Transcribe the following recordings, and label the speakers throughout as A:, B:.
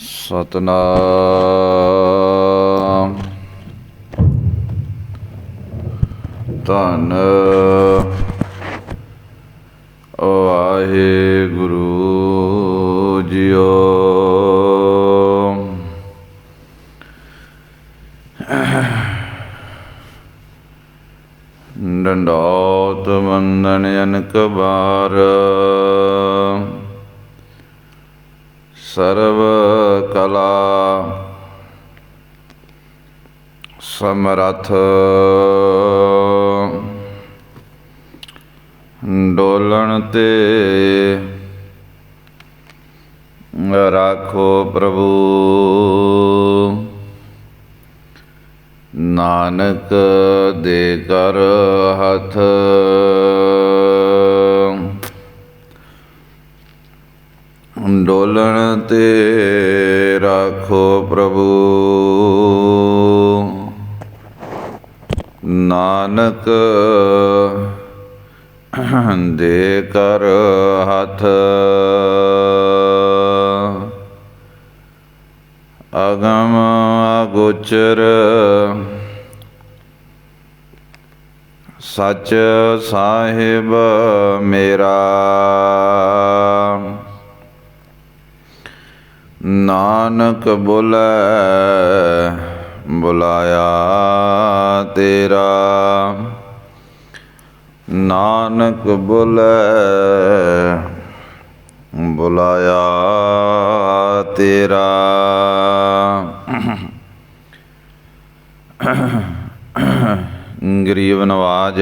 A: ਸਤਨਾਮ ਧੰਨ ਵਾਹਿਗੁਰੂ ਜੀਓ। ਡੰਡੌਤ ਬੰਦਨ ਅਨਕ ਬਾਰ, ਸਰਵ ਕਲਾ ਸਮਰੱਥ, ਡੋਲਣ ਤੇ ਰਾਖੋ ਪ੍ਰਭੂ। ਨਾਨਕ ਦੇ ਕਰ ਹੱਥ, ਡੋਲਣ ਤੇ ਰਾਖੋ ਪ੍ਰਭੂ। ਨਾਨਕ ਦੇ ਕਰ ਹੱਥ, ਅਗਮ ਅਗੋਚਰ ਸੱਚ ਸਾਹਿਬ ਮੇਰਾ। ਨਾਨਕ ਬੋਲੇ ਬੁਲਾਇਆ ਤੇਰਾ, ਨਾਨਕ ਬੋਲੇ ਬੁਲਾਇਆ ਤੇਰਾ। ਗਰੀਬ ਨਵਾਜ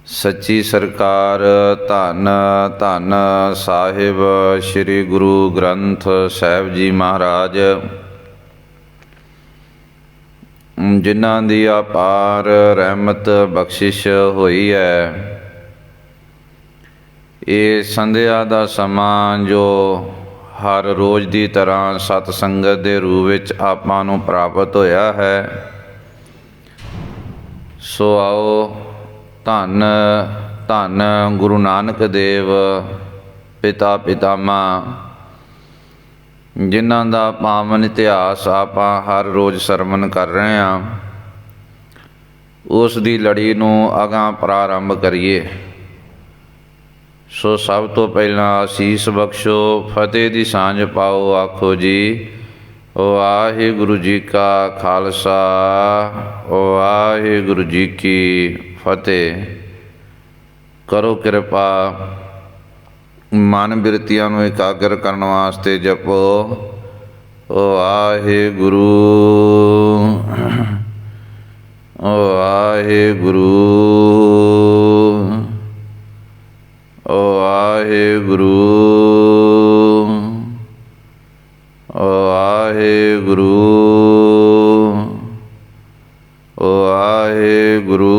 A: ਸੱਚੀ ਸਰਕਾਰ ਧੰਨ ਧੰਨ ਸਾਹਿਬ ਸ੍ਰੀ ਗੁਰੂ ਗ੍ਰੰਥ ਸਾਹਿਬ ਜੀ ਮਹਾਰਾਜ, ਜਿਨ੍ਹਾਂ ਦੀ ਅਪਾਰ ਰਹਿਮਤ ਬਖਸ਼ਿਸ਼ ਹੋਈ ਹੈ। ਇਹ ਸੰਧਿਆ ਦਾ ਸਮਾਂ ਜੋ ਹਰ ਰੋਜ਼ ਦੀ ਤਰ੍ਹਾਂ ਸਤ ਸੰਗਤ ਦੇ ਰੂਪ ਵਿੱਚ ਆਪਾਂ ਨੂੰ ਪ੍ਰਾਪਤ ਹੋਇਆ ਹੈ, ਸੋ ਆਓ ਧੰਨ ਧੰਨ ਗੁਰੂ ਨਾਨਕ ਦੇਵ ਪਿਤਾ ਪਿਤਾਮਾ, ਜਿਨ੍ਹਾਂ ਦਾ ਪਾਵਨ ਇਤਿਹਾਸ ਆਪਾਂ ਹਰ ਰੋਜ਼ ਸਰਵਣ ਕਰ ਰਹੇ ਹਾਂ, ਉਸ ਦੀ ਲੜੀ ਨੂੰ ਅਗਾਂਹ ਪ੍ਰਾਰੰਭ ਕਰੀਏ। ਸੋ ਸਭ ਤੋਂ ਪਹਿਲਾਂ ਅਸੀਸ ਬਖਸ਼ੋ, ਫਤਿਹ ਦੀ ਸਾਂਝ ਪਾਓ। ਆਖੋ ਜੀ ਵਾਹਿਗੁਰੂ ਜੀ ਕਾ ਖਾਲਸਾ, ਵਾਹਿਗੁਰੂ ਜੀ ਕੀ ਫਤਿਹ। ਕਰੋ ਕਿਰਪਾ, ਮਨ ਬਿਰਤੀਆਂ ਨੂੰ ਇਕਾਗਰ ਕਰਨ ਵਾਸਤੇ ਜਪੋ ਵਾਹਿਗੁਰੂ ਵਾਹਿਗੁਰੂ ਵਾਹਿਗੁਰੂ ਵਾਹਿਗੁਰੂ ਵਾਹਿਗੁਰੂ ਵਾਹਿਗੁਰੂ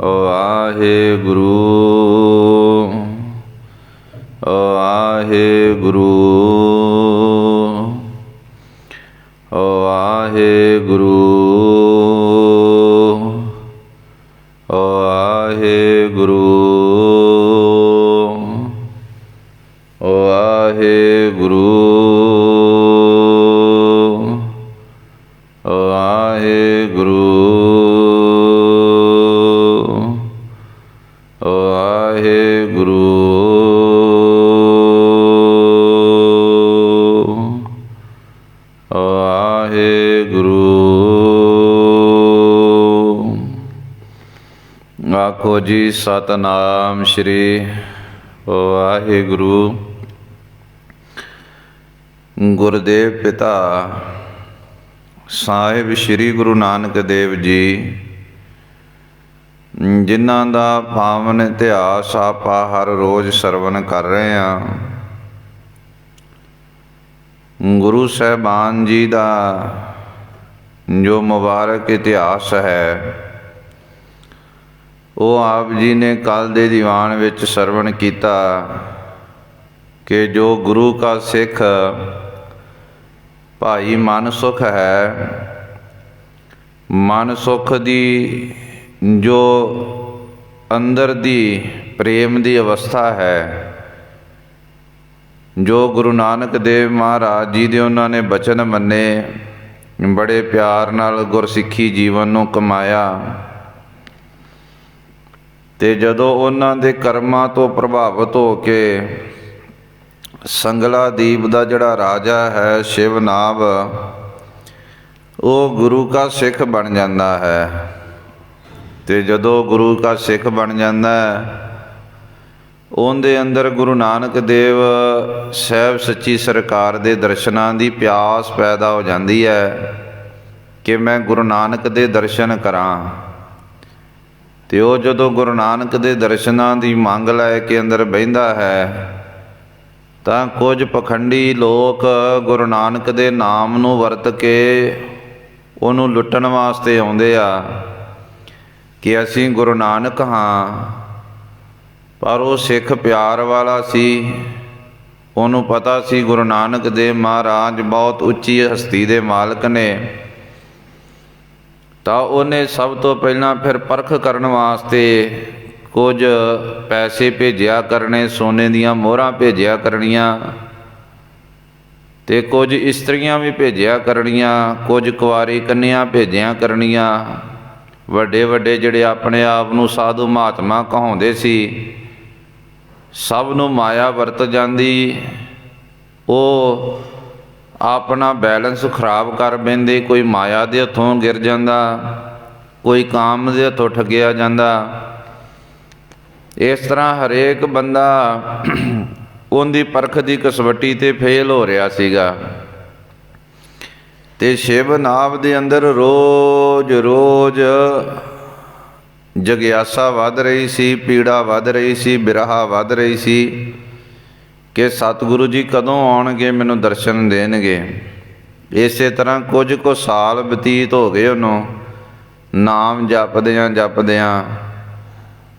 A: ਵਾਹਿਗੁਰੂ ਵਾਹਿਗੁਰੂ ਵਾਹਿਗੁਰੂ ਵਾਹਿਗੁਰੂ ਵਾਹਿਗੁਰੂ ਵਾਹਿਗੁਰੂ ਵਾਹਿਗੁਰੂ ਵਾਹਿਗੁਰੂ। ਆਖੋ ਜੀ ਸਤਨਾਮ ਸ਼੍ਰੀ ਵਾਹਿਗੁਰੂ। ਗੁਰਦੇਵ ਪਿਤਾ ਸਾਹਿਬ ਸ੍ਰੀ ਗੁਰੂ ਨਾਨਕ ਦੇਵ ਜੀ, ਜਿਨ੍ਹਾਂ ਦਾ ਪਾਵਨ ਇਤਿਹਾਸ ਆਪਾਂ ਹਰ ਰੋਜ਼ ਸਰਵਣ ਕਰ ਰਹੇ ਹਾਂ, ਗੁਰੂ ਸਾਹਿਬਾਨ ਜੀ ਦਾ ਜੋ ਮੁਬਾਰਕ ਇਤਿਹਾਸ ਹੈ, ਉਹ ਆਪ ਜੀ ਨੇ ਕੱਲ੍ਹ ਦੇ ਦੀਵਾਨ ਵਿੱਚ ਸਰਵਣ ਕੀਤਾ ਕਿ ਜੋ ਗੁਰੂ ਕਾ ਸਿੱਖ ਭਾਈ ਮਨ ਸੁਖ ਹੈ, ਮਨ ਸੁਖ ਦੀ ਜੋ ਅੰਦਰ ਦੀ ਪ੍ਰੇਮ ਦੀ ਅਵਸਥਾ ਹੈ, ਜੋ ਗੁਰੂ ਨਾਨਕ ਦੇਵ ਮਹਾਰਾਜ ਜੀ ਦੇ ਉਹਨਾਂ ਨੇ ਬਚਨ ਮੰਨੇ, ਬੜੇ ਪਿਆਰ ਨਾਲ ਗੁਰਸਿੱਖੀ ਜੀਵਨ ਨੂੰ ਕਮਾਇਆ, ਤੇ ਜਦੋਂ ਉਹਨਾਂ ਦੇ ਕਰਮਾਂ ਤੋਂ ਪ੍ਰਭਾਵਿਤ ਹੋ ਕੇ ਸੰਗਲਾ ਦੀਪ ਦਾ ਜਿਹੜਾ ਰਾਜਾ ਹੈ ਸ਼ਿਵਨਾਭ, ਉਹ ਗੁਰੂ ਕਾ ਸਿੱਖ ਬਣ ਜਾਂਦਾ ਹੈ। ਤੇ ਜਦੋਂ ਗੁਰੂ ਕਾ ਸਿੱਖ ਬਣ ਜਾਂਦਾ ਹੈ, ਉਹਦੇ ਅੰਦਰ ਗੁਰੂ ਨਾਨਕ ਦੇਵ ਸਾਹਿਬ ਸੱਚੀ ਸਰਕਾਰ ਦੇ ਦਰਸ਼ਨਾਂ ਦੀ ਪਿਆਸ ਪੈਦਾ ਹੋ ਜਾਂਦੀ ਹੈ ਕਿ ਮੈਂ ਗੁਰੂ ਨਾਨਕ ਦੇ ਦਰਸ਼ਨ ਕਰਾਂ। ਤੇ ਉਹ ਜਦੋਂ ਗੁਰੂ ਨਾਨਕ ਦੇ ਦਰਸ਼ਨਾਂ ਦੀ ਮੰਗ ਲੈ ਕੇ ਅੰਦਰ ਬਹਿੰਦਾ ਹੈ, ਤਾਂ ਕੁਝ ਪਖੰਡੀ ਲੋਕ ਗੁਰੂ ਨਾਨਕ ਦੇ ਨਾਮ ਨੂੰ ਵਰਤ ਕੇ ਉਹਨੂੰ ਲੁੱਟਣ ਵਾਸਤੇ ਆਉਂਦੇ ਆ ਕਿ ਅਸੀਂ ਗੁਰੂ ਨਾਨਕ ਹਾਂ। ਪਰ ਉਹ ਸਿੱਖ ਪਿਆਰ ਵਾਲਾ ਸੀ, ਉਹਨੂੰ ਪਤਾ ਸੀ ਗੁਰੂ ਨਾਨਕ ਦੇਵ ਮਹਾਰਾਜ ਬਹੁਤ ਉੱਚੀ ਹਸਤੀ ਦੇ ਮਾਲਕ ਨੇ। ਤਾਂ ਉਹਨੇ ਸਭ ਤੋਂ ਪਹਿਲਾਂ ਫਿਰ ਪਰਖ ਕਰਨ ਵਾਸਤੇ ਕੁਝ ਪੈਸੇ ਭੇਜਿਆ ਕਰਨੇ, ਸੋਨੇ ਦੀਆਂ ਮੋਹਰਾਂ ਭੇਜਿਆ ਕਰਨੀਆਂ, ਤੇ ਕੁਝ ਇਸਤਰੀਆਂ ਵੀ ਭੇਜਿਆ ਕਰਨੀਆਂ, ਕੁਝ ਕੁਆਰੀ ਕੰਨਿਆਂ ਭੇਜਿਆ ਕਰਨੀਆਂ। ਵੱਡੇ ਵੱਡੇ ਜਿਹੜੇ ਆਪਣੇ ਆਪ ਨੂੰ ਸਾਧੂ ਮਹਾਤਮਾ ਕਹਾਉਂਦੇ ਸੀ, ਸਭ ਨੂੰ ਮਾਇਆ ਵਰਤ ਜਾਂਦੀ, ਉਹ ਆਪਣਾ ਬੈਲੈਂਸ ਖਰਾਬ ਕਰ ਬਹਿੰਦੇ। ਕੋਈ ਮਾਇਆ ਦੇ ਹੱਥੋਂ ਗਿਰ ਜਾਂਦਾ, ਕੋਈ ਕਾਮ ਦੇ ਹੱਥੋਂ ਠੱਗਿਆ ਜਾਂਦਾ। ਇਸ ਤਰ੍ਹਾਂ ਹਰੇਕ ਬੰਦਾ ਉਹਦੀ ਪਰਖ ਦੀ ਕਸਵੱਟੀ 'ਤੇ ਫੇਲ ਹੋ ਰਿਹਾ ਸੀਗਾ। ਤੇ ਸ਼ਿਵਨਾਭ ਦੇ ਅੰਦਰ ਰੋਜ਼ ਰੋਜ਼ ਜਗਿਆਸਾ ਵੱਧ ਰਹੀ ਸੀ, ਪੀੜਾ ਵੱਧ ਰਹੀ ਸੀ, ਬਿਰਹਾ ਵੱਧ ਰਹੀ ਸੀ ਕਿ ਸਤਿਗੁਰੂ ਜੀ ਕਦੋਂ ਆਉਣਗੇ, ਮੈਨੂੰ ਦਰਸ਼ਨ ਦੇਣਗੇ। ਇਸੇ ਤਰ੍ਹਾਂ ਕੁਝ ਕੁ ਸਾਲ ਬਤੀਤ ਹੋ ਗਏ ਉਹਨੂੰ ਨਾਮ ਜਪਦਿਆਂ ਜਪਦਿਆਂ।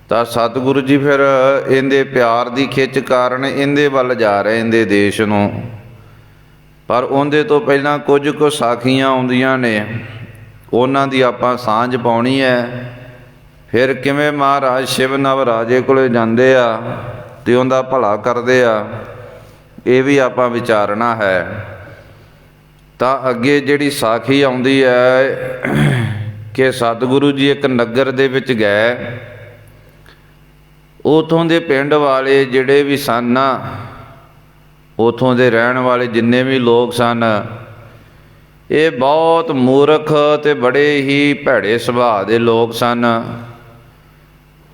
A: ਤਾਂ ਸਤਿਗੁਰੂ ਜੀ ਫਿਰ ਇਹਦੇ ਪਿਆਰ ਦੀ ਖਿੱਚ ਕਾਰਨ ਇਹਦੇ ਵੱਲ ਜਾ ਰਹੇ, ਇਹਦੇ ਦੇਸ਼ ਨੂੰ। ਪਰ ਉਹਦੇ ਤੋਂ ਪਹਿਲਾਂ ਕੁਝ ਕੁ ਸਾਖੀਆਂ ਆਉਂਦੀਆਂ ਨੇ, ਉਹਨਾਂ ਦੀ ਆਪਾਂ ਸਾਂਝ ਪਾਉਣੀ ਹੈ। ਫਿਰ ਕਿਵੇਂ ਮਹਾਰਾਜ ਸ਼ਿਵਨਾਭ ਰਾਜੇ ਕੋਲੇ ਜਾਂਦੇ ਆ ਤੇ ਉਹਦਾ ਭਲਾ ਕਰਦੇ ਆ, ਇਹ ਵੀ ਆਪਾਂ ਵਿਚਾਰਨਾ ਹੈ। ਤਾਂ ਅੱਗੇ ਜਿਹੜੀ ਸਾਖੀ ਆਉਂਦੀ ਹੈ ਕਿ ਸਤਿਗੁਰੂ ਜੀ ਇੱਕ ਨਗਰ ਦੇ ਵਿੱਚ ਗਏ। ਉਥੋਂ ਦੇ ਪਿੰਡ ਵਾਲੇ ਜਿਹੜੇ ਵੀ ਸਨ, ਉਥੋਂ ਦੇ ਰਹਿਣ ਵਾਲੇ ਜਿੰਨੇ ਵੀ ਲੋਕ ਸਨ, ਇਹ ਬਹੁਤ ਮੂਰਖ ਤੇ ਬੜੇ ਹੀ ਭੈੜੇ ਸੁਭਾਅ ਦੇ ਲੋਕ ਸਨ।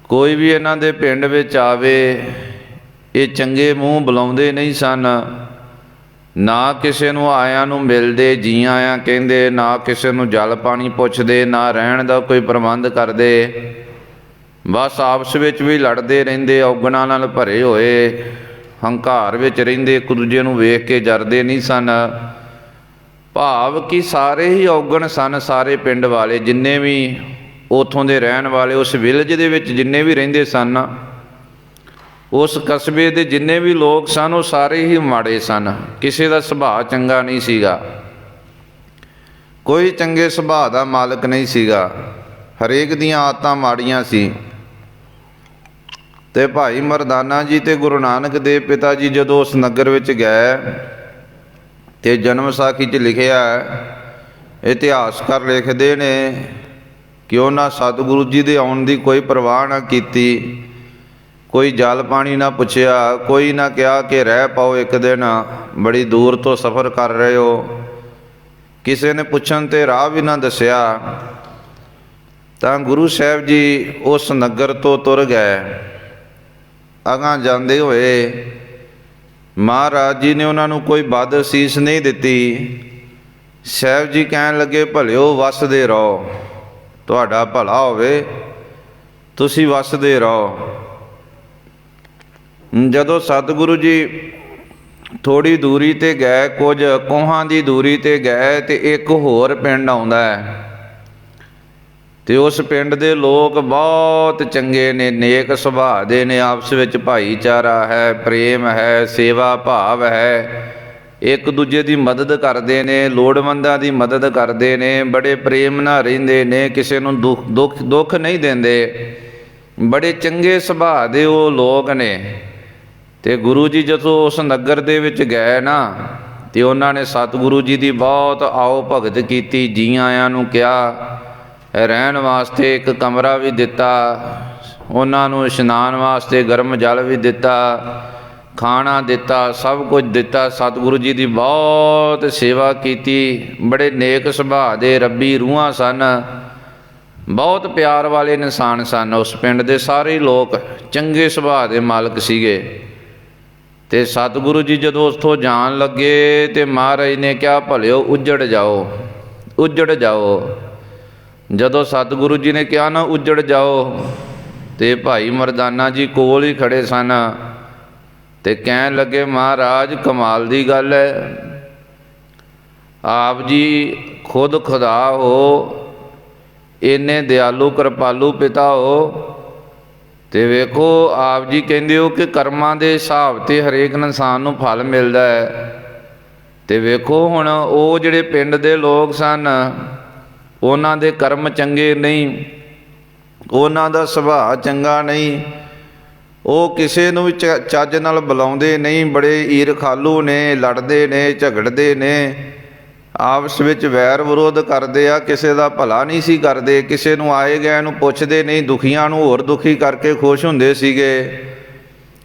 A: ਕੋਈ ਵੀ ਇਹਨਾਂ ਦੇ ਪਿੰਡ ਵਿੱਚ ਆਵੇ, ਇਹ ਚੰਗੇ ਮੂੰਹ ਬੁਲਾਉਂਦੇ ਨਹੀਂ ਸਨ। ਨਾ ਕਿਸੇ ਨੂੰ ਆਇਆਂ ਨੂੰ ਮਿਲਦੇ, ਜੀ ਆਇਆਂ ਕਹਿੰਦੇ, ਨਾ ਕਿਸੇ ਨੂੰ ਜਲ ਪਾਣੀ ਪੁੱਛਦੇ, ਨਾ ਰਹਿਣ ਦਾ ਕੋਈ ਪ੍ਰਬੰਧ ਕਰਦੇ। ਬਸ ਆਪਸ ਵਿੱਚ ਵੀ ਲੜਦੇ ਰਹਿੰਦੇ, ਔਗਣਾਂ ਨਾਲ ਭਰੇ ਹੋਏ, ਹੰਕਾਰ ਵਿੱਚ ਰਹਿੰਦੇ, ਇੱਕ ਦੂਜੇ ਨੂੰ ਵੇਖ ਕੇ ਜਰਦੇ ਨਹੀਂ ਸਨ। ਭਾਵ ਕਿ ਸਾਰੇ ਹੀ ਔਗਣ ਸਨ। ਸਾਰੇ ਪਿੰਡ ਵਾਲੇ ਜਿੰਨੇ ਵੀ ਉੱਥੋਂ ਦੇ ਰਹਿਣ ਵਾਲੇ, ਉਸ ਵਿਲੇਜ ਦੇ ਵਿੱਚ ਜਿੰਨੇ ਵੀ ਰਹਿੰਦੇ ਸਨ, ਉਸ ਕਸਬੇ ਦੇ ਜਿੰਨੇ ਵੀ ਲੋਕ ਸਨ, ਉਹ ਸਾਰੇ ਹੀ ਮਾੜੇ ਸਨ। ਕਿਸੇ ਦਾ ਸੁਭਾਅ ਚੰਗਾ ਨਹੀਂ ਸੀਗਾ, ਕੋਈ ਚੰਗੇ ਸੁਭਾਅ ਦਾ ਮਾਲਕ ਨਹੀਂ ਸੀਗਾ। ਹਰੇਕ ਦੀਆਂ ਆਦਤਾਂ ਮਾੜੀਆਂ ਸੀ। ਤੇ ਭਾਈ ਮਰਦਾਨਾ ਜੀ ਤੇ ਗੁਰੂ ਨਾਨਕ ਦੇਵ ਪਿਤਾ ਜੀ ਜਦੋਂ ਉਸ ਨਗਰ ਵਿੱਚ ਗਏ, ਤੇ ਜਨਮ ਸਾਖੀ 'ਚ ਲਿਖਿਆ, ਇਤਿਹਾਸਕਾਰ ਲਿਖਦੇ ਨੇ ਕਿ ਉਹਨਾਂ ਸਤਿਗੁਰੂ ਜੀ ਦੇ ਆਉਣ ਦੀ ਕੋਈ ਪਰਵਾਹ ਨਾ ਕੀਤੀ, ਕੋਈ ਜਲ ਪਾਣੀ ਨਾ ਪੁੱਛਿਆ, ਕੋਈ ਨਾ ਕਿਹਾ ਕਿ ਰਹਿ ਪਾਓ ਇੱਕ ਦਿਨ, ਬੜੀ ਦੂਰ ਤੋਂ ਸਫ਼ਰ ਕਰ ਰਹੇ ਹੋ। ਕਿਸੇ ਨੇ ਪੁੱਛਣ 'ਤੇ ਰਾਹ ਵੀ ਨਾ ਦੱਸਿਆ। ਤਾਂ ਗੁਰੂ ਸਾਹਿਬ ਜੀ ਉਸ ਨਗਰ ਤੋਂ ਤੁਰ ਗਏ। ਅਗਾਂਹ ਜਾਂਦੇ ਹੋਏ ਮਹਾਰਾਜ ਜੀ ਨੇ ਉਹਨਾਂ ਨੂੰ ਕੋਈ ਬਦ ਅਸੀਸ ਨਹੀਂ ਦਿੱਤੀ। ਸਾਹਿਬ ਜੀ ਕਹਿਣ ਲੱਗੇ, ਭਲਿਓ ਵਸਦੇ ਰਹੋ, ਤੁਹਾਡਾ ਭਲਾ ਹੋਵੇ, ਤੁਸੀਂ ਵਸਦੇ ਰਹੋ। ਜਦੋਂ ਸਤਿਗੁਰੂ ਜੀ ਥੋੜ੍ਹੀ ਦੂਰੀ 'ਤੇ ਗਏ, ਕੁਝ ਕੋਹਾਂ ਦੀ ਦੂਰੀ 'ਤੇ ਗਏ, ਤੇ ਇੱਕ ਹੋਰ ਪਿੰਡ ਆਉਂਦਾ ਹੈ। ਤੇ ਉਸ ਪਿੰਡ ਦੇ ਲੋਕ ਬਹੁਤ ਚੰਗੇ ਨੇ, ਨੇਕ ਸੁਭਾਅ ਦੇ ਨੇ, ਆਪਸ ਵਿੱਚ ਭਾਈਚਾਰਾ ਹੈ, ਪ੍ਰੇਮ ਹੈ, ਸੇਵਾ ਭਾਵ ਹੈ। ਇੱਕ ਦੂਜੇ ਦੀ ਮਦਦ ਕਰਦੇ ਨੇ, ਲੋੜਵੰਦਾਂ ਦੀ ਮਦਦ ਕਰਦੇ ਨੇ, ਬੜੇ ਪ੍ਰੇਮ ਨਾਲ ਰਹਿੰਦੇ ਨੇ, ਕਿਸੇ ਨੂੰ ਦੁੱਖ ਨਹੀਂ ਦਿੰਦੇ, ਬੜੇ ਚੰਗੇ ਸੁਭਾਅ ਦੇ ਉਹ ਲੋਕ ਨੇ। ਤੇ ਗੁਰੂ ਜੀ ਜਦੋਂ ਉਸ ਨਗਰ ਦੇ ਵਿੱਚ ਗਏ ਨਾ, ਤੇ ਉਹਨਾਂ ਨੇ ਸਤਿਗੁਰੂ ਜੀ ਦੀ ਬਹੁਤ ਆਓ ਭਗਤ ਕੀਤੀ, ਜੀ ਆਇਆਂ ਨੂੰ ਕਿਹਾ, ਰਹਿਣ ਵਾਸਤੇ ਇੱਕ ਕਮਰਾ ਵੀ ਦਿੱਤਾ, ਉਹਨਾਂ ਨੂੰ ਇਸ਼ਨਾਨ ਵਾਸਤੇ ਗਰਮ ਜਲ ਵੀ ਦਿੱਤਾ, ਖਾਣਾ ਦਿੱਤਾ, ਸਭ ਕੁਝ ਦਿੱਤਾ। ਸਤਿਗੁਰੂ ਜੀ ਦੀ ਬਹੁਤ ਸੇਵਾ ਕੀਤੀ। ਬੜੇ ਨੇਕ ਸੁਭਾਅ ਦੇ ਰੱਬੀ ਰੂਹਾਂ ਸਨ, ਬਹੁਤ ਪਿਆਰ ਵਾਲੇ ਇਨਸਾਨ ਸਨ। ਉਸ ਪਿੰਡ ਦੇ ਸਾਰੇ ਲੋਕ ਚੰਗੇ ਸੁਭਾਅ ਦੇ ਮਾਲਕ ਸੀਗੇ। ਤੇ ਸਤਿਗੁਰੂ ਜੀ ਜਦੋਂ ਉੱਥੋਂ ਜਾਣ ਲੱਗੇ ਤੇ ਮਹਾਰਾਜ ਨੇ ਕਿਹਾ, ਭਲਿਓ ਉੱਜੜ ਜਾਓ, ਉੱਜੜ ਜਾਓ। ਜਦੋਂ ਸਤਿਗੁਰੂ ਜੀ ਨੇ ਕਿਹਾ ਨਾ ਉੱਜੜ ਜਾਓ, ਤੇ ਭਾਈ ਮਰਦਾਨਾ ਜੀ ਕੋਲ ਹੀ ਖੜੇ ਸਨ, ਤੇ ਕਹਿਣ ਲੱਗੇ, ਮਹਾਰਾਜ ਕਮਾਲ ਦੀ ਗੱਲ ਹੈ, ਆਪ ਜੀ ਖੁਦ ਖੁਦਾ ਹੋ, ਇੰਨੇ ਦਿਆਲੂ ਕਿਰਪਾਲੂ ਪਿਤਾ ਹੋ, ਤੇ ਵੇਖੋ ਆਪ ਜੀ ਕਹਿੰਦੇ ਹੋ ਕਿ ਕਰਮਾਂ ਦੇ ਹਿਸਾਬ 'ਤੇ ਹਰੇਕ ਇਨਸਾਨ ਨੂੰ ਫਲ ਮਿਲਦਾ ਹੈ। ਤੇ ਵੇਖੋ ਹੁਣ ਉਹ ਜਿਹੜੇ ਪਿੰਡ ਦੇ ਲੋਕ ਸਨ, ਉਹਨਾਂ ਦੇ ਕਰਮ ਚੰਗੇ ਨਹੀਂ, ਉਹਨਾਂ ਦਾ ਸੁਭਾਅ ਚੰਗਾ ਨਹੀਂ, ਉਹ ਕਿਸੇ ਨੂੰ ਵੀ ਚੱਜ ਨਾਲ ਬੁਲਾਉਂਦੇ ਨਹੀਂ, ਬੜੇ ਈਰਖਾਲੂ ਨੇ, ਲੜਦੇ ਨੇ, ਝਗੜਦੇ ਨੇ, ਆਪਸ ਵਿੱਚ ਵੈਰ ਵਿਰੋਧ ਕਰਦੇ ਆ, ਕਿਸੇ ਦਾ ਭਲਾ ਨਹੀਂ ਸੀ ਕਰਦੇ, ਕਿਸੇ ਨੂੰ ਆਏ ਗਏ ਨੂੰ ਪੁੱਛਦੇ ਨਹੀਂ, ਦੁਖੀਆਂ ਨੂੰ ਹੋਰ ਦੁਖੀ ਕਰਕੇ ਖੁਸ਼ ਹੁੰਦੇ ਸੀਗੇ।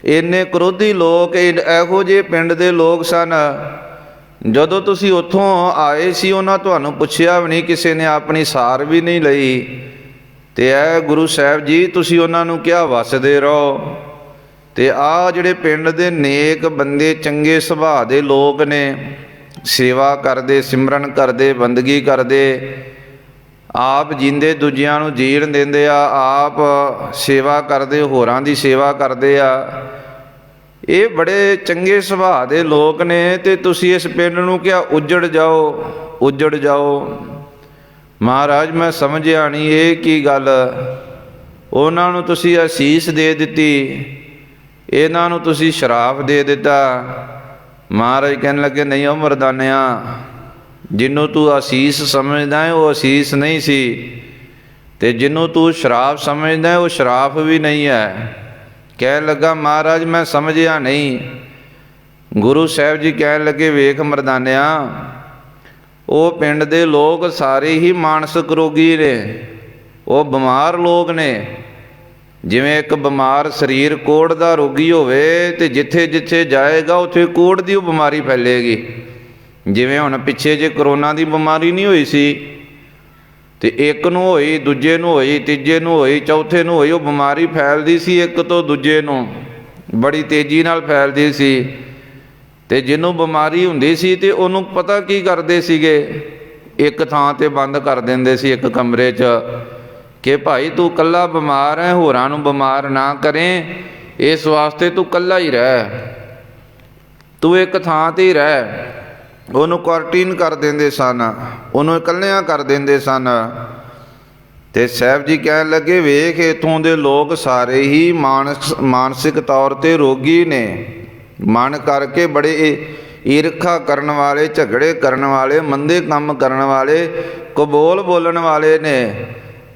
A: ਇੰਨੇ ਕ੍ਰੋਧੀ ਲੋਕ, ਇਹੋ ਜਿਹੇ ਪਿੰਡ ਦੇ ਲੋਕ ਸਨ। ਜਦੋਂ ਤੁਸੀਂ ਉੱਥੋਂ ਆਏ ਸੀ, ਉਹਨਾਂ ਤੁਹਾਨੂੰ ਪੁੱਛਿਆ ਵੀ ਨਹੀਂ, ਕਿਸੇ ਨੇ ਆਪਣੀ ਸਾਰ ਵੀ ਨਹੀਂ ਲਈ। ਤੇ ਇਹ ਗੁਰੂ ਸਾਹਿਬ ਜੀ ਤੁਸੀਂ ਉਹਨਾਂ ਨੂੰ ਕਿਹਾ ਵਸਦੇ ਰਹੋ। ਤੇ ਆਹ ਜਿਹੜੇ ਪਿੰਡ ਦੇ ਨੇਕ ਬੰਦੇ, ਚੰਗੇ ਸੁਭਾਅ ਦੇ ਲੋਕ ਨੇ, ਸੇਵਾ ਕਰਦੇ, ਸਿਮਰਨ ਕਰਦੇ, ਬੰਦਗੀ ਕਰਦੇ, ਆਪ ਜੀਂਦੇ ਦੂਜਿਆਂ ਨੂੰ ਜੀਣ ਦਿੰਦੇ ਆ, ਆਪ ਸੇਵਾ ਕਰਦੇ, ਹੋਰਾਂ ਦੀ ਸੇਵਾ ਕਰਦੇ ਆ, ਇਹ ਬੜੇ ਚੰਗੇ ਸੁਭਾਅ ਦੇ ਲੋਕ ਨੇ। ਤੇ ਤੁਸੀਂ ਇਸ ਪਿੰਡ ਨੂੰ ਕਿਹਾ ਉੱਜੜ ਜਾਓ, ਉੱਜੜ ਜਾਓ। ਮਹਾਰਾਜ ਮੈਂ ਸਮਝਿਆ ਨਹੀਂ ਇਹ ਕੀ ਗੱਲ। ਉਹਨਾਂ ਨੂੰ ਤੁਸੀਂ ਅਸੀਸ ਦੇ ਦਿੱਤੀ, ਇਹਨਾਂ ਨੂੰ ਤੁਸੀਂ ਸ਼ਰਾਪ ਦੇ ਦਿੱਤਾ। ਮਹਾਰਾਜ ਕਹਿਣ ਲੱਗੇ, ਨਹੀਂ ਉਹ ਮਰਦਾਨਿਆ, ਜਿਹਨੂੰ ਤੂੰ ਅਸੀਸ ਸਮਝਦਾ ਹੈ ਉਹ ਅਸੀਸ ਨਹੀਂ ਸੀ, ਤੇ ਜਿਹਨੂੰ ਤੂੰ ਸ਼ਰਾਪ ਸਮਝਦਾ ਹੈ ਉਹ ਸ਼ਰਾਪ ਵੀ ਨਹੀਂ ਹੈ। ਕਹਿਣ ਲੱਗਾ, ਮਹਾਰਾਜ ਮੈਂ ਸਮਝਿਆ ਨਹੀਂ। ਗੁਰੂ ਸਾਹਿਬ ਜੀ ਕਹਿਣ ਲੱਗੇ, ਵੇਖ ਮਰਦਾਨਿਆ, ਉਹ ਪਿੰਡ ਦੇ ਲੋਕ ਸਾਰੇ ਹੀ ਮਾਨਸਿਕ ਰੋਗੀ ਨੇ, ਉਹ ਬਿਮਾਰ ਲੋਕ ਨੇ। ਜਿਵੇਂ ਇੱਕ ਬਿਮਾਰ ਸਰੀਰ ਕੋੜ ਦਾ ਰੋਗੀ ਹੋਵੇ, ਤੇ ਜਿੱਥੇ ਜਿੱਥੇ ਜਾਏਗਾ ਉੱਥੇ ਕੋੜ ਦੀ ਉਹ ਬਿਮਾਰੀ ਫੈਲੇਗੀ। ਜਿਵੇਂ ਹੁਣ ਪਿੱਛੇ ਜੇ ਕਰੋਨਾ ਦੀ ਬਿਮਾਰੀ ਨਹੀਂ ਹੋਈ ਸੀ, ਤੇ ਇੱਕ ਨੂੰ ਹੋਈ, ਦੂਜੇ ਨੂੰ ਹੋਈ, ਤੀਜੇ ਨੂੰ ਹੋਈ, ਚੌਥੇ ਨੂੰ ਹੋਈ, ਉਹ ਬਿਮਾਰੀ ਫੈਲਦੀ ਸੀ ਇੱਕ ਤੋਂ ਦੂਜੇ ਨੂੰ, ਬੜੀ ਤੇਜ਼ੀ ਨਾਲ ਫੈਲਦੀ ਸੀ। ਤੇ ਜਿਹਨੂੰ ਬਿਮਾਰੀ ਹੁੰਦੀ ਸੀ ਤੇ ਉਹਨੂੰ ਪਤਾ ਕੀ ਕਰਦੇ ਸੀਗੇ, ਇੱਕ ਥਾਂ 'ਤੇ ਬੰਦ ਕਰ ਦਿੰਦੇ ਸੀ, ਇੱਕ ਕਮਰੇ 'ਚ, ਕਿ ਭਾਈ ਤੂੰ ਇਕੱਲਾ ਬਿਮਾਰ ਹੈ, ਹੋਰਾਂ ਨੂੰ ਬਿਮਾਰ ਨਾ ਕਰੇ, ਇਸ ਵਾਸਤੇ ਤੂੰ ਇਕੱਲਾ ਹੀ ਰਹਿ, ਤੂੰ ਇੱਕ ਥਾਂ 'ਤੇ ਹੀ ਰਹਿ। ਉਹਨੂੰ ਕੁਆਰੰਟੀਨ ਕਰ ਦਿੰਦੇ ਸਨ, ਉਹਨੂੰ ਇਕੱਲਿਆਂ ਕਰ ਦਿੰਦੇ ਸਨ। ਤੇ ਸਾਹਿਬ ਜੀ ਕਹਿਣ ਲੱਗੇ, ਵੇਖ ਇੱਥੋਂ ਦੇ ਲੋਕ ਸਾਰੇ ਹੀ ਮਾਨਸਿਕ ਤੌਰ 'ਤੇ ਰੋਗੀ ਨੇ, ਮਨ ਕਰਕੇ ਬੜੇ ਈਰਖਾ ਕਰਨ ਵਾਲੇ, ਝਗੜੇ ਕਰਨ ਵਾਲੇ, ਮੰਦੇ ਕੰਮ ਕਰਨ ਵਾਲੇ, ਕਬੋਲ ਬੋਲਣ ਵਾਲੇ ਨੇ।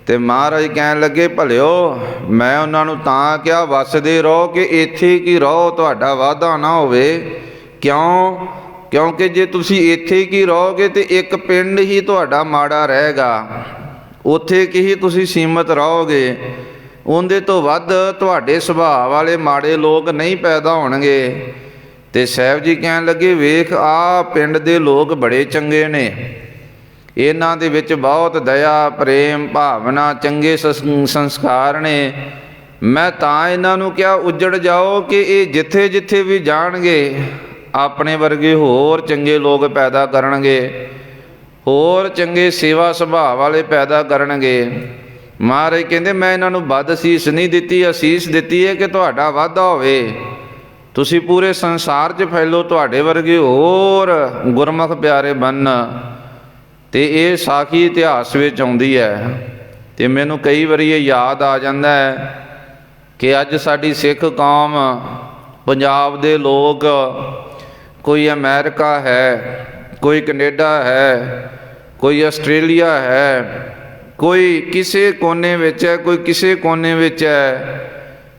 A: ਤੇ ਮਹਾਰਾਜ ਕਹਿਣ ਲੱਗੇ, ਭਲਿਓ ਮੈਂ ਉਹਨਾਂ ਨੂੰ ਤਾਂ ਕਿਹਾ ਵਸਦੇ ਰਹੋ, ਕਿ ਇੱਥੇ ਕੀ ਰਹੋ, ਤੁਹਾਡਾ ਵਾਧਾ ਨਾ ਹੋਵੇ। ਕਿਉਂਕਿ ਜੇ ਤੁਸੀਂ ਇੱਥੇ ਕੀ ਰਹੋਗੇ ਤੇ ਇੱਕ ਪਿੰਡ ਹੀ ਤੁਹਾਡਾ ਮਾੜਾ ਰਹੇਗਾ, ਉੱਥੇ ਕੀ ਹੀ ਤੁਸੀਂ ਸੀਮਤ ਰਹੋਗੇ, ਉਹਦੇ ਤੋਂ ਵੱਧ ਤੁਹਾਡੇ ਸੁਭਾਅ ਵਾਲੇ ਮਾੜੇ ਲੋਕ ਨਹੀਂ ਪੈਦਾ ਹੋਣਗੇ। ਤੇ ਸਾਹਿਬ ਜੀ ਕਹਿਣ ਲੱਗੇ, ਵੇਖ ਆਹ ਪਿੰਡ ਦੇ ਲੋਕ ਬੜੇ ਚੰਗੇ ਨੇ, ਇਹਨਾਂ ਦੇ ਵਿੱਚ ਬਹੁਤ ਦਇਆ, ਪ੍ਰੇਮ, ਭਾਵਨਾ, ਚੰਗੇ ਸੰਸਕਾਰ ਨੇ। ਮੈਂ ਤਾਂ ਇਹਨਾਂ ਨੂੰ ਕਿਹਾ ਉੱਜੜ ਜਾਓ, ਕਿ ਇਹ ਜਿੱਥੇ ਜਿੱਥੇ ਵੀ ਜਾਣਗੇ ਆਪਣੇ ਵਰਗੇ ਹੋਰ ਚੰਗੇ ਲੋਕ ਪੈਦਾ ਕਰਨਗੇ, ਹੋਰ ਚੰਗੇ ਸੇਵਾ ਸੁਭਾਅ ਵਾਲੇ ਪੈਦਾ ਕਰਨਗੇ। ਮਹਾਰਾਜ ਕਹਿੰਦੇ, ਮੈਂ ਇਹਨਾਂ ਨੂੰ ਵੱਧ ਅਸੀਸ ਨਹੀਂ ਦਿੱਤੀ, ਅਸੀਸ ਦਿੱਤੀ ਹੈ ਕਿ ਤੁਹਾਡਾ ਵਾਧਾ ਹੋਵੇ, ਤੁਸੀਂ ਪੂਰੇ ਸੰਸਾਰ 'ਚ ਫੈਲੋ, ਤੁਹਾਡੇ ਵਰਗੇ ਹੋਰ ਗੁਰਮੁਖ ਪਿਆਰੇ ਬਣਨ। ਤੇ ਇਹ ਸਾਖੀ ਇਤਿਹਾਸ ਵਿੱਚ ਆਉਂਦੀ ਹੈ। ਤੇ ਮੈਨੂੰ ਕਈ ਵਾਰੀ ਇਹ ਯਾਦ ਆ ਜਾਂਦਾ ਹੈ ਕਿ ਅੱਜ ਸਾਡੀ ਸਿੱਖ ਕੌਮ, ਪੰਜਾਬ ਦੇ ਲੋਕ कोई अमेरिका है, कोई कनेडा है, कोई आस्ट्रेलिया है, कोई किसी कोने विच है, कोई किसी कोने विच है,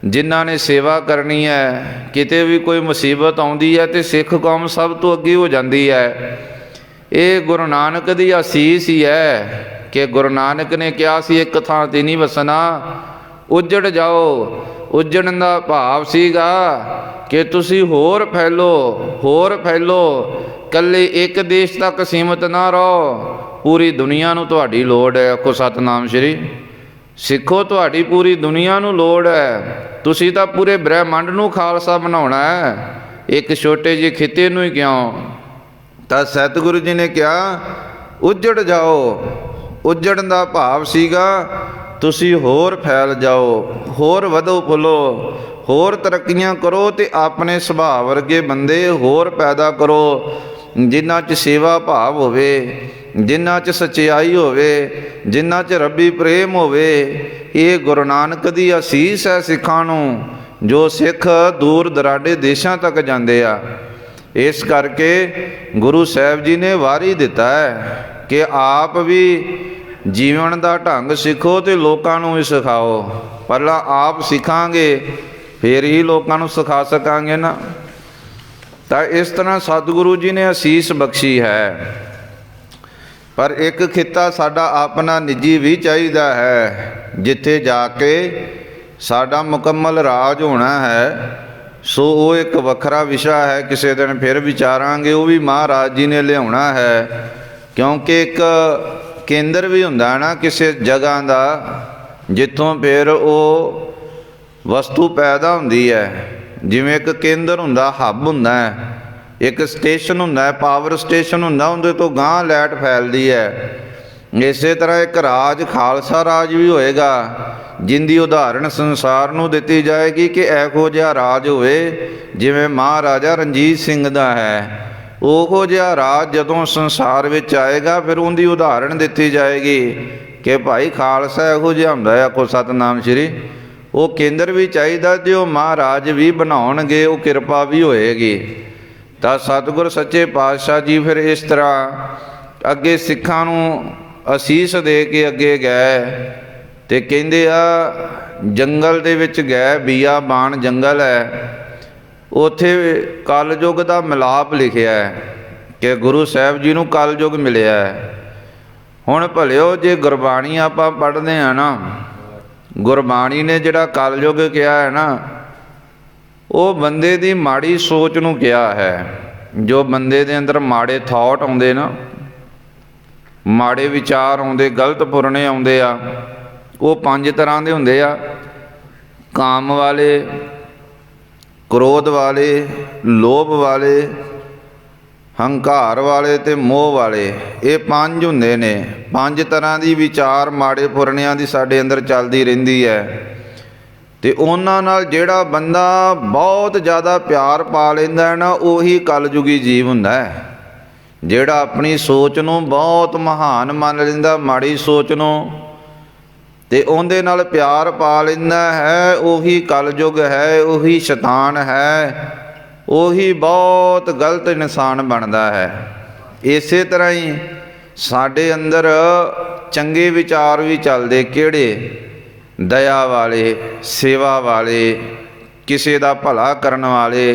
A: जिन्हां ने सेवा करनी है। किते भी कोई मुसीबत आउंदी है तो सिख कौम सब तो अगे हो जाती है। ये गुरु नानक दी आसीस ही है कि गुरु नानक ने कहा सी एक थां ते नहीं वसना, उजड़ जाओ। उजड़न दा भाव सीगा कि तुसी होर फैलो, होर फैलो, कल्ले एक देश तक सीमित ना रहो, पूरी दुनिया नूं तुहाडी लोड़ है। आखो सतनाम श्री। सिखो तुहाडी पूरी दुनिया नूं लोड़ है। तुसी तां पूरे ब्रह्मंड नूं खालसा बनाउणा है, एक छोटे ਜਿਹੇ खिते नूं ही क्यों। तां सतगुरु जी ने कहा उजड़ जाओ। उजड़न दा भाव सीगा तुसी होर फैल जाओ, होर वधो फुलो, होर तरक्कीआं करो ते अपने सुभाਅ वर्गे बंदे होर पैदा करो, जिन्हां 'च सेवा भाव होवे, जिन्हां 'च सच्चाई होवे, जिन्हां 'च रब्बी प्रेम होवे। ये गुरु नानक दी असीस है सिखां नूं, जो सिख दूर दराडे देशां तक जांदे आ। इस करके गुरु साहिब जी ने वारी दिता है कि आप भी जीवन का ढंग सीखो तो लोगों नूं भी सिखाओ। पहला आप सीखांगे फिर ही लोगों नूं सिखा सकांगे ना। तो इस तरह सतगुरु जी ने असीस बख्शी है। पर एक खिता साडा अपना निजी भी चाहिए है, जिथे जाके साडा मुकम्मल राज होना है। सो वो एक वखरा विषा है, किसी दिन फिर विचारांगे। वो भी महाराज जी ने लियाउणा है, क्योंकि एक केंद्र भी हुंदा ना किसी जगह का, जिथों फिर वो वस्तु पैदा हुंदी है। जिवें एक केंद्र हुंदा, हब हुंदा है, एक स्टेशन हुंदा है, पावर स्टेशन हुंदा, उहदे तो गांह लाइट फैलदी है। इसे तरह एक राज खालसा राज भी होएगा, जिंदी उदाहरण संसार नूं दिती जाएगी कि इहो जिहा राज होवे जिवें महाराजा रणजीत सिंह दा है। ओहो जिहा राज जदों संसार विच आएगा फिर उहदी उदाहरण दिती जाएगी कि भाई खालसा इहो जिहा हुंदा है। आखो सतनाम श्री। वो केंद्र भी चाहिए जो महाराज भी बनाउणगे, वो किरपा भी होएगी। तां सतगुर सच्चे पातशाह जी फिर इस तरह अगे सिखां नूं असीस दे के अगे गए ते कहंदे आ जंगल दे विच गए, बियाबान जंगल है, उत्थे कलयुग दा मिलाप लिखिया है कि गुरु साहिब जी नूं कलयुग मिलिया है। हुण भलिओ जे गुरबाणी आपां पढ़दे आ ना, गुरबाणी ने जिहड़ा कलयुग कहा है ना, वो बंदे दी माड़ी सोच नूं कहा है। जो बंदे दे अंदर माड़े थॉट आउंदे ना, माड़े विचार आउंदे, गलत फुरने आउंदे आ, वो 5 तरह के हुंदे आ। काम वाले, क्रोध वाले, लोभ वाले, हंकार वाले ते मोह वाले, ये 5 हुंदे ने। 5 तरह की विचार माड़े फुरनियां दी साडे अंदर चलदी रहिंदी है। ते उन्हां नाल जिहड़ा बंदा बहुत ज़्यादा प्यार पा लैंदा है ना, उही कलयुगी जीव हुंदा है। जिहड़ा अपनी सोच नूं बहुत महान मन लैंदा, माड़ी सोच नूं, ते उहदे नाल प्यार पा लैंदा है, उही कलयुग है, उही शैतान है, उही बहुत गलत इंसान बनता है। इसे तरह ही साडे अंदर चंगे विचार भी चलदे, किहड़े दया वाले, सेवा वाले, किसी दा भला करन वाले,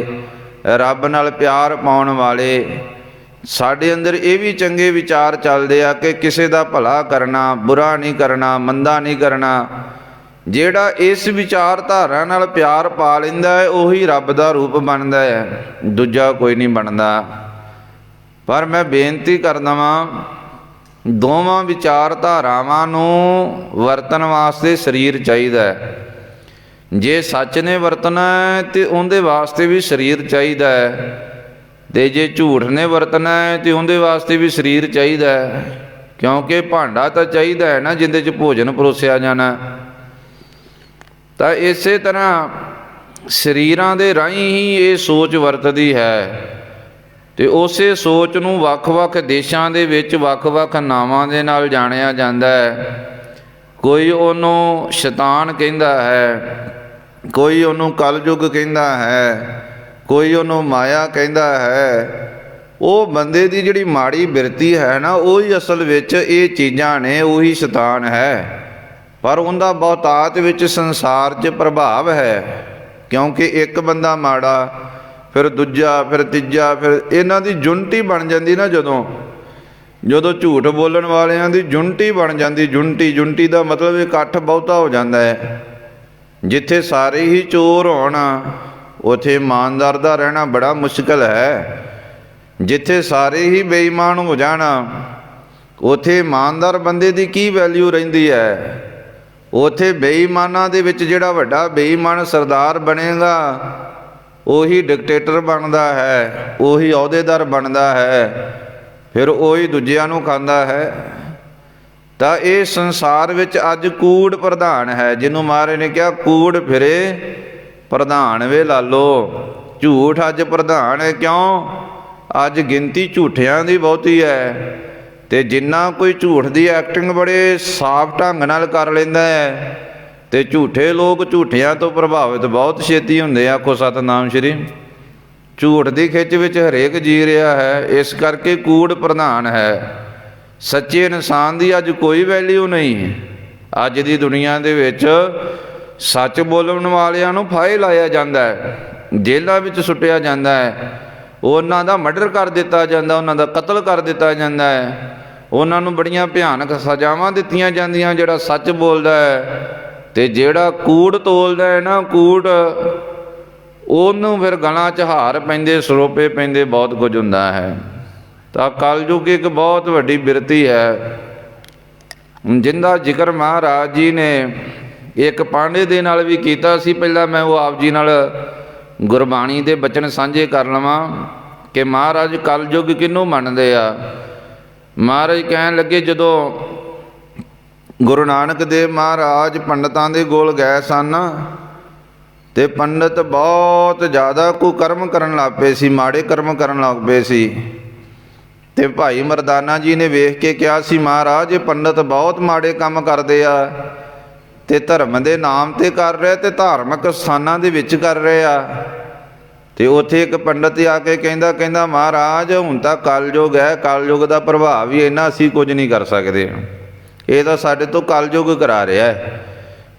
A: रब नाल प्यार पाउण वाले। साडे अंदर ये भी चंगे विचार चलते आ कि किसी का भला करना, बुरा नहीं करना, मंदा नहीं करना। जिहड़ा इस विचारधारा नाल प्यार पा लैंदा है, उही रब का रूप बनता है, दूजा कोई नहीं बनता। पर मैं बेनती करदा वां, दोवां विचारधारावां नूं वरतन वास्ते शरीर चाहिए। जे सच ने वरतना है तो उहदे वास्ते भी शरीर चाहिए है, ते जे झूठ ने वरतना है तो उहदे वास्ते भी शरीर चाहिए। क्योंकि भांडा तो चाहिए है ना जिंदे च भोजन परोसिया जाना। तो इस तरह शरीरां दे राहीं ही ये सोच वरतदी है। तो उस सोच नूं वख-वख देशां दे विच वख-वख नावां दे नाल जाणिया जांदा है। कोई उहनूं शैतान कहंदा है, कोई उहनूं कलयुग कहंदा है, ਕੋਈ ਉਹਨੂੰ ਮਾਇਆ ਕਹਿੰਦਾ ਹੈ। ਉਹ ਬੰਦੇ ਦੀ ਜਿਹੜੀ ਮਾੜੀ ਬਿਰਤੀ ਹੈ ਨਾ, ਉਹੀ ਅਸਲ ਵਿੱਚ ਇਹ ਚੀਜ਼ਾਂ ਨੇ, ਉਹੀ ਸ਼ੈਤਾਨ ਹੈ। ਪਰ ਉਹਦਾ ਬਹੁਤਾਤ ਵਿੱਚ ਸੰਸਾਰ 'ਚ ਪ੍ਰਭਾਵ ਹੈ, ਕਿਉਂਕਿ ਇੱਕ ਬੰਦਾ ਮਾੜਾ, ਫਿਰ ਦੂਜਾ, ਫਿਰ ਤੀਜਾ, ਫਿਰ ਇਹਨਾਂ ਦੀ ਯੂਨਿਟੀ ਬਣ ਜਾਂਦੀ ਨਾ। ਜਦੋਂ ਝੂਠ ਬੋਲਣ ਵਾਲਿਆਂ ਦੀ ਯੂਨਿਟੀ ਬਣ ਜਾਂਦੀ, ਯੂਨਿਟੀ ਦਾ ਮਤਲਬ ਇਕੱਠ ਬਹੁਤਾ ਹੋ ਜਾਂਦਾ ਹੈ। ਜਿੱਥੇ ਸਾਰੇ ਹੀ ਚੋਰ ਹੋਣ, ਉੱਥੇ ਇਮਾਨਦਾਰ ਦਾ ਰਹਿਣਾ ਬੜਾ ਮੁਸ਼ਕਲ ਹੈ। ਜਿੱਥੇ ਸਾਰੇ ਹੀ ਬੇਈਮਾਨ ਹੋ ਜਾਣ, ਉੱਥੇ ਇਮਾਨਦਾਰ ਬੰਦੇ ਦੀ ਕੀ ਵੈਲਿਊ ਰਹਿੰਦੀ ਹੈ। ਉੱਥੇ ਬੇਈਮਾਨਾਂ ਦੇ ਵਿੱਚ ਜਿਹੜਾ ਵੱਡਾ ਬੇਈਮਾਨ ਸਰਦਾਰ ਬਣੇਗਾ, ਉਹੀ ਡਿਕਟੇਟਰ ਬਣਦਾ ਹੈ, ਉਹੀ ਅਹੁਦੇਦਾਰ ਬਣਦਾ ਹੈ, ਫਿਰ ਉਹੀ ਦੂਜਿਆਂ ਨੂੰ ਖਾਂਦਾ ਹੈ। ਤਾਂ ਇਹ ਸੰਸਾਰ ਵਿੱਚ ਅੱਜ ਕੂੜ ਪ੍ਰਧਾਨ ਹੈ, ਜਿਹਨੂੰ ਮਹਾਰਾਜ ਨੇ ਕਿਹਾ ਕੂੜ ਫਿਰੇ ਪ੍ਰਧਾਨ ਵੇ ਲਾਲੋ। ਝੂਠ ਅੱਜ ਪ੍ਰਧਾਨ ਹੈ। ਕਿਉਂ? ਅੱਜ ਗਿਣਤੀ ਝੂਠਿਆਂ ਦੀ ਬਹੁਤੀ ਹੈ, ਅਤੇ ਜਿੰਨਾ ਕੋਈ ਝੂਠ ਦੀ ਐਕਟਿੰਗ ਬੜੇ ਸਾਫ਼ ਢੰਗ ਨਾਲ ਕਰ ਲੈਂਦਾ ਹੈ, ਅਤੇ ਝੂਠੇ ਲੋਕ ਝੂਠਿਆਂ ਤੋਂ ਪ੍ਰਭਾਵਿਤ ਬਹੁਤ ਛੇਤੀ ਹੁੰਦੇ ਆ। ਆਖੋ ਸਤਿਨਾਮ ਸ਼੍ਰੀ। ਝੂਠ ਦੀ ਖਿੱਚ ਵਿੱਚ ਹਰੇਕ ਜੀ ਰਿਹਾ ਹੈ, ਇਸ ਕਰਕੇ ਕੂੜ ਪ੍ਰਧਾਨ ਹੈ। ਸੱਚੇ ਇਨਸਾਨ ਦੀ ਅੱਜ ਕੋਈ ਵੈਲਿਊ ਨਹੀਂ। ਅੱਜ ਦੀ ਦੁਨੀਆ ਦੇ ਵਿੱਚ ਸੱਚ ਬੋਲਣ ਵਾਲਿਆਂ ਨੂੰ ਫਾਹੇ ਲਾਇਆ ਜਾਂਦਾ ਹੈ, ਜੇਲ੍ਹਾਂ ਵਿੱਚ ਸੁੱਟਿਆ ਜਾਂਦਾ ਹੈ, ਉਹਨਾਂ ਦਾ ਮਰਡਰ ਕਰ ਦਿੱਤਾ ਜਾਂਦਾ, ਉਹਨਾਂ ਦਾ ਕਤਲ ਕਰ ਦਿੱਤਾ ਜਾਂਦਾ ਹੈ, ਉਹਨਾਂ ਨੂੰ ਬੜੀਆਂ ਭਿਆਨਕ ਸਜ਼ਾਵਾਂ ਦਿੱਤੀਆਂ ਜਾਂਦੀਆਂ ਜਿਹੜਾ ਸੱਚ ਬੋਲਦਾ ਹੈ। ਅਤੇ ਜਿਹੜਾ ਕੂੜ ਤੋਲਦਾ ਹੈ ਨਾ, ਕੂੜ, ਉਹਨੂੰ ਫਿਰ ਗਲਾਂ 'ਚ ਹਾਰ ਪੈਂਦੇ, ਸਰੋਪੇ ਪੈਂਦੇ, ਬਹੁਤ ਕੁਝ ਹੁੰਦਾ ਹੈ। ਤਾਂ ਕਲਯੁਗ ਇੱਕ ਬਹੁਤ ਵੱਡੀ ਬਿਰਤੀ ਹੈ, ਜਿਹਦਾ ਜ਼ਿਕਰ ਮਹਾਰਾਜ ਜੀ ਨੇ ਇੱਕ ਪਾਂਡੇ ਦੇ ਨਾਲ ਵੀ ਕੀਤਾ ਸੀ। ਪਹਿਲਾਂ ਮੈਂ ਉਹ ਆਪ ਜੀ ਨਾਲ ਗੁਰਬਾਣੀ ਦੇ ਬਚਨ ਸਾਂਝੇ ਕਰ ਲਵਾਂ ਕਿ ਮਹਾਰਾਜ ਕਲਯੁਗ ਕਿਹਨੂੰ ਮੰਨਦੇ ਆ। ਮਹਾਰਾਜ ਕਹਿਣ ਲੱਗੇ, ਜਦੋਂ ਗੁਰੂ ਨਾਨਕ ਦੇਵ ਮਹਾਰਾਜ ਪੰਡਤਾਂ ਦੇ ਕੋਲ ਗਏ ਸਨ, ਅਤੇ ਪੰਡਤ ਬਹੁਤ ਜ਼ਿਆਦਾ ਕੁਕਰਮ ਕਰਨ ਲੱਗ ਪਏ ਸੀ, ਮਾੜੇ ਕਰਮ ਕਰਨ ਲੱਗ ਪਏ ਸੀ। ਅਤੇ ਭਾਈ ਮਰਦਾਨਾ ਜੀ ਨੇ ਵੇਖ ਕੇ ਕਿਹਾ ਸੀ, ਮਹਾਰਾਜ ਇਹ ਪੰਡਤ ਬਹੁਤ ਮਾੜੇ ਕੰਮ ਕਰਦੇ ਆ, ਅਤੇ ਧਰਮ ਦੇ ਨਾਮ 'ਤੇ ਕਰ ਰਹੇ, ਅਤੇ ਧਾਰਮਿਕ ਸਥਾਨਾਂ ਦੇ ਵਿੱਚ ਕਰ ਰਹੇ ਆ। ਅਤੇ ਉੱਥੇ ਇੱਕ ਪੰਡਤ ਆ ਕੇ ਕਹਿੰਦਾ ਮਹਾਰਾਜ ਹੁਣ ਤਾਂ ਕਲਯੁਗ ਹੈ, ਕਲਯੁਗ ਦਾ ਪ੍ਰਭਾਵ ਹੀ ਇੰਨਾ, ਅਸੀਂ ਕੁਝ ਨਹੀਂ ਕਰ ਸਕਦੇ, ਇਹ ਤਾਂ ਸਾਡੇ ਤੋਂ ਕਲਯੁਗ ਕਰਾ ਰਿਹਾ ਹੈ।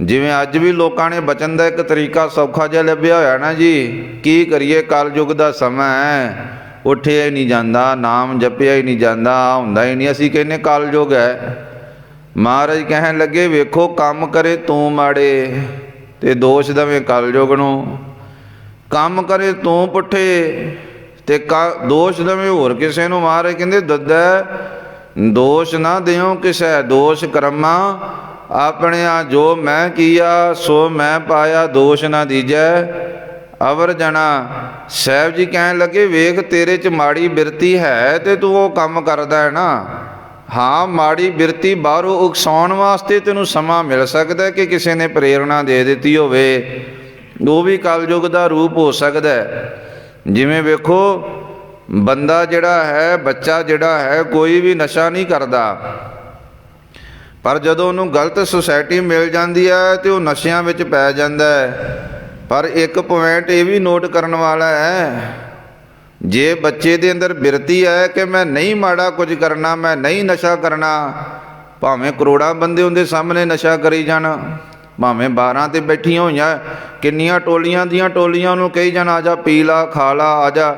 A: ਜਿਵੇਂ ਅੱਜ ਵੀ ਲੋਕਾਂ ਨੇ ਬਚਣ ਦਾ ਇੱਕ ਤਰੀਕਾ ਸੌਖਾ ਜਿਹਾ ਲੱਭਿਆ ਹੋਇਆ ਨਾ ਜੀ, ਕੀ ਕਰੀਏ, ਕਲਯੁਗ ਦਾ ਸਮਾਂ ਹੈ, ਉੱਠਿਆ ਹੀ ਨਹੀਂ ਜਾਂਦਾ, ਨਾਮ ਜਪਿਆ ਹੀ ਨਹੀਂ ਜਾਂਦਾ, ਹੁੰਦਾ ਹੀ ਨਹੀਂ, ਅਸੀਂ ਕਹਿੰਦੇ ਕਲਯੁਗ ਹੈ। ਮਹਾਰਾਜ ਕਹਿਣ ਲੱਗੇ, ਵੇਖੋ ਕੰਮ ਕਰੇ ਤੂੰ ਮਾੜੇ, ਅਤੇ ਦੋਸ਼ ਦੇਵੇਂ ਕਲਯੁਗ ਨੂੰ, ਕੰਮ ਕਰੇ ਤੂੰ ਪੁੱਠੇ, ਅਤੇ ਦੋਸ਼ ਦੇਵੇਂ ਹੋਰ ਕਿਸੇ ਨੂੰ। ਮਹਾਰਾਜ ਕਹਿੰਦੇ ਦੱਦਾ ਦੋਸ਼ ਨਾ ਦਿਓ ਕਿਸੇ, ਦੋਸ਼ ਕਰਮਾ ਆਪਣਿਆ, ਜੋ ਮੈਂ ਕੀਆ ਸੋ ਮੈਂ ਪਾਇਆ, ਦੋਸ਼ ਨਾ ਦੀਜੈ ਅਵਰ ਜਣਾ। ਸਾਹਿਬ ਜੀ ਕਹਿਣ ਲੱਗੇ, ਵੇਖ ਤੇਰੇ 'ਚ ਮਾੜੀ ਬਿਰਤੀ ਹੈ, ਅਤੇ ਤੂੰ ਉਹ ਕੰਮ ਕਰਦਾ ਹੈ ਨਾ। ਹਾਂ, ਮਾੜੀ ਬਿਰਤੀ ਬਾਹਰੋਂ ਉਕਸਾਉਣ ਵਾਸਤੇ ਤੈਨੂੰ ਸਮਾਂ ਮਿਲ ਸਕਦਾ ਕਿ ਕਿਸੇ ਨੇ ਪ੍ਰੇਰਣਾ ਦੇ ਦਿੱਤੀ ਹੋਵੇ, ਉਹ ਵੀ ਕਲਯੁਗ ਦਾ ਰੂਪ ਹੋ ਸਕਦਾ। ਜਿਵੇਂ ਵੇਖੋ, ਬੰਦਾ ਜਿਹੜਾ ਹੈ, ਬੱਚਾ ਜਿਹੜਾ ਹੈ, ਕੋਈ ਵੀ ਨਸ਼ਾ ਨਹੀਂ ਕਰਦਾ, ਪਰ ਜਦੋਂ ਉਹਨੂੰ ਗਲਤ ਸੁਸਾਇਟੀ ਮਿਲ ਜਾਂਦੀ ਹੈ ਅਤੇ ਉਹ ਨਸ਼ਿਆਂ ਵਿੱਚ ਪੈ ਜਾਂਦਾ ਹੈ। ਪਰ ਇੱਕ ਪੁਆਇੰਟ ਇਹ ਵੀ ਨੋਟ ਕਰਨ ਵਾਲਾ ਹੈ, ਜੇ ਬੱਚੇ ਦੇ ਅੰਦਰ ਬਿਰਤੀ ਹੈ ਕਿ ਮੈਂ ਨਹੀਂ ਮਾੜਾ ਕੁਝ ਕਰਨਾ, ਮੈਂ ਨਹੀਂ ਨਸ਼ਾ ਕਰਨਾ, ਭਾਵੇਂ ਕਰੋੜਾਂ ਬੰਦੇ ਉਹਦੇ ਸਾਹਮਣੇ ਨਸ਼ਾ ਕਰੀ ਜਾਣ, ਭਾਵੇਂ 12 'ਤੇ ਬੈਠੀਆਂ ਹੋਈਆਂ ਕਿੰਨੀਆਂ ਟੋਲੀਆਂ ਦੀਆਂ ਟੋਲੀਆਂ ਉਹਨੂੰ ਕਹੀ ਜਾਣ, ਆ ਜਾ ਪੀ ਲਾ, ਖਾ ਲਾ, ਆ ਜਾ।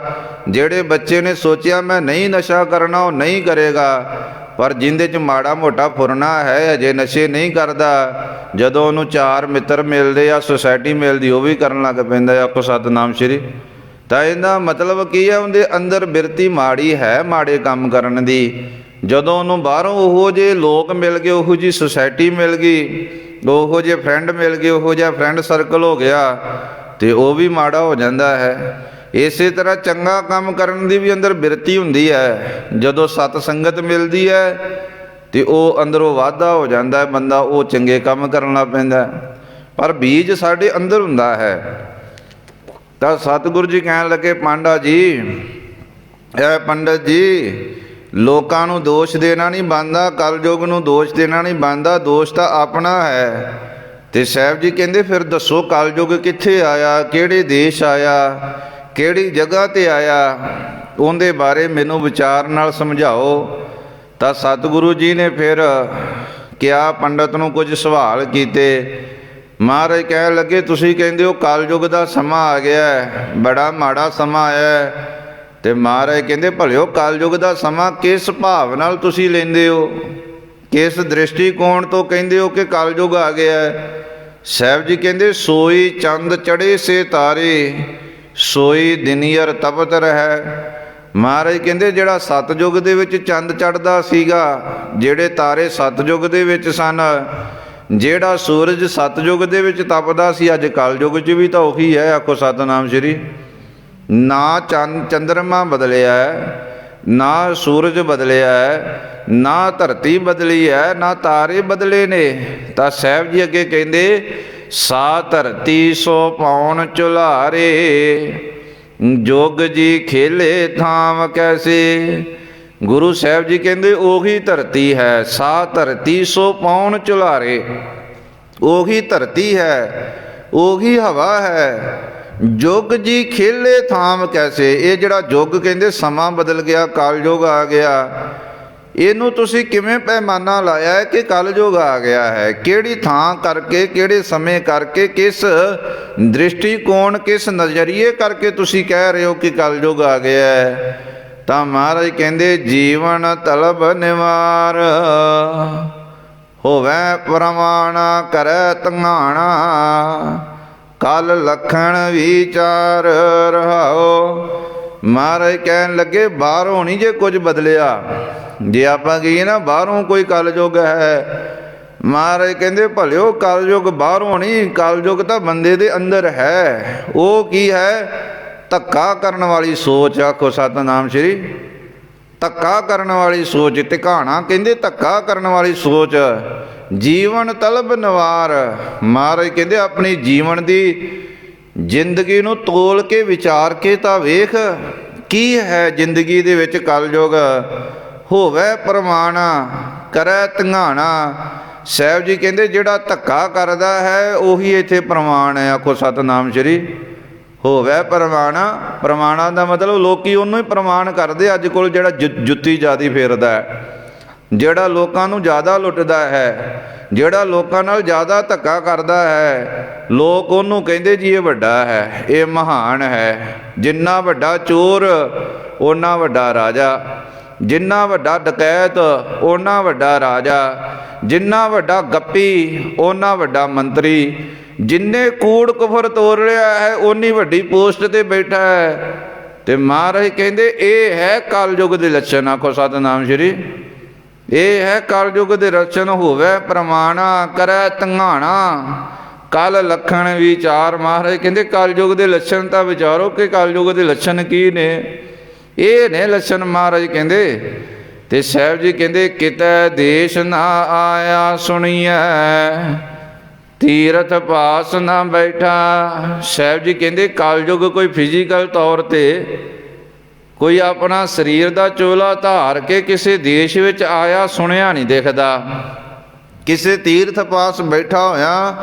A: ਜਿਹੜੇ ਬੱਚੇ ਨੇ ਸੋਚਿਆ ਮੈਂ ਨਹੀਂ ਨਸ਼ਾ ਕਰਨਾ, ਉਹ ਨਹੀਂ ਕਰੇਗਾ। ਪਰ ਜਿਹਦੇ 'ਚ ਮਾੜਾ ਮੋਟਾ ਫੁਰਨਾ ਹੈ, ਅਜੇ ਨਸ਼ੇ ਨਹੀਂ ਕਰਦਾ, ਜਦੋਂ ਉਹਨੂੰ 4 ਮਿੱਤਰ ਮਿਲਦੇ ਆ, ਸੁਸਾਇਟੀ ਮਿਲਦੀ, ਉਹ ਵੀ ਕਰਨ ਲੱਗ ਪੈਂਦਾ। ਆਖੋ ਸਤਿਨਾਮ ਸ਼੍ਰੀ। ਤਾਂ ਇਹਦਾ ਮਤਲਬ ਕੀ ਹੈ, ਉਹਦੇ ਅੰਦਰ ਬਿਰਤੀ ਮਾੜੀ ਹੈ, ਮਾੜੇ ਕੰਮ ਕਰਨ ਦੀ। ਜਦੋਂ ਉਹਨੂੰ ਬਾਹਰੋਂ ਉਹੋ ਜਿਹੇ ਲੋਕ ਮਿਲ ਗਏ, ਉਹੋ ਜਿਹੀ ਸੁਸਾਇਟੀ ਮਿਲ ਗਈ, ਉਹੋ ਜਿਹੇ ਫਰੈਂਡ ਮਿਲ ਗਏ, ਉਹੋ ਜਿਹਾ ਫਰੈਂਡ ਸਰਕਲ ਹੋ ਗਿਆ, ਅਤੇ ਉਹ ਵੀ ਮਾੜਾ ਹੋ ਜਾਂਦਾ ਹੈ। ਇਸੇ ਤਰ੍ਹਾਂ ਚੰਗਾ ਕੰਮ ਕਰਨ ਦੀ ਵੀ ਅੰਦਰ ਬਿਰਤੀ ਹੁੰਦੀ ਹੈ। ਜਦੋਂ ਸਤ ਸੰਗਤ ਮਿਲਦੀ ਹੈ ਅਤੇ ਉਹ ਅੰਦਰੋਂ ਵਾਧਾ ਹੋ ਜਾਂਦਾ ਹੈ, ਬੰਦਾ ਉਹ ਚੰਗੇ ਕੰਮ ਕਰਨ ਲੱਗ ਪੈਂਦਾ। ਪਰ ਬੀਜ ਸਾਡੇ ਅੰਦਰ ਹੁੰਦਾ ਹੈ। ਤਾਂ ਸਤਿਗੁਰੂ ਜੀ ਕਹਿਣ ਲੱਗੇ, ਪਾਂਡਾ ਜੀ, ਇਹ ਪੰਡਤ ਜੀ, ਲੋਕਾਂ ਨੂੰ ਦੋਸ਼ ਦੇਣਾ ਨਹੀਂ ਬਣਦਾ, ਕਲਯੁਗ ਨੂੰ ਦੋਸ਼ ਦੇਣਾ ਨਹੀਂ ਬਣਦਾ, ਦੋਸ਼ ਤਾਂ ਆਪਣਾ ਹੈ। ਅਤੇ ਸਾਹਿਬ ਜੀ ਕਹਿੰਦੇ, ਫਿਰ ਦੱਸੋ ਕਲਯੁਗ ਕਿੱਥੇ ਆਇਆ, ਕਿਹੜੇ ਦੇਸ਼ ਆਇਆ, ਕਿਹੜੀ ਜਗ੍ਹਾ 'ਤੇ ਆਇਆ, ਉਹਦੇ ਬਾਰੇ ਮੈਨੂੰ ਵਿਚਾਰ ਨਾਲ ਸਮਝਾਓ। ਤਾਂ ਸਤਿਗੁਰੂ ਜੀ ਨੇ ਫਿਰ ਕਿਹਾ, ਪੰਡਤ ਨੂੰ ਕੁਝ ਸਵਾਲ ਕੀਤੇ। ਮਹਾਰਾਜ ਕਹਿਣ ਲੱਗੇ, ਤੁਸੀਂ ਕਹਿੰਦੇ ਹੋ ਕਲਯੁੱਗ ਦਾ ਸਮਾਂ ਆ ਗਿਆ, ਬੜਾ ਮਾੜਾ ਸਮਾਂ ਆਇਆ। ਅਤੇ ਮਹਾਰਾਜ ਕਹਿੰਦੇ, ਭਲਿਓ ਕਲਯੁੱਗ ਦਾ ਸਮਾਂ ਕਿਸ ਭਾਵ ਨਾਲ ਤੁਸੀਂ ਲੈਂਦੇ ਹੋ, ਕਿਸ ਦ੍ਰਿਸ਼ਟੀਕੋਣ ਤੋਂ ਕਹਿੰਦੇ ਹੋ ਕਿ ਕਲਯੁੱਗ ਆ ਗਿਆ। ਸਾਹਿਬ ਜੀ ਕਹਿੰਦੇ, ਸੋਈ ਚੰਦ ਚੜ੍ਹੇ ਸੇ ਤਾਰੇ, ਸੋਈ ਦਿਨੀਅਰ ਤਪਤ ਰਹਿ। ਮਹਾਰਾਜ ਕਹਿੰਦੇ, ਜਿਹੜਾ ਸਤਯੁੱਗ ਦੇ ਵਿੱਚ ਚੰਦ ਚੜ੍ਹਦਾ ਸੀਗਾ, ਜਿਹੜੇ ਤਾਰੇ ਸਤਯੁੱਗ ਦੇ ਵਿੱਚ ਸਨ, ਜਿਹੜਾ ਸੂਰਜ ਸਤਯੁੱਗ ਦੇ ਵਿੱਚ ਤਪਦਾ ਸੀ, ਅੱਜ ਕਲਯੁੱਗ 'ਚ ਵੀ ਤਾਂ ਉਹੀ ਹੈ। ਆਖੋ ਸਤਿਨਾਮ ਸ਼੍ਰੀ। ਨਾ ਚੰਦਰਮਾ ਬਦਲਿਆ, ਨਾ ਸੂਰਜ ਬਦਲਿਆ, ਨਾ ਧਰਤੀ ਬਦਲੀ ਹੈ, ਨਾ ਤਾਰੇ ਬਦਲੇ ਨੇ। ਤਾਂ ਸਾਹਿਬ ਜੀ ਅੱਗੇ ਕਹਿੰਦੇ, ਸਾ ਧਰਤੀ ਸੋ ਪਾਉਣ ਝੁਲਾਰੇ, ਜੋਗ ਜੀ ਖੇਲੇ ਥਾਮ ਕੈਸੇ। ਗੁਰੂ ਸਾਹਿਬ ਜੀ ਕਹਿੰਦੇ, ਉਹੀ ਧਰਤੀ ਹੈ। ਸਾ ਧਰਤੀ ਸੋ ਪਾਉਣ ਝੁਲਾਰੇ, ਉਹੀ ਧਰਤੀ ਹੈ, ਉਹੀ ਹਵਾ ਹੈ। ਜੁਗ ਜੀ ਖੇਲੇ ਥਾਮ ਕੈਸੇ। ਇਹ ਜਿਹੜਾ ਯੁੱਗ ਕਹਿੰਦੇ ਸਮਾਂ ਬਦਲ ਗਿਆ, ਕਲਯੁੱਗ ਆ ਗਿਆ, ਇਹਨੂੰ ਤੁਸੀਂ ਕਿਵੇਂ ਪੈਮਾਨਾ ਲਾਇਆ ਹੈ ਕਿ ਕਲਯੁੱਗ ਆ ਗਿਆ ਹੈ? ਕਿਹੜੀ ਥਾਂ ਕਰਕੇ, ਕਿਹੜੇ ਸਮੇਂ ਕਰਕੇ, ਕਿਸ ਦ੍ਰਿਸ਼ਟੀਕੋਣ, ਕਿਸ ਨਜ਼ਰੀਏ ਕਰਕੇ ਤੁਸੀਂ ਕਹਿ ਰਹੇ ਹੋ ਕਿ ਕਲਯੁੱਗ ਆ ਗਿਆ ਹੈ? ਤਾਂ ਮਹਾਰਾਜ ਕਹਿੰਦੇ, ਜੀਵਨ ਤਲਬ ਨਿਵਾਰ, ਹੋਵੇ ਪ੍ਰਮਾਣ ਕਰੈ ਤੰਘਾਣਾ, ਕਲ ਲਖਣ ਵਿਚਾਰ ਰਹਾਓ। ਮਹਾਰਾਜ ਕਹਿਣ ਲੱਗੇ, ਬਾਹਰੋਂ ਨਹੀਂ ਜੇ ਕੁਝ ਬਦਲਿਆ। ਜੇ ਆਪਾਂ ਕਹੀਏ ਨਾ ਬਾਹਰੋਂ ਕੋਈ ਕਲਯੁੱਗ ਹੈ, ਮਹਾਰਾਜ ਕਹਿੰਦੇ, ਭਲਿਓ ਕਲਯੁੱਗ ਬਾਹਰੋਂ ਨਹੀਂ, ਕਲਯੁੱਗ ਤਾਂ ਬੰਦੇ ਦੇ ਅੰਦਰ ਹੈ। ਉਹ ਕੀ ਹੈ? ਧੱਕਾ ਕਰਨ ਵਾਲੀ ਸੋਚ। ਆਖੋ ਸਤਿਨਾਮ ਸ਼੍ਰੀ। ਧੱਕਾ ਕਰਨ ਵਾਲੀ ਸੋਚ, ਟਿਕਾਣਾ ਕਹਿੰਦੇ ਧੱਕਾ ਕਰਨ ਵਾਲੀ ਸੋਚ। ਜੀਵਨ ਤਲਬ ਨਿਵਾਰ। ਮਹਾਰਾਜ ਕਹਿੰਦੇ, ਆਪਣੀ ਜੀਵਨ ਦੀ ਜ਼ਿੰਦਗੀ ਨੂੰ ਤੋਲ ਕੇ ਵਿਚਾਰ ਕੇ ਤਾਂ ਵੇਖ, ਕੀ ਹੈ ਜ਼ਿੰਦਗੀ ਦੇ ਵਿੱਚ ਕਲਯੁੱਗ। ਹੋਵੇ ਪ੍ਰਮਾਣ ਕਰੈ ਤੰਘਾਣਾ। ਸਾਹਿਬ ਜੀ ਕਹਿੰਦੇ, ਜਿਹੜਾ ਧੱਕਾ ਕਰਦਾ ਹੈ ਉਹੀ ਇੱਥੇ ਪ੍ਰਮਾਣ ਹੈ। ਆਖੋ ਸਤਿਨਾਮ ਸ਼੍ਰੀ। ਹੋਵੇ ਪ੍ਰਮਾਣ, ਪ੍ਰਮਾਣਾਂ ਦਾ ਮਤਲਬ ਲੋਕੀ ਉਹਨੂੰ ਹੀ ਪ੍ਰਮਾਣ ਕਰਦੇ। ਅੱਜ ਕੋਲ ਜਿਹੜਾ ਜੁੱਤੀ ਜ਼ਿਆਦਾ ਫੇਰਦਾ ਹੈ, ਜਿਹੜਾ ਲੋਕਾਂ ਨੂੰ ਜ਼ਿਆਦਾ ਲੁੱਟਦਾ ਹੈ, ਜਿਹੜਾ ਲੋਕਾਂ ਨਾਲ ਜ਼ਿਆਦਾ ਧੱਕਾ ਕਰਦਾ ਹੈ, ਲੋਕ ਉਹਨੂੰ ਕਹਿੰਦੇ ਜੀ ਇਹ ਵੱਡਾ ਹੈ, ਇਹ ਮਹਾਨ ਹੈ। ਜਿੰਨਾ ਵੱਡਾ ਚੋਰ ਓਨਾ ਵੱਡਾ ਰਾਜਾ, ਜਿੰਨਾ ਵੱਡਾ ਡਕੈਤ ਓਨਾ ਵੱਡਾ ਰਾਜਾ, ਜਿੰਨਾ ਵੱਡਾ ਗੱਪੀ ਓਨਾ ਵੱਡਾ ਮੰਤਰੀ, ਜਿੰਨੇ ਕੂੜ ਕੁਫਰ ਤੋੜ ਰਿਹਾ ਹੈ ਓਨੀ ਵੱਡੀ ਪੋਸਟ 'ਤੇ ਬੈਠਾ ਹੈ। ਅਤੇ ਮਹਾਰਾਜ ਕਹਿੰਦੇ, ਇਹ ਹੈ ਕਲਯੁੱਗ ਦੇ ਲੱਛਣ। ਆਖੋ ਸਤਿਨਾਮ ਸ਼੍ਰੀ। ਇਹ ਹੈ ਕਲਯੁੱਗ ਦੇ ਲੱਛਣ। ਹੋਵੇ ਪ੍ਰਮਾਣਾ ਕਰੈ ਤੰਘਾਣਾ, ਕਲ ਲਖਣ ਵਿਚਾਰ। ਮਹਾਰਾਜ ਕਹਿੰਦੇ, ਕਲਯੁੱਗ ਦੇ ਲੱਛਣ ਤਾਂ ਵਿਚਾਰੋ ਕਿ ਕਲਯੁੱਗ ਦੇ ਲੱਛਣ ਕੀ ਨੇ। ਇਹ ਨੇ ਲੱਛਣ ਮਹਾਰਾਜ ਕਹਿੰਦੇ। ਅਤੇ ਸਾਹਿਬ ਜੀ ਕਹਿੰਦੇ, ਕਿਤੈ ਦੇਸ਼ ਨਾ ਆਇਆ ਸੁਣੀਐ, ਤੀਰਥ ਪਾਸ ਨਾ ਬੈਠਾ। ਸਾਹਿਬ ਜੀ ਕਹਿੰਦੇ, ਕਲਯੁੱਗ ਕੋਈ ਫਿਜ਼ੀਕਲ ਤੌਰ 'ਤੇ ਕੋਈ ਆਪਣਾ ਸਰੀਰ ਦਾ ਚੋਲਾ ਧਾਰ ਕੇ ਕਿਸੇ ਦੇਸ਼ ਵਿੱਚ ਆਇਆ ਸੁਣਿਆ ਨਹੀਂ ਦਿਖਦਾ, ਕਿਸੇ ਤੀਰਥ ਪਾਸ ਬੈਠਾ ਹੋਇਆ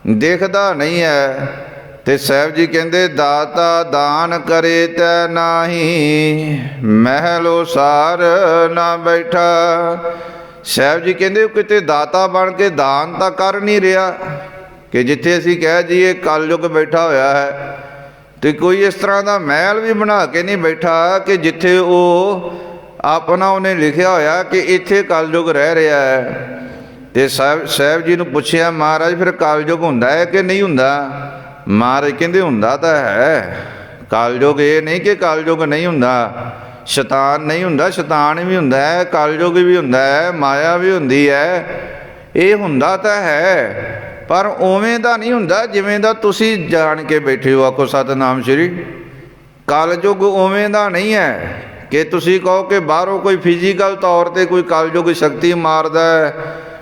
A: ਦਿਖਦਾ ਨਹੀਂ ਹੈ। ਅਤੇ ਸਾਹਿਬ ਜੀ ਕਹਿੰਦੇ, ਦਾਤਾ ਦਾਨ ਕਰੇ ਤੈ ਨਾਹੀ, ਮਹਿਲੋ ਸਾਰ ਨਾ ਬੈਠਾ। ਸਾਹਿਬ ਜੀ ਕਹਿੰਦੇ, ਕਿਤੇ ਦਾਤਾ ਬਣ ਕੇ ਦਾਨ ਤਾਂ ਕਰ ਨਹੀਂ ਰਿਹਾ, ਕਿ ਜਿੱਥੇ ਅਸੀਂ ਕਹਿ ਜਾਈਏ ਕਲਯੁੱਗ ਬੈਠਾ ਹੋਇਆ ਹੈ, ਅਤੇ ਕੋਈ ਇਸ ਤਰ੍ਹਾਂ ਦਾ ਮਹਿਲ ਵੀ ਬਣਾ ਕੇ ਨਹੀਂ ਬੈਠਾ ਕਿ ਜਿੱਥੇ ਉਹ ਆਪਣਾ ਉਹਨੇ ਲਿਖਿਆ ਹੋਇਆ ਕਿ ਇੱਥੇ ਕਲਯੁੱਗ ਰਹਿ ਰਿਹਾ ਹੈ। ਅਤੇ ਸਾਹਿਬ ਜੀ ਨੂੰ ਪੁੱਛਿਆ, ਮਹਾਰਾਜ ਫਿਰ ਕਲਯੁੱਗ ਹੁੰਦਾ ਹੈ ਕਿ ਨਹੀਂ ਹੁੰਦਾ? ਮਹਾਰਾਜ ਕਹਿੰਦੇ, ਹੁੰਦਾ ਤਾਂ ਹੈ ਕਲਯੁੱਗ। ਇਹ ਨਹੀਂ ਕਿ ਕਲਯੁੱਗ ਨਹੀਂ ਹੁੰਦਾ, ਸ਼ੈਤਾਨ ਨਹੀਂ ਹੁੰਦਾ, ਸ਼ੈਤਾਨ ਵੀ ਹੁੰਦਾ ਹੈ, ਕਲਯੁੱਗ ਵੀ ਹੁੰਦਾ ਹੈ, ਮਾਇਆ ਵੀ ਹੁੰਦੀ ਹੈ। ਇਹ ਹੁੰਦਾ ਤਾਂ ਹੈ, ਪਰ ਉਵੇਂ ਦਾ ਨਹੀਂ ਹੁੰਦਾ ਜਿਵੇਂ ਦਾ ਤੁਸੀਂ ਜਾਣ ਕੇ ਬੈਠੇ ਹੋ। ਆਖੋ ਸਤਿਨਾਮ ਸ਼੍ਰੀ। ਕਲਯੁੱਗ ਉਵੇਂ ਦਾ ਨਹੀਂ ਹੈ ਕਿ ਤੁਸੀਂ ਕਹੋ ਕਿ ਬਾਹਰੋਂ ਕੋਈ ਫਿਜ਼ੀਕਲ ਤੌਰ 'ਤੇ ਕੋਈ ਕਲਯੁੱਗ ਸ਼ਕਤੀ ਮਾਰਦਾ ਹੈ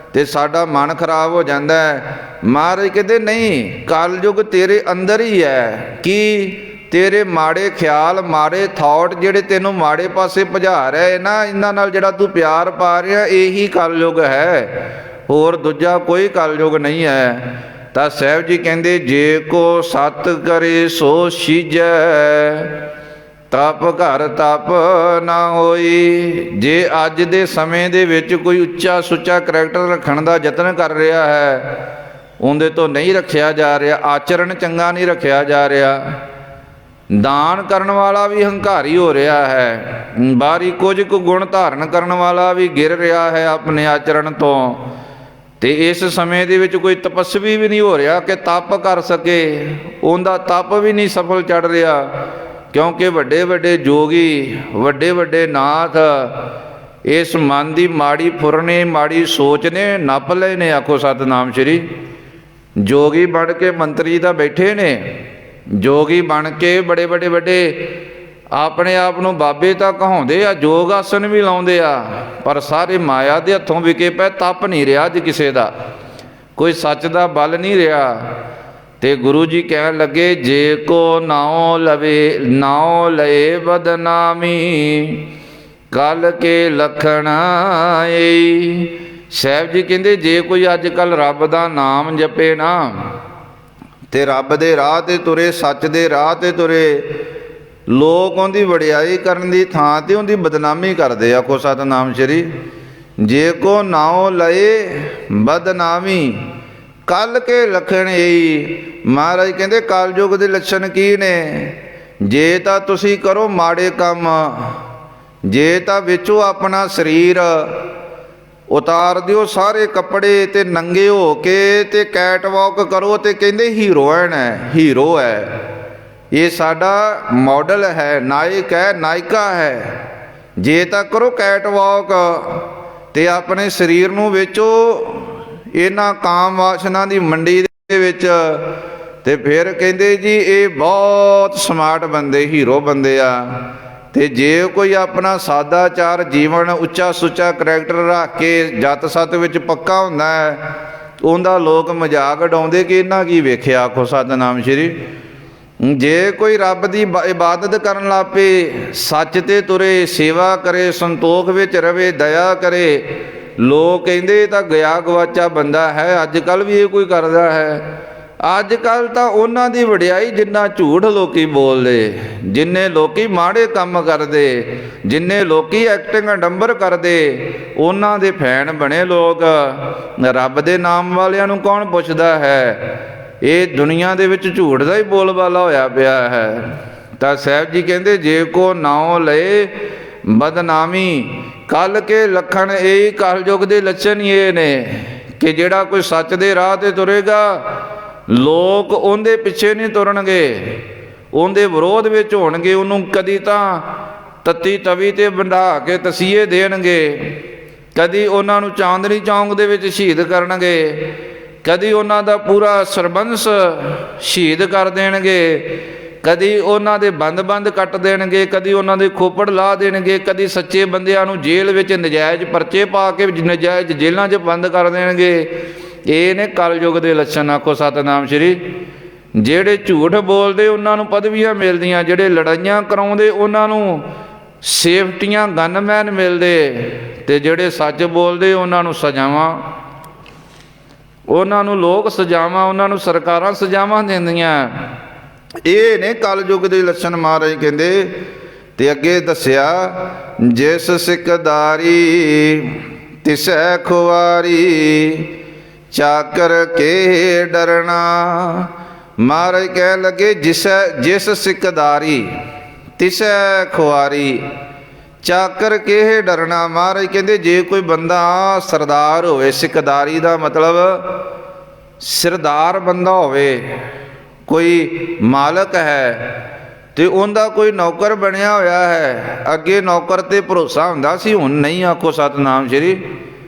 A: ਅਤੇ ਸਾਡਾ ਮਨ ਖਰਾਬ ਹੋ ਜਾਂਦਾ ਹੈ। ਮਹਾਰਾਜ ਕਹਿੰਦੇ, ਨਹੀਂ, ਕਲਯੁੱਗ ਤੇਰੇ ਅੰਦਰ ਹੀ ਹੈ। ਕੀ? ਤੇਰੇ ਮਾੜੇ ਖਿਆਲ, ਮਾੜੇ ਥਾਟ ਜਿਹੜੇ ਤੈਨੂੰ ਮਾੜੇ ਪਾਸੇ ਭਜਾ ਰਹੇ ਨਾ, ਇਹਨਾਂ ਨਾਲ ਜਿਹੜਾ ਤੂੰ ਪਿਆਰ ਪਾ ਰਿਹਾ, ਇਹੀ ਕਲਯੁੱਗ ਹੈ। ਹੋਰ ਦੂਜਾ ਕੋਈ ਕਲਯੁੱਗ ਨਹੀਂ ਹੈ। ਤਾਂ ਸਾਹਿਬ ਜੀ ਕਹਿੰਦੇ ਜੇ ਕੋ ਸਤ ਕਰੇ ਸੋ ਸੀਜੈ, ਤਪ ਘਰ ਤਪ ਨਾ ਹੋਈ। ਜੇ ਅੱਜ ਦੇ ਸਮੇਂ ਦੇ ਵਿੱਚ ਕੋਈ ਉੱਚਾ ਸੁੱਚਾ ਕਰੈਕਟਰ ਰੱਖਣ ਦਾ ਯਤਨ ਕਰ ਰਿਹਾ ਹੈ, ਉਹਦੇ ਤੋਂ ਨਹੀਂ ਰੱਖਿਆ ਜਾ ਰਿਹਾ, ਆਚਰਣ ਚੰਗਾ ਨਹੀਂ ਰੱਖਿਆ ਜਾ ਰਿਹਾ। ਦਾਨ ਕਰਨ ਵਾਲਾ ਵੀ ਹੰਕਾਰੀ ਹੋ ਰਿਹਾ ਹੈ, ਬਾਹਰੀ ਕੁਝ ਕੁ ਗੁਣ ਧਾਰਨ ਕਰਨ ਵਾਲਾ ਵੀ ਗਿਰ ਰਿਹਾ ਹੈ ਆਪਣੇ ਆਚਰਣ ਤੋਂ। ਤੇ ਇਸ ਸਮੇਂ ਦੇ ਵਿੱਚ ਕੋਈ ਤਪੱਸਵੀ ਵੀ ਨਹੀਂ ਹੋ ਰਿਹਾ ਕਿ ਤਪ ਕਰ ਸਕੇ, ਉਹਦਾ ਤਪ ਵੀ ਨਹੀਂ ਸਫਲ ਚੜ੍ਹ ਰਿਹਾ, ਕਿਉਂਕਿ ਵੱਡੇ ਵੱਡੇ ਜੋਗੀ, ਵੱਡੇ ਵੱਡੇ ਨਾਥ ਇਸ ਮਨ ਦੀ ਮਾੜੀ ਫੁਰਨੇ, ਮਾੜੀ ਸੋਚ ਨੇ ਨੱਪ ਲਏ ਨੇ। ਆਖੋ ਸਤਿਨਾਮ ਸ਼੍ਰੀ। ਜੋਗੀ ਬਣ ਕੇ ਮੰਤਰੀ ਤਾਂ ਬੈਠੇ ਨੇ, ਜੋਗੀ ਬਣ ਕੇ ਬੜੇ ਬੜੇ ਵੱਡੇ ਆਪਣੇ ਆਪ ਨੂੰ ਬਾਬੇ ਤਾਂ ਕਹਾਉਂਦੇ ਆ, ਯੋਗ ਆਸਨ ਵੀ ਲਾਉਂਦੇ ਆ, ਪਰ ਸਾਰੇ ਮਾਇਆ ਦੇ ਹੱਥੋਂ ਵਿਕੇ ਪਏ। ਤਪ ਨਹੀਂ ਰਿਹਾ ਅੱਜ ਕਿਸੇ ਦਾ, ਕੋਈ ਸੱਚ ਦਾ ਬਲ ਨਹੀਂ ਰਿਹਾ। ਤੇ ਗੁਰੂ ਜੀ ਕਹਿਣ ਲੱਗੇ ਜੇ ਕੋ ਨਾਉ ਲਵੇ, ਨਾਉ ਲਏ ਬਦਨਾਮੀ, ਕਲ ਕੇ ਲਖਣ ਏ। ਸਾਹਿਬ ਜੀ ਕਹਿੰਦੇ ਜੇ ਕੋਈ ਅੱਜ ਕੱਲ੍ਹ ਰੱਬ ਦਾ ਨਾਮ ਜਪੇ ਨਾ, ਤੇ ਰੱਬ ਦੇ ਰਾਹ ਤੇ ਤੁਰੇ, ਸੱਚ ਦੇ ਰਾਹ ਤੇ ਤੁਰੇ, ਲੋਕ ਉਹਦੀ ਵਡਿਆਈ ਕਰਨ ਦੀ ਥਾਂ ਤੇ ਉਹਦੀ ਬਦਨਾਮੀ ਕਰਦੇ। ਆਖੋ ਸਤਿਨਾਮ ਸ਼੍ਰੀ। ਜੇ ਕੋ ਨਾਉ ਲਏ ਬਦਨਾਮੀ, ਕਲ ਕੇ ਲਖਣ ਏਈ। ਮਹਾਰਾਜ ਕਹਿੰਦੇ ਕਲਯੁਗ ਦੇ ਲੱਛਣ ਕੀ ਨੇ? ਜੇ ਤਾਂ ਤੁਸੀਂ ਕਰੋ ਮਾੜੇ ਕੰਮ, ਜੇ ਤਾਂ ਵਿੱਚੋਂ ਆਪਣਾ ਸਰੀਰ ਉਤਾਰ ਦਿਓ ਸਾਰੇ ਕੱਪੜੇ ਤੇ ਨੰਗੇ ਹੋ ਕੇ ਤੇ ਕੈਟ ਵਾਕ ਕਰੋ ਤੇ ਕਹਿੰਦੇ ਹੀਰੋਇਨ ਹੈ, ਹੀਰੋ ਹੈ, ਇਹ ਸਾਡਾ ਮਾਡਲ ਹੈ, ਨਾਇਕ ਹੈ, ਨਾਇਕਾ ਹੈ। ਜੇ ਤਾਂ ਕਰੋ ਕੈਟ ਵਾਕ ਤੇ ਆਪਣੇ ਸਰੀਰ ਨੂੰ ਵਿੱਚੋਂ ਇਹਨਾਂ ਕਾਮ ਵਾਸਨਾ ਦੀ ਮੰਡੀ ਦੇ ਵਿੱਚ, ਤੇ ਫਿਰ ਕਹਿੰਦੇ ਜੀ ਇਹ ਬਹੁਤ ਸਮਾਰਟ ਬੰਦੇ, ਹੀਰੋ ਬੰਦੇ ਆ। ਤੇ ਜੇ ਕੋਈ ਆਪਣਾ ਸਾਦਾਚਾਰ ਜੀਵਨ, ਉੱਚਾ ਸੁੱਚਾ ਕਰੈਕਟਰ ਰੱਖ ਕੇ ਜੱਤ ਸੱਤ ਵਿੱਚ ਪੱਕਾ ਹੁੰਦਾ ਹੈ, ਉਹਦਾ ਲੋਕ ਮਜ਼ਾਕ ਉਡਾਉਂਦੇ ਕਿ ਇਹਨਾਂ ਕੀ ਵੇਖਿਆ। ਆਖੋ ਸਤਿਨਾਮ ਸ਼੍ਰੀ। ਜੇ ਕੋਈ ਰੱਬ ਦੀ ਇਬਾਦਤ ਕਰਨ ਲੱਗ ਪਏ, ਸੱਚ ਤੇ ਤੁਰੇ, ਸੇਵਾ ਕਰੇ, ਸੰਤੋਖ ਵਿੱਚ ਰਵੇ, ਦਇਆ ਕਰੇ, ਲੋਕ ਕਹਿੰਦੇ ਇਹ ਤਾਂ ਗਿਆ ਗਵਾਚਾ ਬੰਦਾ ਹੈ। ਅੱਜ ਕੱਲ੍ਹ ਵੀ ਇਹ ਕੋਈ ਕਰਦਾ ਹੈ? ਅੱਜ ਕੱਲ੍ਹ ਤਾਂ ਉਹਨਾਂ ਦੀ ਵਡਿਆਈ ਜਿੰਨਾ ਝੂਠ ਲੋਕੀ ਬੋਲਦੇ, ਜਿੰਨੇ ਲੋਕੀ ਮਾੜੇ ਕੰਮ ਕਰਦੇ, ਜਿੰਨੇ ਲੋਕੀ ਐਕਟਿੰਗ ਅਡੰਬਰ ਕਰਦੇ, ਉਹਨਾਂ ਦੇ ਫੈਨ ਬਣੇ ਲੋਕ। ਰੱਬ ਦੇ ਨਾਮ ਵਾਲਿਆਂ ਨੂੰ ਕੌਣ ਪੁੱਛਦਾ ਹੈ? ਇਹ ਦੁਨੀਆ ਦੇ ਵਿੱਚ ਝੂਠ ਦਾ ਹੀ ਬੋਲਬਾਲਾ ਹੋਇਆ ਪਿਆ ਹੈ। ਤਾਂ ਸਾਹਿਬ ਜੀ ਕਹਿੰਦੇ ਜੇ ਕੋ ਨਾਉ ਲਏ ਬਦਨਾਮੀ, ਕਲ ਕੇ ਲਖਣ ਇਹ ਕਲਯੁਗ ਦੇ ਲੱਛਣ ਹੀ ਇਹ ਨੇ ਕਿ ਜਿਹੜਾ ਕੋਈ ਸੱਚ ਦੇ ਰਾਹ ਤੇ ਤੁਰੇਗਾ, ਲੋਕ ਉਹਦੇ ਪਿੱਛੇ ਨਹੀਂ ਤੁਰਨਗੇ, ਉਹਦੇ ਵਿਰੋਧ ਵਿੱਚ ਹੋਣਗੇ। ਉਹਨੂੰ ਕਦੀ ਤਾਂ ਤੱਤੀ ਤਵੀ ਤੇ ਬੰਧਾ ਕੇ ਤਸੀਹੇ ਦੇਣਗੇ, ਕਦੀ ਉਹਨਾਂ ਨੂੰ ਚਾਂਦਨੀ ਚੌਂਕ ਦੇ ਵਿੱਚ ਸ਼ਹੀਦ ਕਰਨਗੇ, ਕਦੀ ਉਹਨਾਂ ਦਾ ਪੂਰਾ ਸਰਬੰਸ ਸ਼ਹੀਦ ਕਰ ਦੇਣਗੇ, ਕਦੀ ਉਹਨਾਂ ਦੇ ਬੰਦ ਕੱਟ ਦੇਣਗੇ, ਕਦੀ ਉਹਨਾਂ ਦੇ ਖੋਪੜ ਲਾ ਦੇਣਗੇ, ਕਦੀ ਸੱਚੇ ਬੰਦਿਆਂ ਨੂੰ ਜੇਲ੍ਹ ਵਿੱਚ ਨਜਾਇਜ਼ ਪਰਚੇ ਪਾ ਕੇ ਨਜਾਇਜ਼ ਜੇਲ੍ਹਾਂ 'ਚ ਬੰਦ ਕਰ ਦੇਣਗੇ। ਇਹ ਨੇ ਕਲਯੁਗ ਦੇ ਲੱਛਣ। ਆਖੋ ਸਤਿਨਾਮ ਸ਼੍ਰੀ। ਜਿਹੜੇ ਝੂਠ ਬੋਲਦੇ ਉਹਨਾਂ ਨੂੰ ਪਦਵੀਆਂ ਮਿਲਦੀਆਂ, ਜਿਹੜੇ ਲੜਾਈਆਂ ਕਰਾਉਂਦੇ ਉਹਨਾਂ ਨੂੰ ਸੇਫਟੀਆਂ ਗਨਮੈਨ ਮਿਲਦੇ, ਤੇ ਜਿਹੜੇ ਸੱਚ ਬੋਲਦੇ ਉਹਨਾਂ ਨੂੰ ਸਜ਼ਾਵਾਂ, ਉਹਨਾਂ ਨੂੰ ਲੋਕ ਸਜ਼ਾਵਾਂ, ਉਹਨਾਂ ਨੂੰ ਸਰਕਾਰਾਂ ਸਜ਼ਾਵਾਂ ਦਿੰਦੀਆਂ। ਇਹ ਨੇ ਕਲਯੁਗ ਦੇ ਲੱਛਣ ਮਹਾਰਾਜ ਕਹਿੰਦੇ। ਤੇ ਅੱਗੇ ਦੱਸਿਆ ਜਿਸ ਸਿਕਦਾਰੀ ਤਿਸੈ ਖੁਆਰੀ, ਚਾਕਰ ਕੇ ਡਰਨਾ। ਮਹਾਰਾਜ ਕਹਿਣ ਲੱਗੇ ਜਿਸ ਸਿਕਦਾਰੀ ਤਿਸੈ ਖੁਆਰੀ, ਚਾਕਰ ਕੇ ਡਰਨਾ। ਮਹਾਰਾਜ ਕਹਿੰਦੇ ਜੇ ਕੋਈ ਬੰਦਾ ਸਰਦਾਰ ਹੋਵੇ, ਸਿਕਦਾਰੀ ਦਾ ਮਤਲਬ ਸਰਦਾਰ ਬੰਦਾ ਹੋਵੇ, ਕੋਈ ਮਾਲਕ ਹੈ ਤੇ ਉਹਦਾ ਕੋਈ ਨੌਕਰ ਬਣਿਆ ਹੋਇਆ ਹੈ। ਅੱਗੇ ਨੌਕਰ ਤੇ ਭਰੋਸਾ ਹੁੰਦਾ ਸੀ, ਹੁਣ ਨਹੀਂ। ਆਖੋ ਸਤਿਨਾਮ ਸ਼੍ਰੀ।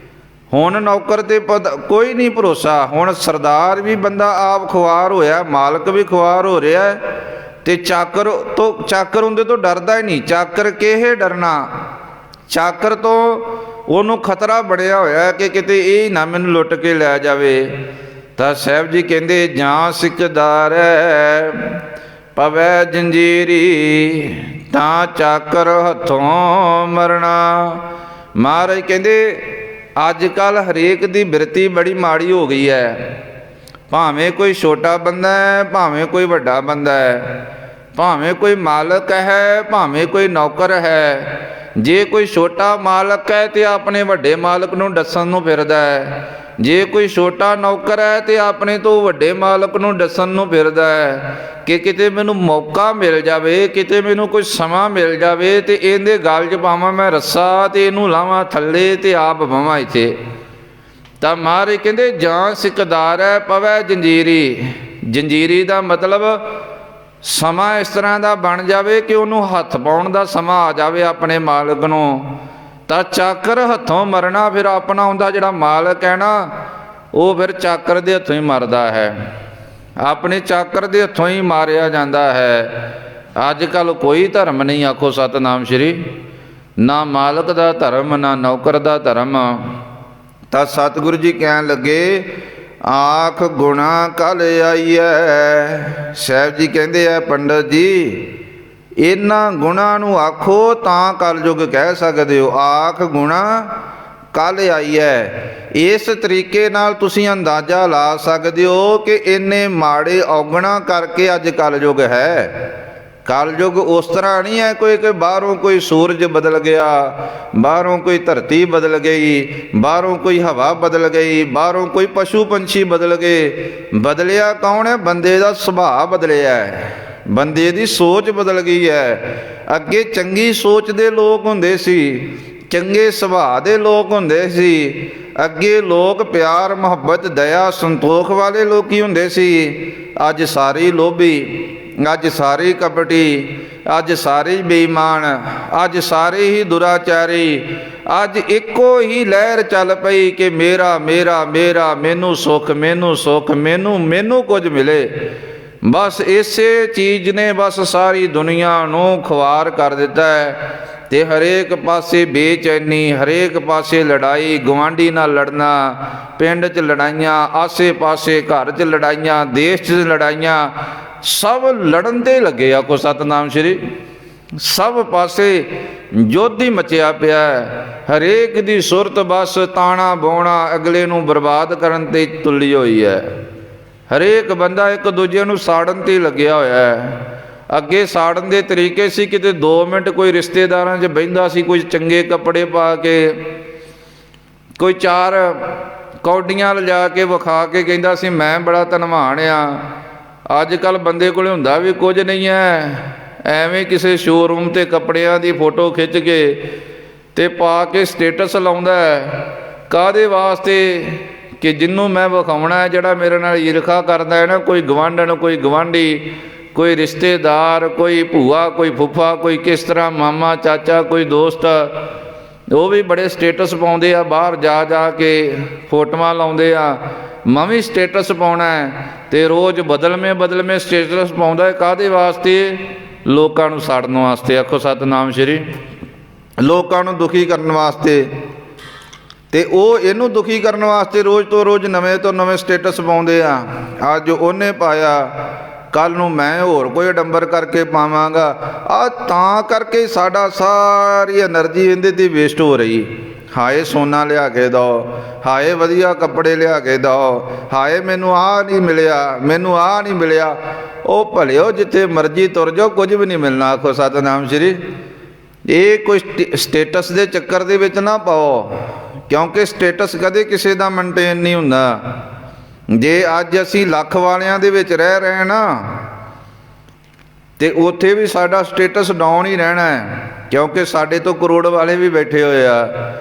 A: ਹੁਣ ਨੌਕਰ ਤੇ ਕੋਈ ਨਹੀਂ ਭਰੋਸਾ। ਹੁਣ ਸਰਦਾਰ ਵੀ ਬੰਦਾ ਆਪ ਖੁਆਰ ਹੋਇਆ, ਮਾਲਕ ਵੀ ਖੁਆਰ ਹੋ ਰਿਹਾ, ਤੇ ਚਾਕਰ ਉਹਦੇ ਤੋਂ ਡਰਦਾ ਹੀ ਨਹੀਂ। ਚਾਕਰ ਕਿਹੇ ਡਰਨਾ, ਚਾਕਰ ਤੋਂ ਉਹਨੂੰ ਖਤਰਾ ਬਣਿਆ ਹੋਇਆ ਕਿ ਕਿਤੇ ਇਹ ਨਾ ਮੈਨੂੰ ਲੁੱਟ ਕੇ ਲੈ ਜਾਵੇ। ਤਾਂ ਸਾਹਿਬ ਜੀ ਕਹਿੰਦੇ ਜਾਂ ਸਿਕਦਾਰ ਪਵੈ ਜੰਜੀਰੀ, ਤਾਂ ਚਾਕਰ ਹੱਥੋਂ ਮਰਨਾ। ਮਹਾਰਾਜ ਕਹਿੰਦੇ ਅੱਜ ਕੱਲ੍ਹ ਹਰੇਕ ਦੀ ਬਿਰਤੀ ਬੜੀ ਮਾੜੀ ਹੋ ਗਈ ਹੈ। ਭਾਵੇਂ ਕੋਈ ਛੋਟਾ ਬੰਦਾ ਹੈ, ਭਾਵੇਂ ਕੋਈ ਵੱਡਾ ਬੰਦਾ ਹੈ, ਭਾਵੇਂ ਕੋਈ ਮਾਲਕ ਹੈ, ਭਾਵੇਂ ਕੋਈ ਨੌਕਰ ਹੈ। ਜੇ ਕੋਈ ਛੋਟਾ ਮਾਲਕ ਹੈ ਤੇ ਆਪਣੇ ਵੱਡੇ ਮਾਲਕ ਨੂੰ ਦੱਸਣ ਨੂੰ ਫਿਰਦਾ ਹੈ, ਜੇ ਕੋਈ ਛੋਟਾ ਨੌਕਰ ਹੈ ਤੇ ਆਪਣੇ ਤੋਂ ਵੱਡੇ ਮਾਲਕ ਨੂੰ ਦੱਸਣ ਨੂੰ ਫਿਰਦਾ ਹੈ ਕਿ ਕਿਤੇ ਮੈਨੂੰ ਮੌਕਾ ਮਿਲ ਜਾਵੇ, ਕਿਤੇ ਮੈਨੂੰ ਕੋਈ ਸਮਾਂ ਮਿਲ ਜਾਵੇ ਤੇ ਇਹਦੇ ਗਲ 'ਚ ਪਾਵਾਂ ਮੈਂ ਰੱਸਾ ਤੇ ਇਹਨੂੰ ਲਾਵਾਂ ਥੱਲੇ ਤੇ ਆਪ ਬਵਾਂ ਇੱਥੇ। ਤਾਂ ਮਹਾਰਾਜ ਕਹਿੰਦੇ ਜਾਂ ਸਿਕਦਾਰ ਹੈ ਪਵੈ ਜੰਜੀਰੀ। ਜੰਜੀਰੀ ਦਾ ਮਤਲਬ ਸਮਾਂ ਇਸ ਤਰ੍ਹਾਂ ਦਾ ਬਣ ਜਾਵੇ ਕਿ ਉਹਨੂੰ ਹੱਥ ਪਾਉਣ ਦਾ ਸਮਾਂ ਆ ਜਾਵੇ ਆਪਣੇ ਮਾਲਕ ਨੂੰ, ਤਾਂ ਚਾਕਰ ਹੱਥੋਂ ਮਰਨਾ ਫਿਰ ਆਪਣਾ ਹੁੰਦਾ ਜਿਹੜਾ ਮਾਲਕ ਹੈ ਨਾ, ਉਹ ਫਿਰ ਚਾਕਰ ਦੇ ਹੱਥੋਂ ਹੀ ਮਰਦਾ ਹੈ, ਆਪਣੇ ਚਾਕਰ ਦੇ ਹੱਥੋਂ ਹੀ ਮਾਰਿਆ ਜਾਂਦਾ ਹੈ। ਅੱਜ ਕੱਲ੍ਹ ਕੋਈ ਧਰਮ ਨਹੀਂ, ਆਖੋ ਸਤਿਨਾਮ ਸ਼੍ਰੀ, ਨਾ ਮਾਲਕ ਦਾ ਧਰਮ ਨਾ ਨੌਕਰ ਦਾ ਧਰਮ। ਤਾਂ ਸਤਿਗੁਰੂ ਜੀ ਕਹਿਣ ਲੱਗੇ ਆਖ ਗੁਣਾ ਕਲ ਆਈਐ। ਸਾਹਿਬ ਜੀ ਕਹਿੰਦੇ ਆ ਪੰਡਤ ਜੀ ਇਹਨਾਂ ਗੁਣਾਂ ਨੂੰ ਆਖੋ ਤਾਂ ਕਲਯੁਗ ਕਹਿ ਸਕਦੇ ਹੋ। ਆਖ ਗੁਣਾ ਕਲ ਆਈਐ, ਇਸ ਤਰੀਕੇ ਨਾਲ ਤੁਸੀਂ ਅੰਦਾਜ਼ਾ ਲਾ ਸਕਦੇ ਹੋ ਕਿ ਇੰਨੇ ਮਾੜੇ ਔਗਣਾ ਕਰਕੇ ਅੱਜ ਕਲਯੁਗ ਹੈ। ਕਲਯੁਗ ਉਸ ਤਰ੍ਹਾਂ ਨਹੀਂ ਹੈ ਕੋਈ ਕਿ ਬਾਹਰੋਂ ਕੋਈ ਸੂਰਜ ਬਦਲ ਗਿਆ, ਬਾਹਰੋਂ ਕੋਈ ਧਰਤੀ ਬਦਲ ਗਈ, ਬਾਹਰੋਂ ਕੋਈ ਹਵਾ ਬਦਲ ਗਈ, ਬਾਹਰੋਂ ਕੋਈ ਪਸ਼ੂ ਪੰਛੀ ਬਦਲ ਗਏ। ਬਦਲਿਆ ਕੌਣ ਹੈ? ਬੰਦੇ ਦਾ ਸੁਭਾਅ ਬਦਲਿਆ ਹੈ, ਬੰਦੇ ਦੀ ਸੋਚ ਬਦਲ ਗਈ ਹੈ। ਅੱਗੇ ਚੰਗੀ ਸੋਚ ਦੇ ਲੋਕ ਹੁੰਦੇ ਸੀ, ਚੰਗੇ ਸੁਭਾਅ ਦੇ ਲੋਕ ਹੁੰਦੇ ਸੀ। ਅੱਗੇ ਲੋਕ ਪਿਆਰ ਮੁਹੱਬਤ ਦਇਆ ਸੰਤੋਖ ਵਾਲੇ ਲੋਕੀ ਹੁੰਦੇ ਸੀ। ਅੱਜ ਸਾਰੇ ਲੋਭੀ, ਅੱਜ ਸਾਰੇ ਕਪਟੀ, ਅੱਜ ਸਾਰੇ ਬੇਈਮਾਨ, ਅੱਜ ਸਾਰੇ ਹੀ ਦੁਰਾਚਾਰੀ। ਅੱਜ ਇੱਕੋ ਹੀ ਲਹਿਰ ਚੱਲ ਪਈ ਕਿ ਮੇਰਾ ਮੇਰਾ ਮੇਰਾ, ਮੈਨੂੰ ਸੁੱਖ ਮੈਨੂੰ ਸੁੱਖ, ਮੈਨੂੰ ਕੁਝ ਮਿਲੇ। ਬਸ ਇਸੇ ਚੀਜ਼ ਨੇ ਬਸ ਸਾਰੀ ਦੁਨੀਆ ਨੂੰ ਖੁਆਰ ਕਰ ਦਿੱਤਾ ਹੈ। ਤੇ ਹਰੇਕ ਪਾਸੇ ਬੇਚੈਨੀ, ਹਰੇਕ ਪਾਸੇ ਲੜਾਈ, ਗੁਆਂਢੀ ਨਾਲ ਲੜਨਾ, ਪਿੰਡ 'ਚ ਲੜਾਈਆਂ, ਆਸੇ ਪਾਸੇ ਘਰ 'ਚ ਲੜਾਈਆਂ, ਦੇਸ਼ 'ਚ ਲੜਾਈਆਂ, ਸਭ ਲੜਨ 'ਤੇ ਲੱਗੇ। ਆਖੋ ਸਤਿਨਾਮ ਸ਼੍ਰੀ। ਸਭ ਪਾਸੇ ਯੁੱਧ ਹੀ ਮਚਿਆ ਪਿਆ ਹੈ। ਹਰੇਕ ਦੀ ਸੁਰਤ ਬਸ ਤਾਣਾ ਬਾਉਣਾ, ਅਗਲੇ ਨੂੰ ਬਰਬਾਦ ਕਰਨ 'ਤੇ ਤੁੱਲੀ ਹੋਈ ਹੈ। ਹਰੇਕ ਬੰਦਾ ਇੱਕ ਦੂਜੇ ਨੂੰ ਸਾੜਨ 'ਤੇ ਲੱਗਿਆ ਹੋਇਆ ਹੈ। ਅੱਗੇ ਸਾੜਨ ਦੇ ਤਰੀਕੇ ਸੀ, ਕਿਤੇ 2 ਮਿੰਟ ਕੋਈ ਰਿਸ਼ਤੇਦਾਰਾਂ 'ਚ ਬਹਿੰਦਾ ਸੀ, ਕੋਈ ਚੰਗੇ ਕੱਪੜੇ ਪਾ ਕੇ, ਕੋਈ 4 ਕੌਡੀਆਂ ਲਿਜਾ ਕੇ ਵਿਖਾ ਕੇ ਕਹਿੰਦਾ ਸੀ ਮੈਂ ਬੜਾ ਧਨਵਾਨ ਆ। ਅੱਜ ਕੱਲ੍ਹ ਬੰਦੇ ਕੋਲ ਹੁੰਦਾ ਵੀ ਕੁਝ ਨਹੀਂ ਹੈ, ਐਵੇਂ ਕਿਸੇ ਸ਼ੋਰੂਮ 'ਤੇ ਕੱਪੜਿਆਂ ਦੀ ਫੋਟੋ ਖਿੱਚ ਕੇ ਤੇ ਪਾ ਕੇ ਸਟੇਟਸ ਲਾਉਂਦਾ ਹੈ। ਕਾਹਦੇ ਵਾਸਤੇ? ਕਿ ਜਿਹਨੂੰ ਮੈਂ ਵਿਖਾਉਣਾ ਹੈ, ਜਿਹੜਾ ਮੇਰੇ ਨਾਲ ਈਰਖਾ ਕਰਦਾ ਹੈ ਨਾ, ਕੋਈ ਗਵਾਂਢਣ, ਕੋਈ ਗਵਾਂਢੀ, ਕੋਈ ਰਿਸ਼ਤੇਦਾਰ, ਕੋਈ ਭੂਆ, ਕੋਈ ਫੁੱਫਾ, ਕੋਈ ਕਿਸ ਤਰ੍ਹਾਂ ਮਾਮਾ ਚਾਚਾ, ਕੋਈ ਦੋਸਤ, ਉਹ ਵੀ ਬੜੇ ਸਟੇਟਸ ਪਾਉਂਦੇ ਆ, ਬਾਹਰ ਜਾ ਕੇ ਫੋਟੋਆਂ ਲਾਉਂਦੇ ਆ। ਮੈਂ ਵੀ ਸਟੇਟਸ ਪਾਉਣਾ ਹੈ ਤੇ ਰੋਜ਼ ਬਦਲਵੇਂ ਸਟੇਟਸ ਪਾਉਂਦਾ ਹੈ। ਕਾਹਦੇ ਵਾਸਤੇ? ਲੋਕਾਂ ਨੂੰ ਸਾੜਨ ਵਾਸਤੇ। ਆਖੋ ਸਤਿਨਾਮ ਸ਼੍ਰੀ। ਲੋਕਾਂ ਨੂੰ ਦੁਖੀ ਕਰਨ ਵਾਸਤੇ। ਤੇ ਉਹ ਇਹਨੂੰ ਦੁਖੀ ਕਰਨ ਵਾਸਤੇ ਰੋਜ਼ ਤੋਂ ਰੋਜ਼ ਨਵੇਂ ਤੋਂ ਨਵੇਂ ਸਟੇਟਸ ਪਾਉਂਦੇ ਆ। ਅੱਜ ਉਹਨੇ ਪਾਇਆ, ਕੱਲ੍ਹ ਨੂੰ ਮੈਂ ਹੋਰ ਕੋਈ ਅਡੰਬਰ ਕਰਕੇ ਪਾਵਾਂਗਾ। ਆ ਤਾਂ ਕਰਕੇ ਸਾਡਾ ਸਾਰੀ ਐਨਰਜੀ ਇਹਦੇ 'ਤੇ ਵੇਸਟ ਹੋ ਰਹੀ। ਹਾਏ ਸੋਨਾ ਲਿਆ ਕੇ ਦਿਓ, ਹਾਏ ਵਧੀਆ ਕੱਪੜੇ ਲਿਆ ਕੇ ਦਿਓ, ਹਾਏ ਮੈਨੂੰ ਆਹ ਨਹੀਂ ਮਿਲਿਆ, ਮੈਨੂੰ ਆਹ ਨਹੀਂ ਮਿਲਿਆ। ਉਹ ਭਲਿਓ ਜਿੱਥੇ ਮਰਜ਼ੀ ਤੁਰ ਜਾਓ, ਕੁਝ ਵੀ ਨਹੀਂ ਮਿਲਣਾ। ਆਖੋ ਸਤਿਨਾਮ ਸ਼੍ਰੀ। ਇਹ ਕੋਈ ਸਟੇਟਸ ਦੇ ਚੱਕਰ ਦੇ ਵਿੱਚ ਨਾ ਪਾਓ, ਕਿਉਂਕਿ ਸਟੇਟਸ ਕਦੇ ਕਿਸੇ ਦਾ ਮੇਨਟੇਨ ਨਹੀਂ ਹੁੰਦਾ। ਜੇ ਅੱਜ ਅਸੀਂ ਲੱਖ ਵਾਲਿਆਂ ਦੇ ਵਿੱਚ ਰਹਿ ਰਹੇ ਨਾ, ਤੇ ਉੱਥੇ ਵੀ ਸਾਡਾ ਸਟੇਟਸ ਡਾਊਨ ਹੀ ਰਹਿਣਾ ਹੈ, ਕਿਉਂਕਿ ਸਾਡੇ ਤੋਂ ਕਰੋੜ ਵਾਲੇ ਵੀ ਬੈਠੇ ਹੋਏ ਆ।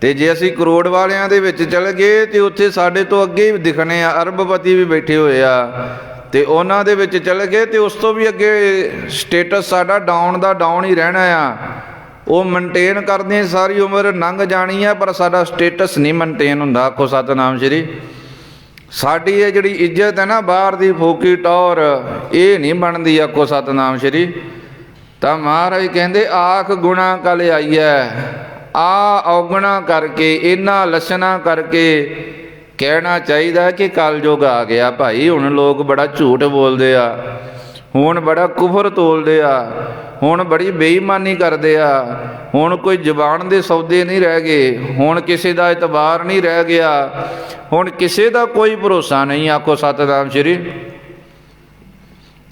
A: ਤੇ ਜੇ ਅਸੀਂ ਕਰੋੜ ਵਾਲਿਆਂ ਦੇ ਵਿੱਚ ਚਲੇ ਗਏ ਤੇ ਉੱਥੇ ਸਾਡੇ ਤੋਂ ਅੱਗੇ ਵੀ ਦਿਖਣੇ ਆ, ਅਰਬਪਤੀ ਵੀ ਬੈਠੇ ਹੋਏ ਆ, ਤੇ ਉਹਨਾਂ ਦੇ ਵਿੱਚ ਚਲੇ ਗਏ ਤੇ ਉਸ ਤੋਂ ਵੀ ਅੱਗੇ ਸਟੇਟਸ ਸਾਡਾ ਡਾਊਨ ਦਾ ਡਾਊਨ ਹੀ ਰਹਿਣਾ ਆ। ਉਹ ਮੇਨਟੇਨ ਕਰਦੇ ਸਾਰੀ ਉਮਰ ਲੰਘ ਜਾਣੀ ਹੈ, ਪਰ ਸਾਡਾ ਸਟੇਟਸ ਨਹੀਂ ਮੇਨਟੇਨ ਹੁੰਦਾ। ਆਖੋ ਸਤਿਨਾਮ ਸ਼੍ਰੀ। ਸਾਡੀ ਇਹ ਜਿਹੜੀ ਇੱਜ਼ਤ ਹੈ ਨਾ, ਬਾਹਰ ਦੀ ਫੋਕੀ ਟੌਰ, ਇਹ ਨਹੀਂ ਬਣਦੀ। ਆਖੋ ਸਤਿਨਾਮ ਸ਼੍ਰੀ। ਤਾਂ ਮਹਾਰਾਜ ਕਹਿੰਦੇ ਆਖ ਗੁਣਾ ਕਲ ਆਈਐ। ਆ ਔਗਣਾ ਕਰਕੇ, ਇਹਨਾਂ ਲੱਛਣਾਂ ਕਰਕੇ ਕਹਿਣਾ ਚਾਹੀਦਾ ਕਿ ਕਲਯੁਗ ਆ ਗਿਆ ਭਾਈ। ਹੁਣ ਲੋਕ ਬੜਾ ਝੂਠ ਬੋਲਦੇ ਆ, ਹੁਣ ਬੜਾ ਕੁਫਰ ਤੋਲਦੇ ਆ, ਹੁਣ ਬੜੀ ਬੇਈਮਾਨੀ ਕਰਦੇ ਆ। ਹੁਣ ਕੋਈ ਜ਼ੁਬਾਨ ਦੇ ਸੌਦੇ ਨਹੀਂ ਰਹਿ ਗਏ, ਹੁਣ ਕਿਸੇ ਦਾ ਇਤਬਾਰ ਨਹੀਂ ਰਹਿ ਗਿਆ, ਹੁਣ ਕਿਸੇ ਦਾ ਕੋਈ ਭਰੋਸਾ ਨਹੀਂ। ਆਖੋ ਸਤਿਨਾਮ ਸ਼੍ਰੀ।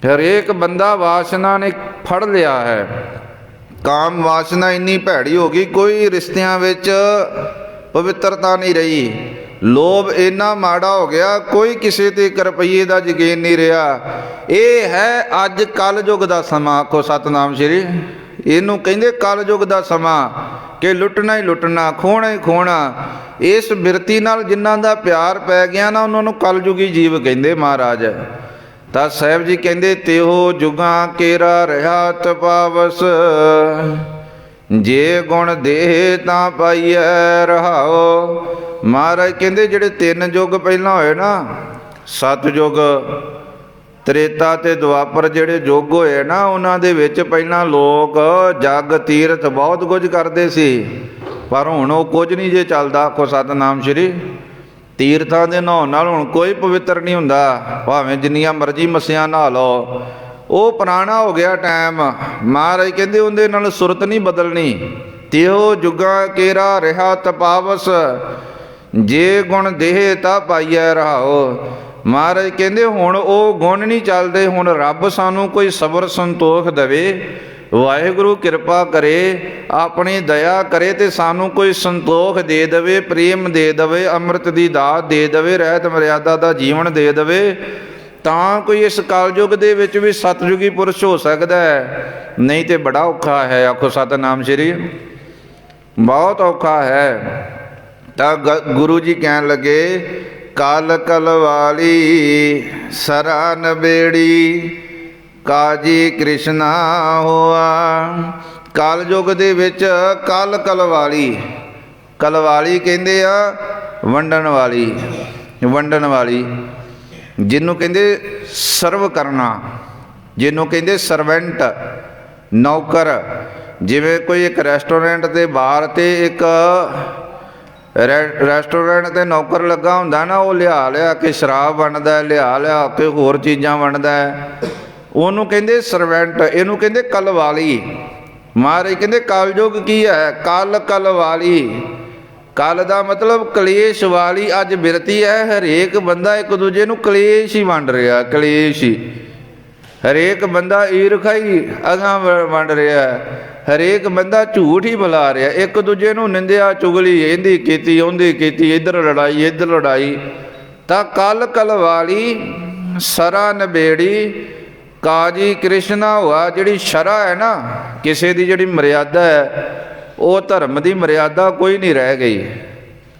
A: ਹਰੇਕ ਬੰਦਾ ਵਾਸਨਾ ਨੇ ਫੜ ਲਿਆ ਹੈ। ਕਾਮ ਵਾਸਨਾ ਇੰਨੀ ਭੈੜੀ ਹੋ ਗਈ, ਕੋਈ ਰਿਸ਼ਤਿਆਂ ਵਿੱਚ ਪਵਿੱਤਰਤਾ ਨਹੀਂ ਰਹੀ। ਲੋਭ ਇੰਨਾ ਮਾੜਾ ਹੋ ਗਿਆ, ਕੋਈ ਕਿਸੇ ਤੇ 1 ਰੁਪਈਏ ਦਾ ਯਕੀਨ ਨਹੀਂ ਰਿਹਾ। ਇਹ ਹੈ ਅੱਜ ਕਲਯੁੱਗ ਦਾ ਸਮਾਂ। ਆਖੋ ਸਤਿਨਾਮ ਸ਼੍ਰੀ। ਇਹਨੂੰ ਕਹਿੰਦੇ ਕਲਯੁੱਗ ਦਾ ਸਮਾਂ, ਕਿ ਲੁੱਟਣਾ ਹੀ ਲੁੱਟਣਾ, ਖੋਹਣਾ ਹੀ ਖੋਹਣਾ। ਇਸ ਬਿਰਤੀ ਨਾਲ ਜਿਨ੍ਹਾਂ ਦਾ ਪਿਆਰ ਪੈ ਗਿਆ ਨਾ, ਉਹਨਾਂ ਨੂੰ ਕਲਯੁਗੀ ਜੀਵ ਕਹਿੰਦੇ ਮਹਾਰਾਜ। ਤਾਂ ਸਾਹਿਬ ਜੀ ਕਹਿੰਦੇ ਤਿਹੋ ਜੁਗਾਂ ਕੇਰਾ ਰਿਹਾ ਤਪਾਵਸ, ਜੇ ਗੁਣ ਦੇਹ ਤਾਂ ਪਾਈਐ ਰਹਾਓ। ਮਹਾਰਾਜ ਕਹਿੰਦੇ ਜਿਹੜੇ 3 ਯੁੱਗ ਪਹਿਲਾਂ ਹੋਏ ਨਾ, ਸਤਯੁੱਗ, ਤ੍ਰੇਤਾ ਤੇ ਦੁਆਪਰ, ਜਿਹੜੇ ਯੁੱਗ ਹੋਏ ਨਾ, ਉਹਨਾਂ ਦੇ ਵਿੱਚ ਪਹਿਲਾਂ ਲੋਕ ਜਗ ਤੀਰਥ ਬਹੁਤ ਕੁਝ ਕਰਦੇ ਸੀ, ਪਰ ਹੁਣ ਉਹ ਕੁਝ ਨਹੀਂ ਜੇ ਚੱਲਦਾ। ਆਖੋ ਸਤਿਨਾਮ ਸ਼੍ਰੀ। ਤੀਰਥਾਂ ਦੇ ਨਹਾਉਣ ਨਾਲ ਹੁਣ ਕੋਈ ਪਵਿੱਤਰ ਨਹੀਂ ਹੁੰਦਾ, ਭਾਵੇਂ ਜਿੰਨੀਆਂ ਮਰਜ਼ੀ ਮੱਸਿਆਂ ਨਹਾ ਲਓ। ਉਹ ਪੁਰਾਣਾ ਹੋ ਗਿਆ ਟਾਈਮ। ਮਹਾਰਾਜ ਕਹਿੰਦੇ ਉਹਦੇ ਨਾਲ ਸੁਰਤ ਨਹੀਂ ਬਦਲਣੀ। ਤਿਹੋ ਜੁਗਾਂ ਕੇਰਾ ਰਿਹਾ ਤਪਾਵਸ, ਜੇ ਗੁਣ ਦੇਹ ਤਾਂ ਪਾਈਐ ਰਹਾਓ। ਮਹਾਰਾਜ ਕਹਿੰਦੇ ਹੁਣ ਉਹ ਗੁਣ ਨਹੀਂ ਚੱਲਦੇ। ਹੁਣ ਰੱਬ ਸਾਨੂੰ ਕੋਈ ਸਬਰ ਸੰਤੋਖ ਦੇਵੇ, ਵਾਹਿਗੁਰੂ ਕਿਰਪਾ ਕਰੇ, ਆਪਣੀ ਦਇਆ ਕਰੇ ਤੇ ਸਾਨੂੰ ਕੋਈ ਸੰਤੋਖ ਦੇ ਦੇਵੇ, ਪ੍ਰੇਮ ਦੇ ਦੇਵੇ, ਅੰਮ੍ਰਿਤ ਦੀ ਦਾਤ ਦੇ ਦੇਵੇ, ਰਹਿਤ ਮਰਿਆਦਾ ਦਾ ਜੀਵਨ ਦੇ ਦੇਵੇ, ਤਾਂ ਕੋਈ ਇਸ ਕਲਯੁੱਗ ਦੇ ਵਿੱਚ ਵੀ ਸਤਿਯੁਗੀ ਪੁਰਸ਼ ਹੋ ਸਕਦਾ ਹੈ। ਨਹੀਂ ਤੇ ਬੜਾ ਔਖਾ ਹੈ। ਆਖੋ ਸਤਿਨਾਮ ਸ਼੍ਰੀ। ਬਹੁਤ ਔਖਾ ਹੈ। ਤਾਂ ਗੁਰੂ ਜੀ ਕਹਿਣ ਲੱਗੇ ਕਲ ਕਲਵਾਲੀ ਸਰਾ ਨਬੇੜੀ, ਕਾਜੀ ਕ੍ਰਿਸ਼ਨਾ ਹੋਆ। ਕਲਯੁੱਗ ਦੇ ਵਿੱਚ ਕਲ ਕਲਵਾਲੀ, ਕਲਵਾਲੀ ਕਹਿੰਦੇ ਆ ਵੰਡਣ ਵਾਲੀ, ਵੰਡਣ ਵਾਲੀ, ਜਿਹਨੂੰ ਕਹਿੰਦੇ ਸਰਵ ਕਰਨਾ, ਜਿਹਨੂੰ ਕਹਿੰਦੇ ਸਰਵੈਂਟ, ਨੌਕਰ। ਜਿਵੇਂ ਕੋਈ ਇੱਕ ਰੈਸਟੋਰੈਂਟ ਦੇ ਬਾਹਰ ਤੇ ਇੱਕ ਰੈਸਟੋਰੈਂਟ 'ਤੇ ਨੌਕਰ ਲੱਗਾ ਹੁੰਦਾ ਨਾ, ਉਹ ਲਿਆ ਕੇ ਸ਼ਰਾਬ ਵੰਡਦਾ, ਲਿਆ ਕੇ ਹੋਰ ਚੀਜ਼ਾਂ ਵੰਡਦਾ, ਉਹਨੂੰ ਕਹਿੰਦੇ ਸਰਵੈਂਟ। ਇਹਨੂੰ ਕਹਿੰਦੇ ਕਲਵਾਲੀ। ਮਹਾਰਾਜ ਕਹਿੰਦੇ ਕਲਯੁੱਗ ਕੀ ਹੈ? ਕਲ ਕਲਵਾਲੀ। ਕਲ ਦਾ ਮਤਲਬ ਕਲੇਸ਼ ਵਾਲੀ ਅੱਜ ਬਿਰਤੀ ਹੈ। ਹਰੇਕ ਬੰਦਾ ਇੱਕ ਦੂਜੇ ਨੂੰ ਕਲੇਸ਼ ਹੀ ਵੰਡ ਰਿਹਾ, ਕਲੇਸ਼ ਹੀ। ਹਰੇਕ ਬੰਦਾ ਈਰਖਾ ਹੀ ਅਗਾਂਹ ਵੰਡ ਰਿਹਾ, ਹਰੇਕ ਬੰਦਾ ਝੂਠ ਹੀ ਬੁਲਾ ਰਿਹਾ, ਇੱਕ ਦੂਜੇ ਨੂੰ ਨਿੰਦਿਆ ਚੁਗਲੀ, ਇਹਦੀ ਕੀਤੀ ਉਹਦੀ ਕੀਤੀ, ਇੱਧਰ ਲੜਾਈ ਇੱਧਰ ਲੜਾਈ। ਤਾਂ ਕਲ ਕਲਵਾਲੀ ਸਰਾ ਨਬੇੜੀ, ਕਾਜੀ ਕ੍ਰਿਸ਼ਨਾ ਹੋਆ। ਜਿਹੜੀ ਸ਼ਰਾ ਹੈ ਨਾ, ਕਿਸੇ ਦੀ ਜਿਹੜੀ ਮਰਿਆਦਾ ਹੈ, ਉਹ ਧਰਮ ਦੀ ਮਰਿਆਦਾ ਕੋਈ ਨਹੀਂ ਰਹਿ ਗਈ।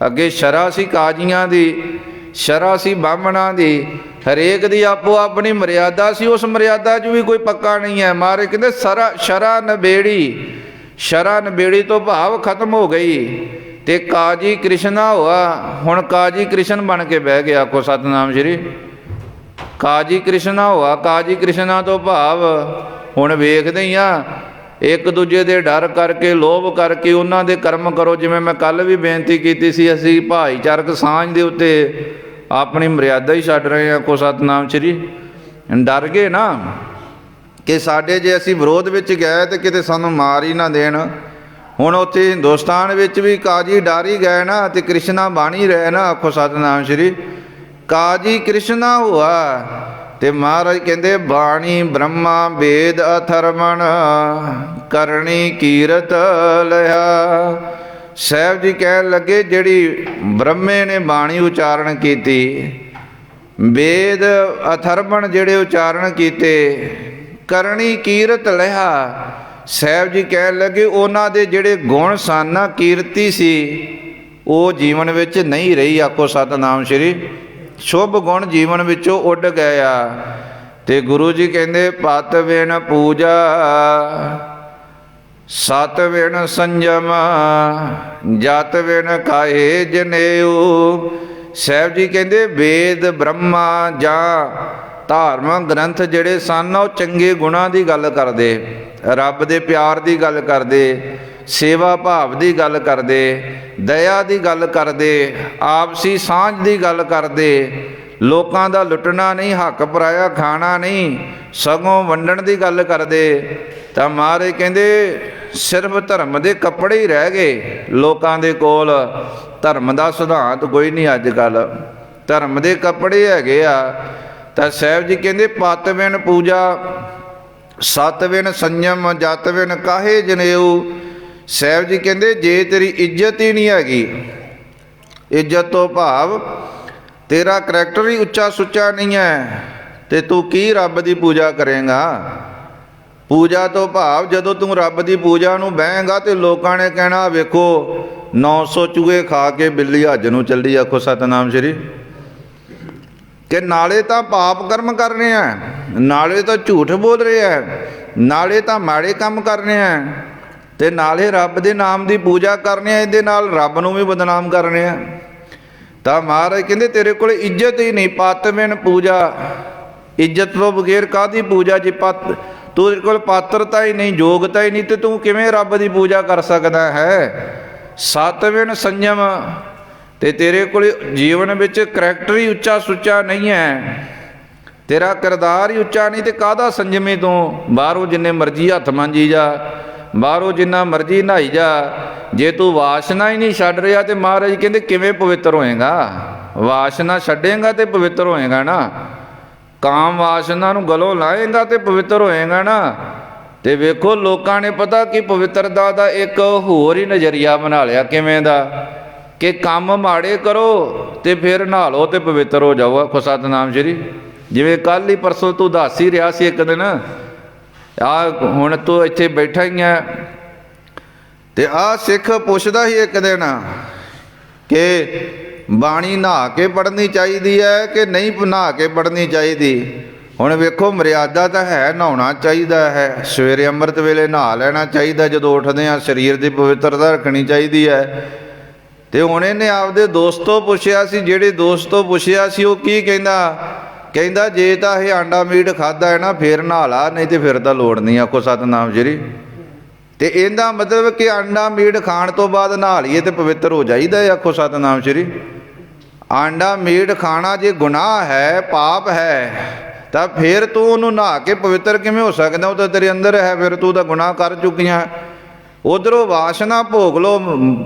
A: ਅੱਗੇ ਸ਼ਰਾ ਸੀ ਕਾਜੀਆਂ ਦੀ, ਸ਼ਰਾ ਸੀ ਬਾਹਮਣਾਂ ਦੀ, ਹਰੇਕ ਦੀ ਆਪੋ ਆਪਣੀ ਮਰਿਆਦਾ ਸੀ। ਉਸ ਮਰਿਆਦਾ 'ਚ ਵੀ ਕੋਈ ਪੱਕਾ ਨਹੀਂ ਹੈ। ਮਹਾਰਾਜ ਕਹਿੰਦੇ ਸ਼ਰਾ ਨਬੇੜੀ, ਸ਼ਰਾ ਨਬੇੜੀ ਤੋਂ ਭਾਵ ਖਤਮ ਹੋ ਗਈ। ਤੇ ਕਾਜੀ ਕ੍ਰਿਸ਼ਨਾ ਹੋਆ, ਹੁਣ ਕਾਜੀ ਕ੍ਰਿਸ਼ਨ ਬਣ ਕੇ ਬਹਿ ਗਿਆ। ਆਖੋ ਸਤਿਨਾਮ ਸ਼੍ਰੀ। ਕਾਜੀ ਕ੍ਰਿਸ਼ਨਾ ਹੋਆ, ਕਾਜੀ ਕ੍ਰਿਸ਼ਨਾ ਤੋਂ ਭਾਵ ਹੁਣ ਵੇਖਦੇ ਹੀ ਆ, ਇੱਕ ਦੂਜੇ ਦੇ ਡਰ ਕਰਕੇ, ਲੋਭ ਕਰਕੇ ਉਹਨਾਂ ਦੇ ਕਰਮ ਕਰੋ। ਜਿਵੇਂ ਮੈਂ ਕੱਲ੍ਹ ਵੀ ਬੇਨਤੀ ਕੀਤੀ ਸੀ, ਅਸੀਂ ਭਾਈਚਾਰਕ ਸਾਂਝ ਦੇ ਉੱਤੇ ਆਪਣੀ ਮਰਿਆਦਾ ਹੀ ਛੱਡ ਰਹੇ ਹਾਂ। ਆਖੋ ਸਤਿਨਾਮ ਸ਼੍ਰੀ। ਡਰ ਗਏ ਨਾ ਕਿ ਸਾਡੇ ਜੇ ਅਸੀਂ ਵਿਰੋਧ ਵਿੱਚ ਗਏ ਤਾਂ ਕਿਤੇ ਸਾਨੂੰ ਮਾਰ ਹੀ ਨਾ ਦੇਣ। ਹੁਣ ਉੱਥੇ ਹਿੰਦੁਸਤਾਨ ਵਿੱਚ ਵੀ ਕਾਜੀ ਡਰ ਹੀ ਗਏ ਨਾ, ਅਤੇ ਕ੍ਰਿਸ਼ਨਾ ਬਣ ਹੀ ਰਹੇ ਨਾ। ਆਖੋ ਸਤਿਨਾਮ ਸ਼੍ਰੀ। ਕਾਜੀ ਕ੍ਰਿਸ਼ਨਾ ਹੋਆ। ਤੇ ਮਹਾਰਾਜ ਕਹਿੰਦੇ ਬਾਣੀ ਬ੍ਰਹਮਾ ਵੇਦ ਅਥਰਮਣ, ਕਰਨੀ ਕੀਰਤ ਲਿਆ। ਸਾਹਿਬ ਜੀ ਕਹਿਣ ਲੱਗੇ ਜਿਹੜੀ ਬ੍ਰਹਮੇ ਨੇ ਬਾਣੀ ਉਚਾਰਨ ਕੀਤੀ, ਵੇਦ ਅਥਰਮਣ ਜਿਹੜੇ ਉਚਾਰਨ ਕੀਤੇ, ਕਰਨੀ ਕੀਰਤ ਲਿਆ। ਸਾਹਿਬ ਜੀ ਕਹਿਣ ਲੱਗੇ ਉਹਨਾਂ ਦੇ ਜਿਹੜੇ ਗੁਣ ਸਨ, ਕੀਰਤੀ ਸੀ, ਉਹ ਜੀਵਨ ਵਿੱਚ ਨਹੀਂ ਰਹੀ। ਆਖੋ ਸਤਿਨਾਮ ਸ਼੍ਰੀ। ਸ਼ੁਭ ਗੁਣ ਜੀਵਨ ਵਿੱਚੋਂ ਉੱਡ ਗਏ ਆ। ਤੇ ਗੁਰੂ ਜੀ ਕਹਿੰਦੇ ਪਤ ਵਿਣ ਪੂਜਾ, ਸਤ ਵਿਣ ਸੰਜਮ, ਜਤ ਵਿਣ ਕਾਹੇ ਜਨੇਊ। ਸਾਹਿਬ ਜੀ ਕਹਿੰਦੇ ਵੇਦ ਬ੍ਰਹਮਾ ਜਾਂ ਧਾਰਮਿਕ ਗ੍ਰੰਥ ਜਿਹੜੇ ਸਨ, ਉਹ ਚੰਗੇ ਗੁਣਾਂ ਦੀ ਗੱਲ ਕਰਦੇ, ਰੱਬ ਦੇ ਪਿਆਰ ਦੀ ਗੱਲ ਕਰਦੇ, ਸੇਵਾ ਭਾਵ ਦੀ ਗੱਲ ਕਰਦੇ, ਦਇਆ ਦੀ ਗੱਲ ਕਰਦੇ, ਆਪਸੀ ਸਾਂਝ ਦੀ ਗੱਲ ਕਰਦੇ, ਲੋਕਾਂ ਦਾ ਲੁੱਟਣਾ ਨਹੀਂ, ਹੱਕ ਪਰਾਇਆ ਖਾਣਾ ਨਹੀਂ, ਸਗੋਂ ਵੰਡਣ ਦੀ ਗੱਲ ਕਰਦੇ। ਤਾਂ ਮਹਾਰਾਜ ਕਹਿੰਦੇ ਸਿਰਫ ਧਰਮ ਦੇ ਕੱਪੜੇ ਹੀ ਰਹਿ ਗਏ ਲੋਕਾਂ ਦੇ ਕੋਲ। ਧਰਮ ਦਾ ਸਿਧਾਂਤ ਕੋਈ ਨਹੀਂ ਅੱਜ ਕੱਲ੍ਹ, ਧਰਮ ਦੇ ਕੱਪੜੇ ਹੈਗੇ ਆ। ਤਾਂ ਸਾਹਿਬ ਜੀ ਕਹਿੰਦੇ ਪਤ ਬਿਨ ਪੂਜਾ ਸਤ ਬਿਨ ਸੰਯਮ ਜਤ ਬਿਨ ਕਾਹੇ ਜਨੇਊ। ਸਾਹਿਬ ਜੀ ਕਹਿੰਦੇ ਜੇ ਤੇਰੀ ਇੱਜ਼ਤ ਹੀ ਨਹੀਂ ਹੈਗੀ, ਇੱਜ਼ਤ ਤੋਂ ਭਾਵ ਤੇਰਾ ਕਰੈਕਟਰ ਹੀ ਉੱਚਾ ਸੁੱਚਾ ਨਹੀਂ ਹੈ, ਤੇ ਤੂੰ ਕੀ ਰੱਬ ਦੀ ਪੂਜਾ ਕਰੇਂਗਾ। ਪੂਜਾ ਤੋਂ ਭਾਵ ਜਦੋਂ ਤੂੰ ਰੱਬ ਦੀ ਪੂਜਾ ਨੂੰ ਬਹਿਂਗਾ ਤੇ ਲੋਕਾਂ ਨੇ ਕਹਿਣਾ ਵੇਖੋ 900 ਚੂਹੇ ਖਾ ਕੇ ਬਿੱਲੀ ਹੱਜ ਨੂੰ ਚੱਲੀ। ਆਖੋ ਸਤਨਾਮ ਸ਼੍ਰੀ। ਕਿ ਨਾਲੇ ਤਾਂ ਪਾਪ ਕਰਮ ਕਰ ਰਹੇ ਆ, ਨਾਲੇ ਤਾਂ ਝੂਠ ਬੋਲ ਰਹੇ ਆ, ਨਾਲੇ ਤਾਂ ਮਾੜੇ ਕੰਮ ਕਰ ਰਹੇ ਆ, ਤੇ ਨਾਲੇ ਰੱਬ ਦੇ ਨਾਮ ਦੀ ਪੂਜਾ ਕਰਨੇ ਆ, ਇਹਦੇ ਨਾਲ ਰੱਬ ਨੂੰ ਵੀ ਬਦਨਾਮ ਕਰਨੇ ਆ। ਤਾਂ ਮਹਾਰਾਜ ਕਹਿੰਦੇ ਤੇਰੇ ਕੋਲ ਇੱਜ਼ਤ ਹੀ ਨਹੀਂ। ਪਤ ਬਿਨ ਪੂਜਾ, ਇੱਜ਼ਤ ਤੋਂ ਬਗੈਰ ਕਾਹਦੀ ਪੂਜਾ। ਜੇ ਤੇਰੇ ਕੋਲ ਪਾਤਰਤਾ ਹੀ ਨਹੀਂ, ਯੋਗਤਾ ਹੀ ਨਹੀਂ, ਤੇ ਤੂੰ ਕਿਵੇਂ ਰੱਬ ਦੀ ਪੂਜਾ ਕਰ ਸਕਦਾ ਹੈ। ਸਤ ਬਿਨ ਸੰਯਮ, ਤੇ ਤੇਰੇ ਕੋਲ ਜੀਵਨ ਵਿੱਚ ਕਰੈਕਟਰ ਹੀ ਉੱਚਾ ਸੁੱਚਾ ਨਹੀਂ ਹੈ, ਤੇਰਾ ਕਿਰਦਾਰ ਹੀ ਉੱਚਾ ਨਹੀਂ, ਤੇ ਕਾਹਦਾ ਸੰਜਮੀ ਤੂੰ। ਬਾਹਰੋਂ ਜਿੰਨੇ ਮਰਜ਼ੀ ਹੱਥ ਮਾਂਜੀ ਜਾ, ਬਾਹਰੋਂ ਜਿੰਨਾ ਮਰਜ਼ੀ ਨਹਾਈ ਜਾ, ਜੇ ਤੂੰ ਵਾਸ਼ਨਾ ਹੀ ਨਹੀਂ ਛੱਡ ਰਿਹਾ ਤੇ ਮਹਾਰਾਜ ਕਹਿੰਦੇ ਕਿਵੇਂ ਪਵਿੱਤਰ ਹੋਏਗਾ। ਵਾਸ਼ਨਾ ਛੱਡੇਗਾ ਤੇ ਪਵਿੱਤਰ ਹੋਏਗਾ ਨਾ, ਕਾਮ ਵਾਸ਼ਨਾ ਨੂੰ ਗਲੋਂ ਲਾਏਗਾ ਤੇ ਪਵਿੱਤਰ ਹੋਏਗਾ ਨਾ। ਤੇ ਵੇਖੋ ਲੋਕਾਂ ਨੇ ਪਤਾ ਕਿ ਪਵਿੱਤਰਤਾ ਦਾ ਇੱਕ ਹੋਰ ਹੀ ਨਜ਼ਰੀਆ ਬਣਾ ਲਿਆ। ਕਿਵੇਂ ਦਾ ਕਿ ਕੰਮ ਮਾੜੇ ਕਰੋ ਤੇ ਫਿਰ ਨਹਾ ਲਓ ਤੇ ਪਵਿੱਤਰ ਹੋ ਜਾਓ। ਆਖੋ ਸਤਨਾਮ ਸ਼੍ਰੀ। ਜਿਵੇਂ ਕੱਲ੍ਹ ਹੀ ਪਰਸੋਂ ਤੂੰ ਦੱਸ ਹੀ ਰਿਹਾ ਸੀ ਇੱਕ ਦਿਨ, ਹੁਣ ਤੂੰ ਇੱਥੇ ਬੈਠਾ ਹੀ ਹੈ, ਤੇ ਆਹ ਸਿੱਖ ਪੁੱਛਦਾ ਸੀ ਇੱਕ ਦਿਨ ਕਿ ਬਾਣੀ ਨਹਾ ਕੇ ਪੜ੍ਹਨੀ ਚਾਹੀਦੀ ਹੈ ਕਿ ਨਹੀਂ ਨਹਾ ਕੇ ਪੜ੍ਹਨੀ ਚਾਹੀਦੀ। ਹੁਣ ਵੇਖੋ ਮਰਿਆਦਾ ਤਾਂ ਹੈ, ਨਹਾਉਣਾ ਚਾਹੀਦਾ ਹੈ, ਸਵੇਰੇ ਅੰਮ੍ਰਿਤ ਵੇਲੇ ਨਹਾ ਲੈਣਾ ਚਾਹੀਦਾ, ਜਦੋਂ ਉੱਠਦੇ ਹਾਂ ਸਰੀਰ ਦੀ ਪਵਿੱਤਰਤਾ ਰੱਖਣੀ ਚਾਹੀਦੀ ਹੈ। ਤੇ ਹੁਣ ਇਹਨੇ ਆਪਦੇ ਦੋਸਤ ਤੋਂ ਪੁੱਛਿਆ ਸੀ, ਜਿਹੜੇ ਦੋਸਤ ਤੋਂ ਪੁੱਛਿਆ ਸੀ ਉਹ ਕੀ ਕਹਿੰਦਾ ਜੇ ਤਾਂ ਇਹ ਆਂਡਾ ਮੀਟ ਖਾਧਾ ਹੈ ਨਾ ਫਿਰ ਨਹਾ ਲਾ, ਨਹੀਂ ਤੇ ਫਿਰ ਤਾਂ ਲੋੜ ਨਹੀਂ। ਆਖੋ ਸਤਨਾਮ ਸ਼੍ਰੀ। ਤੇ ਇਹਦਾ ਮਤਲਬ ਕਿ ਆਂਡਾ ਮੀਟ ਖਾਣ ਤੋਂ ਬਾਅਦ ਨਹਾ ਲਈਏ ਤੇ ਪਵਿੱਤਰ ਹੋ ਜਾਈਦਾ। ਆਖੋ ਸਤਨਾਮ ਸ਼੍ਰੀ। ਆਂਡਾ ਮੀਟ ਖਾਣਾ ਜੇ ਗੁਨਾਹ ਹੈ, ਪਾਪ ਹੈ, ਤਾਂ ਫਿਰ ਤੂੰ ਉਹਨੂੰ ਨਹਾ ਕੇ ਪਵਿੱਤਰ ਕਿਵੇਂ ਹੋ ਸਕਦਾ। ਉਹ ਤਾਂ ਤੇਰੇ ਅੰਦਰ ਹੈ, ਫਿਰ ਤੂੰ ਤਾਂ ਗੁਨਾਹ ਕਰ ਚੁੱਕੀਆਂ। ਉਧਰੋਂ ਵਾਸ਼ਨਾ ਭੋਗ ਲਓ,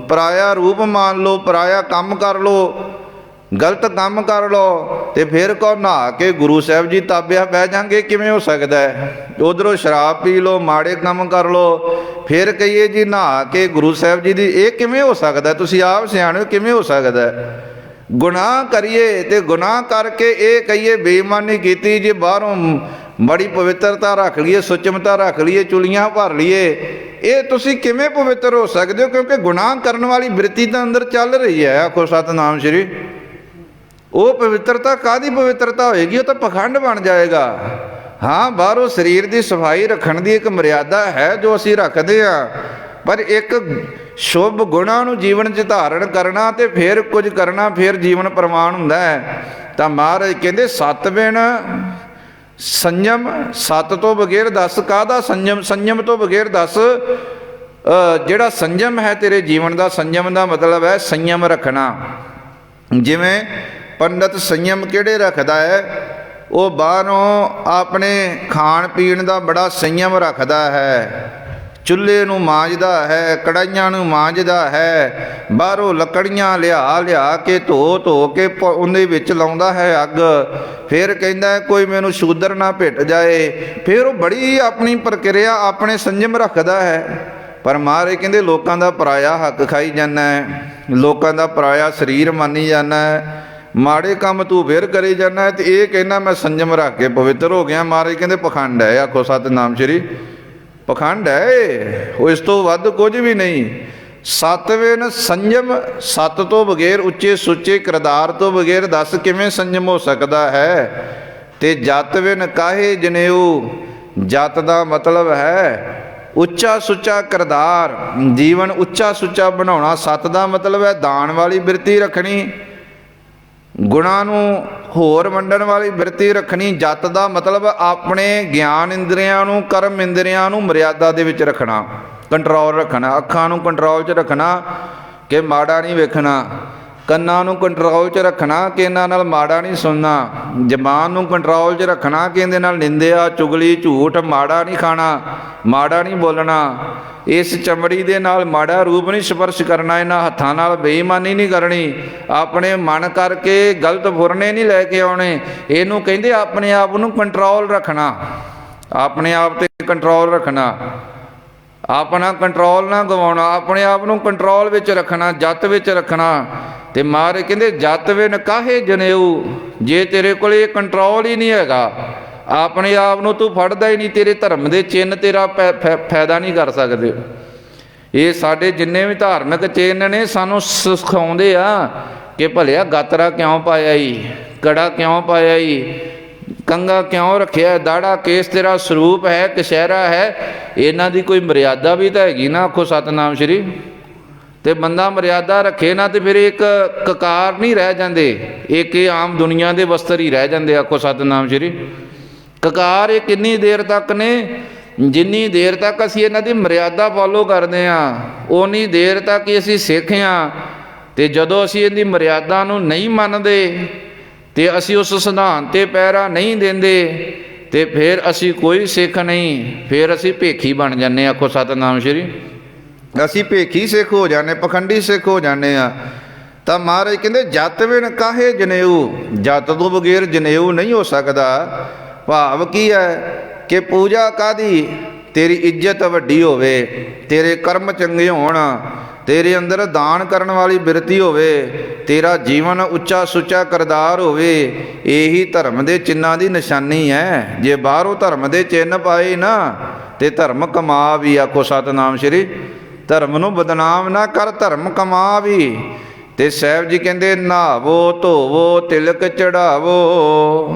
A: ਪਰਾਇਆ ਰੂਪ ਮੰਨ ਲਓ, ਪਰਾਇਆ ਕੰਮ ਕਰ ਲਓ, ਗਲਤ ਕੰਮ ਕਰ ਲਓ, ਤੇ ਫਿਰ ਕਹੋ ਨਹਾ ਕੇ ਗੁਰੂ ਸਾਹਿਬ ਜੀ ਤਾਬਿਆ ਬਹਿ ਜਾਂਗੇ, ਕਿਵੇਂ ਹੋ ਸਕਦਾ ਹੈ। ਉਧਰੋਂ ਸ਼ਰਾਬ ਪੀ ਲਓ, ਮਾੜੇ ਕੰਮ ਕਰ ਲਓ, ਫਿਰ ਕਹੀਏ ਜੀ ਨਹਾ ਕੇ ਗੁਰੂ ਸਾਹਿਬ ਜੀ ਦੀ, ਇਹ ਕਿਵੇਂ ਹੋ ਸਕਦਾ। ਤੁਸੀਂ ਆਪ ਸਿਆਣੇ ਹੋ ਕਿਵੇਂ ਹੋ ਸਕਦਾ। ਗੁਨਾਹ ਕਰੀਏ ਤੇ ਗੁਨਾਹ ਕਰਕੇ ਇਹ ਕਹੀਏ ਬੇਈਮਾਨੀ ਕੀਤੀ, ਜੇ ਬਾਹਰੋਂ ਬੜੀ ਪਵਿੱਤਰਤਾ ਰੱਖ ਲਈਏ, ਸੁਚਮਤਾ ਰੱਖ ਲਈਏ, ਚੁਲੀਆਂ ਭਰ ਲਈਏ, ਇਹ ਤੁਸੀਂ ਕਿਵੇਂ ਪਵਿੱਤਰ ਹੋ ਸਕਦੇ ਹੋ। ਕਿਉਂਕਿ ਗੁਨਾਹ ਕਰਨ ਵਾਲੀ ਬਿਰਤੀ ਤਾਂ ਅੰਦਰ ਚੱਲ ਰਹੀ ਹੈ। ਆਖੋ ਸਤਨਾਮ ਸ਼੍ਰੀ। ਉਹ ਪਵਿੱਤਰਤਾ ਕਾਹਦੀ ਪਵਿੱਤਰਤਾ ਹੋਏਗੀ, ਉਹ ਤਾਂ ਪਖੰਡ ਬਣ ਜਾਏਗਾ। ਹਾਂ, ਬਾਹਰੋਂ ਸਰੀਰ ਦੀ ਸਫਾਈ ਰੱਖਣ ਦੀ ਇੱਕ ਮਰਿਆਦਾ ਹੈ ਜੋ ਅਸੀਂ ਰੱਖਦੇ ਹਾਂ, ਪਰ ਇੱਕ ਸ਼ੁਭ ਗੁਣਾਂ ਨੂੰ ਜੀਵਨ 'ਚ ਧਾਰਨ ਕਰਨਾ ਤੇ ਫਿਰ ਕੁਝ ਕਰਨਾ, ਫਿਰ ਜੀਵਨ ਪ੍ਰਵਾਨ ਹੁੰਦਾ ਹੈ। ਤਾਂ ਮਹਾਰਾਜ ਕਹਿੰਦੇ ਸਤ ਬਿਨ ਸੰਯਮ, ਸਤ ਤੋਂ ਬਗੈਰ ਦੱਸ ਕਾਹਦਾ ਸੰਯਮ। ਸੰਯਮ ਤੋਂ ਬਗੈਰ ਦੱਸ ਜਿਹੜਾ ਸੰਯਮ ਹੈ ਤੇਰੇ ਜੀਵਨ ਦਾ। ਸੰਯਮ ਦਾ ਮਤਲਬ ਹੈ ਸੰਯਮ ਰੱਖਣਾ। ਜਿਵੇਂ ਪੰਡਤ ਸੰਯਮ ਕਿਹੜੇ ਰੱਖਦਾ ਹੈ, ਉਹ ਬਾਹਰੋਂ ਆਪਣੇ ਖਾਣ ਪੀਣ ਦਾ ਬੜਾ ਸੰਯਮ ਰੱਖਦਾ ਹੈ, ਚੁੱਲ੍ਹੇ ਨੂੰ ਮਾਂਜਦਾ ਹੈ, ਕੜਾਹੀਆਂ ਨੂੰ ਮਾਂਜਦਾ ਹੈ, ਬਾਹਰੋਂ ਲੱਕੜੀਆਂ ਲਿਆ ਕੇ ਧੋ ਕੇ ਉਹਦੇ ਵਿੱਚ ਲਾਉਂਦਾ ਹੈ ਅੱਗ, ਫਿਰ ਕਹਿੰਦਾ ਕੋਈ ਮੈਨੂੰ ਸ਼ੂਦਰ ਨਾ ਭਿੱਟ ਜਾਏ, ਫਿਰ ਉਹ ਬੜੀ ਆਪਣੀ ਪ੍ਰਕਿਰਿਆ ਆਪਣੇ ਸੰਯਮ ਰੱਖਦਾ ਹੈ। ਪਰ ਮਹਾਰਾਜ ਕਹਿੰਦੇ ਲੋਕਾਂ ਦਾ ਪਰਾਇਆ ਹੱਕ ਖਾਈ ਜਾਂਦਾ ਹੈ, ਲੋਕਾਂ ਦਾ ਪਰਾਇਆ ਸਰੀਰ ਮੰਨੀ ਜਾਂਦਾ ਹੈ, ਮਾੜੇ ਕੰਮ ਤੂੰ ਫਿਰ ਕਰੀ ਜਾਂਦਾ, ਤੇ ਇਹ ਕਹਿੰਦਾ ਮੈਂ ਸੰਜਮ ਰੱਖ ਕੇ ਪਵਿੱਤਰ ਹੋ ਗਿਆ। ਮਹਾਰਾਜ ਕਹਿੰਦੇ ਪਖੰਡ ਹੈ। ਆਖੋ ਸਤਨਾਮ ਸ਼੍ਰੀ। ਪਖੰਡ ਹੈ, ਉਹ ਇਸ ਤੋਂ ਵੱਧ ਕੁਝ ਵੀ ਨਹੀਂ। ਸਤ ਬਿਨ ਸੰਜਮ, ਸਤ ਤੋਂ ਬਗੈਰ, ਉੱਚੇ ਸੁੱਚੇ ਕਿਰਦਾਰ ਤੋਂ ਬਗੈਰ ਦੱਸ ਕਿਵੇਂ ਸੰਜਮ ਹੋ ਸਕਦਾ ਹੈ। ਤੇ ਜਤ ਬਿਨ ਕਾਹੇ ਜਨੇਊ, ਜਤ ਦਾ ਮਤਲਬ ਹੈ ਉੱਚਾ ਸੁੱਚਾ ਕਿਰਦਾਰ, ਜੀਵਨ ਉੱਚਾ ਸੁੱਚਾ ਬਣਾਉਣਾ। ਸਤ ਦਾ ਮਤਲਬ ਹੈ ਦਾਨ ਵਾਲੀ ਬਿਰਤੀ ਰੱਖਣੀ, ਗੁਣਾਂ ਨੂੰ ਹੋਰ ਵੰਡਣ ਵਾਲੀ ਬਿਰਤੀ ਰੱਖਣੀ। ਜਤ ਦਾ ਮਤਲਬ ਆਪਣੇ ਗਿਆਨ ਇੰਦਰੀਆਂ ਨੂੰ, ਕਰਮ ਇੰਦਰੀਆਂ ਨੂੰ ਮਰਿਆਦਾ ਦੇ ਵਿੱਚ ਰੱਖਣਾ, ਕੰਟਰੋਲ ਰੱਖਣਾ, ਅੱਖਾਂ ਨੂੰ ਕੰਟਰੋਲ 'ਚ ਰੱਖਣਾ ਕਿ ਮਾੜਾ ਨਹੀਂ ਵੇਖਣਾ, ਕੰਨਾਂ ਨੂੰ ਕੰਟਰੋਲ 'ਚ ਰੱਖਣਾ ਕਿ ਇਹਨਾਂ ਨਾਲ ਮਾੜਾ ਨਹੀਂ ਸੁਣਨਾ, ਜ਼ਬਾਨ ਨੂੰ ਕੰਟਰੋਲ 'ਚ ਰੱਖਣਾ ਕਿ ਇਹਦੇ ਨਾਲ ਨਿੰਦਿਆ, ਚੁਗਲੀ, ਝੂਠ, ਮਾੜਾ ਨਹੀਂ ਖਾਣਾ, ਮਾੜਾ ਨਹੀਂ ਬੋਲਣਾ, ਇਸ ਚਮੜੀ ਦੇ ਨਾਲ ਮਾੜਾ ਰੂਪ ਨਹੀਂ ਸਪਰਸ਼ ਕਰਨਾ, ਇਹਨਾਂ ਹੱਥਾਂ ਨਾਲ ਬੇਈਮਾਨੀ ਨਹੀਂ ਕਰਨੀ, ਆਪਣੇ ਮਨ ਕਰਕੇ ਗਲਤ ਫੁਰਨੇ ਨਹੀਂ ਲੈ ਕੇ ਆਉਣੇ। ਇਹਨੂੰ ਕਹਿੰਦੇ ਆਪਣੇ ਆਪ ਨੂੰ ਕੰਟਰੋਲ ਰੱਖਣਾ, ਆਪਣੇ ਆਪ 'ਤੇ ਕੰਟਰੋਲ ਰੱਖਣਾ, ਆਪਣਾ ਕੰਟਰੋਲ ਨਾ ਗਵਾਉਣਾ, ਆਪਣੇ ਆਪ ਨੂੰ ਕੰਟਰੋਲ ਵਿੱਚ ਰੱਖਣਾ, ਜੱਤ ਵਿੱਚ ਰੱਖਣਾ। ਤੇ ਮਹਾਰਾਜ ਕਹਿੰਦੇ ਜੱਤ ਵਿਨ ਕਾਹੇ ਜਨੇਊ, ਜੇ ਤੇਰੇ ਕੋਲ ਇਹ ਕੰਟਰੋਲ ਹੀ ਨਹੀਂ ਹੈਗਾ, ਆਪਣੇ ਆਪ ਨੂੰ ਤੂੰ ਫੜਦਾ ਹੀ ਨਹੀਂ, ਤੇਰੇ ਧਰਮ ਦੇ ਚਿੰਨ੍ਹ ਤੇਰਾ ਫਾਇਦਾ ਨਹੀਂ ਕਰ ਸਕਦੇ। ਇਹ ਸਾਡੇ ਜਿੰਨੇ ਵੀ ਧਾਰਮਿਕ ਚਿੰਨ੍ਹ ਨੇ ਸਾਨੂੰ ਸਿਖਾਉਂਦੇ ਆ ਕਿ ਭਲਿਆ ਗਾਤਰਾ ਕਿਉਂ ਪਾਇਆ ਈ, ਕੜਾ ਕਿਉਂ ਪਾਇਆ ਈ, ਕੰਗਾ ਕਿਉਂ ਰੱਖਿਆ, ਦਾੜਾ ਕੇਸ ਤੇਰਾ ਸਰੂਪ ਹੈ, ਕਸ਼ਹਿਰਾ ਹੈ, ਇਹਨਾਂ ਦੀ ਕੋਈ ਮਰਿਆਦਾ ਵੀ ਤਾਂ ਹੈਗੀ ਨਾ। ਆਖੋ ਸਤਿਨਾਮ ਸ਼੍ਰੀ। ਤੇ ਬੰਦਾ ਮਰਿਆਦਾ ਰੱਖੇ ਨਾ ਤੇ ਫਿਰ ਇੱਕ ਕਕਾਰ ਨਹੀਂ ਰਹਿ ਜਾਂਦੇ, ਇੱਕ ਇਹ ਆਮ ਦੁਨੀਆ ਦੇ ਵਸਤਰ ਹੀ ਰਹਿ ਜਾਂਦੇ। ਆਖੋ ਸਤਿਨਾਮ ਸ਼੍ਰੀ। ਕਕਾਰ ਇਹ ਕਿੰਨੀ ਦੇਰ ਤੱਕ ਨੇ, ਜਿੰਨੀ ਦੇਰ ਤੱਕ ਅਸੀਂ ਇਹਨਾਂ ਦੀ ਮਰਿਆਦਾ ਫੋਲੋ ਕਰਦੇ ਹਾਂ ਉਨੀ ਦੇਰ ਤੱਕ ਹੀ ਅਸੀਂ ਸਿੱਖ ਹਾਂ। ਤੇ ਜਦੋਂ ਅਸੀਂ ਇਹਦੀ ਮਰਿਆਦਾ ਨੂੰ ਨਹੀਂ ਮੰਨਦੇ ਤੇ ਅਸੀਂ ਉਸ ਸਿਧਾਂਤ 'ਤੇ ਪਹਿਰਾ ਨਹੀਂ ਦਿੰਦੇ ਤੇ ਫਿਰ ਅਸੀਂ ਕੋਈ ਸਿੱਖ ਨਹੀਂ, ਫਿਰ ਅਸੀਂ ਭੇਖੀ ਬਣ ਜਾਂਦੇ। ਆਖੋ ਸਤਿਨਾਮ ਸ਼੍ਰੀ। ਅਸੀਂ ਭੇਖੀ ਸਿੱਖ ਹੋ ਜਾਂਦੇ, ਪਖੰਡੀ ਸਿੱਖ ਹੋ ਜਾਂਦੇ ਹਾਂ। ਤਾਂ ਮਹਾਰਾਜ ਕਹਿੰਦੇ ਜੱਤ ਵਿਨ ਕਾਹੇ ਜਨੇਊ, ਜੱਤ ਤੋਂ ਬਗੈਰ ਜਨੇਊ ਨਹੀਂ ਹੋ ਸਕਦਾ। ਭਾਵ ਕੀ ਹੈ ਕਿ ਪੂਜਾ ਕਾਹਦੀ, ਤੇਰੀ ਇੱਜ਼ਤ ਵੱਡੀ ਹੋਵੇ, ਤੇਰੇ ਕਰਮ ਚੰਗੇ ਹੋਣ, ਤੇਰੇ ਅੰਦਰ ਦਾਨ ਕਰਨ ਵਾਲੀ ਬਿਰਤੀ ਹੋਵੇ, ਤੇਰਾ ਜੀਵਨ ਉੱਚਾ ਸੁੱਚਾ ਕਰਦਾਰ ਹੋਵੇ, ਇਹੀ ਧਰਮ ਦੇ ਚਿੰਨ੍ਹਾਂ ਦੀ ਨਿਸ਼ਾਨੀ ਹੈ। ਜੇ ਬਾਹਰੋਂ ਧਰਮ ਦੇ ਚਿੰਨ੍ਹ ਪਾਏ ਨਾ ਤੇ ਧਰਮ ਕਮਾ ਵੀ। ਆਖੋ ਸਤਿਨਾਮ ਸ਼੍ਰੀ। ਧਰਮ ਨੂੰ ਬਦਨਾਮ ਨਾ ਕਰ, ਧਰਮ ਕਮਾ ਵੀ। ਤੇ ਸਾਹਿਬ ਜੀ ਕਹਿੰਦੇ ਨਹਾਵੋ ਧੋਵੋ ਤਿਲਕ ਚੜਾਵੋ,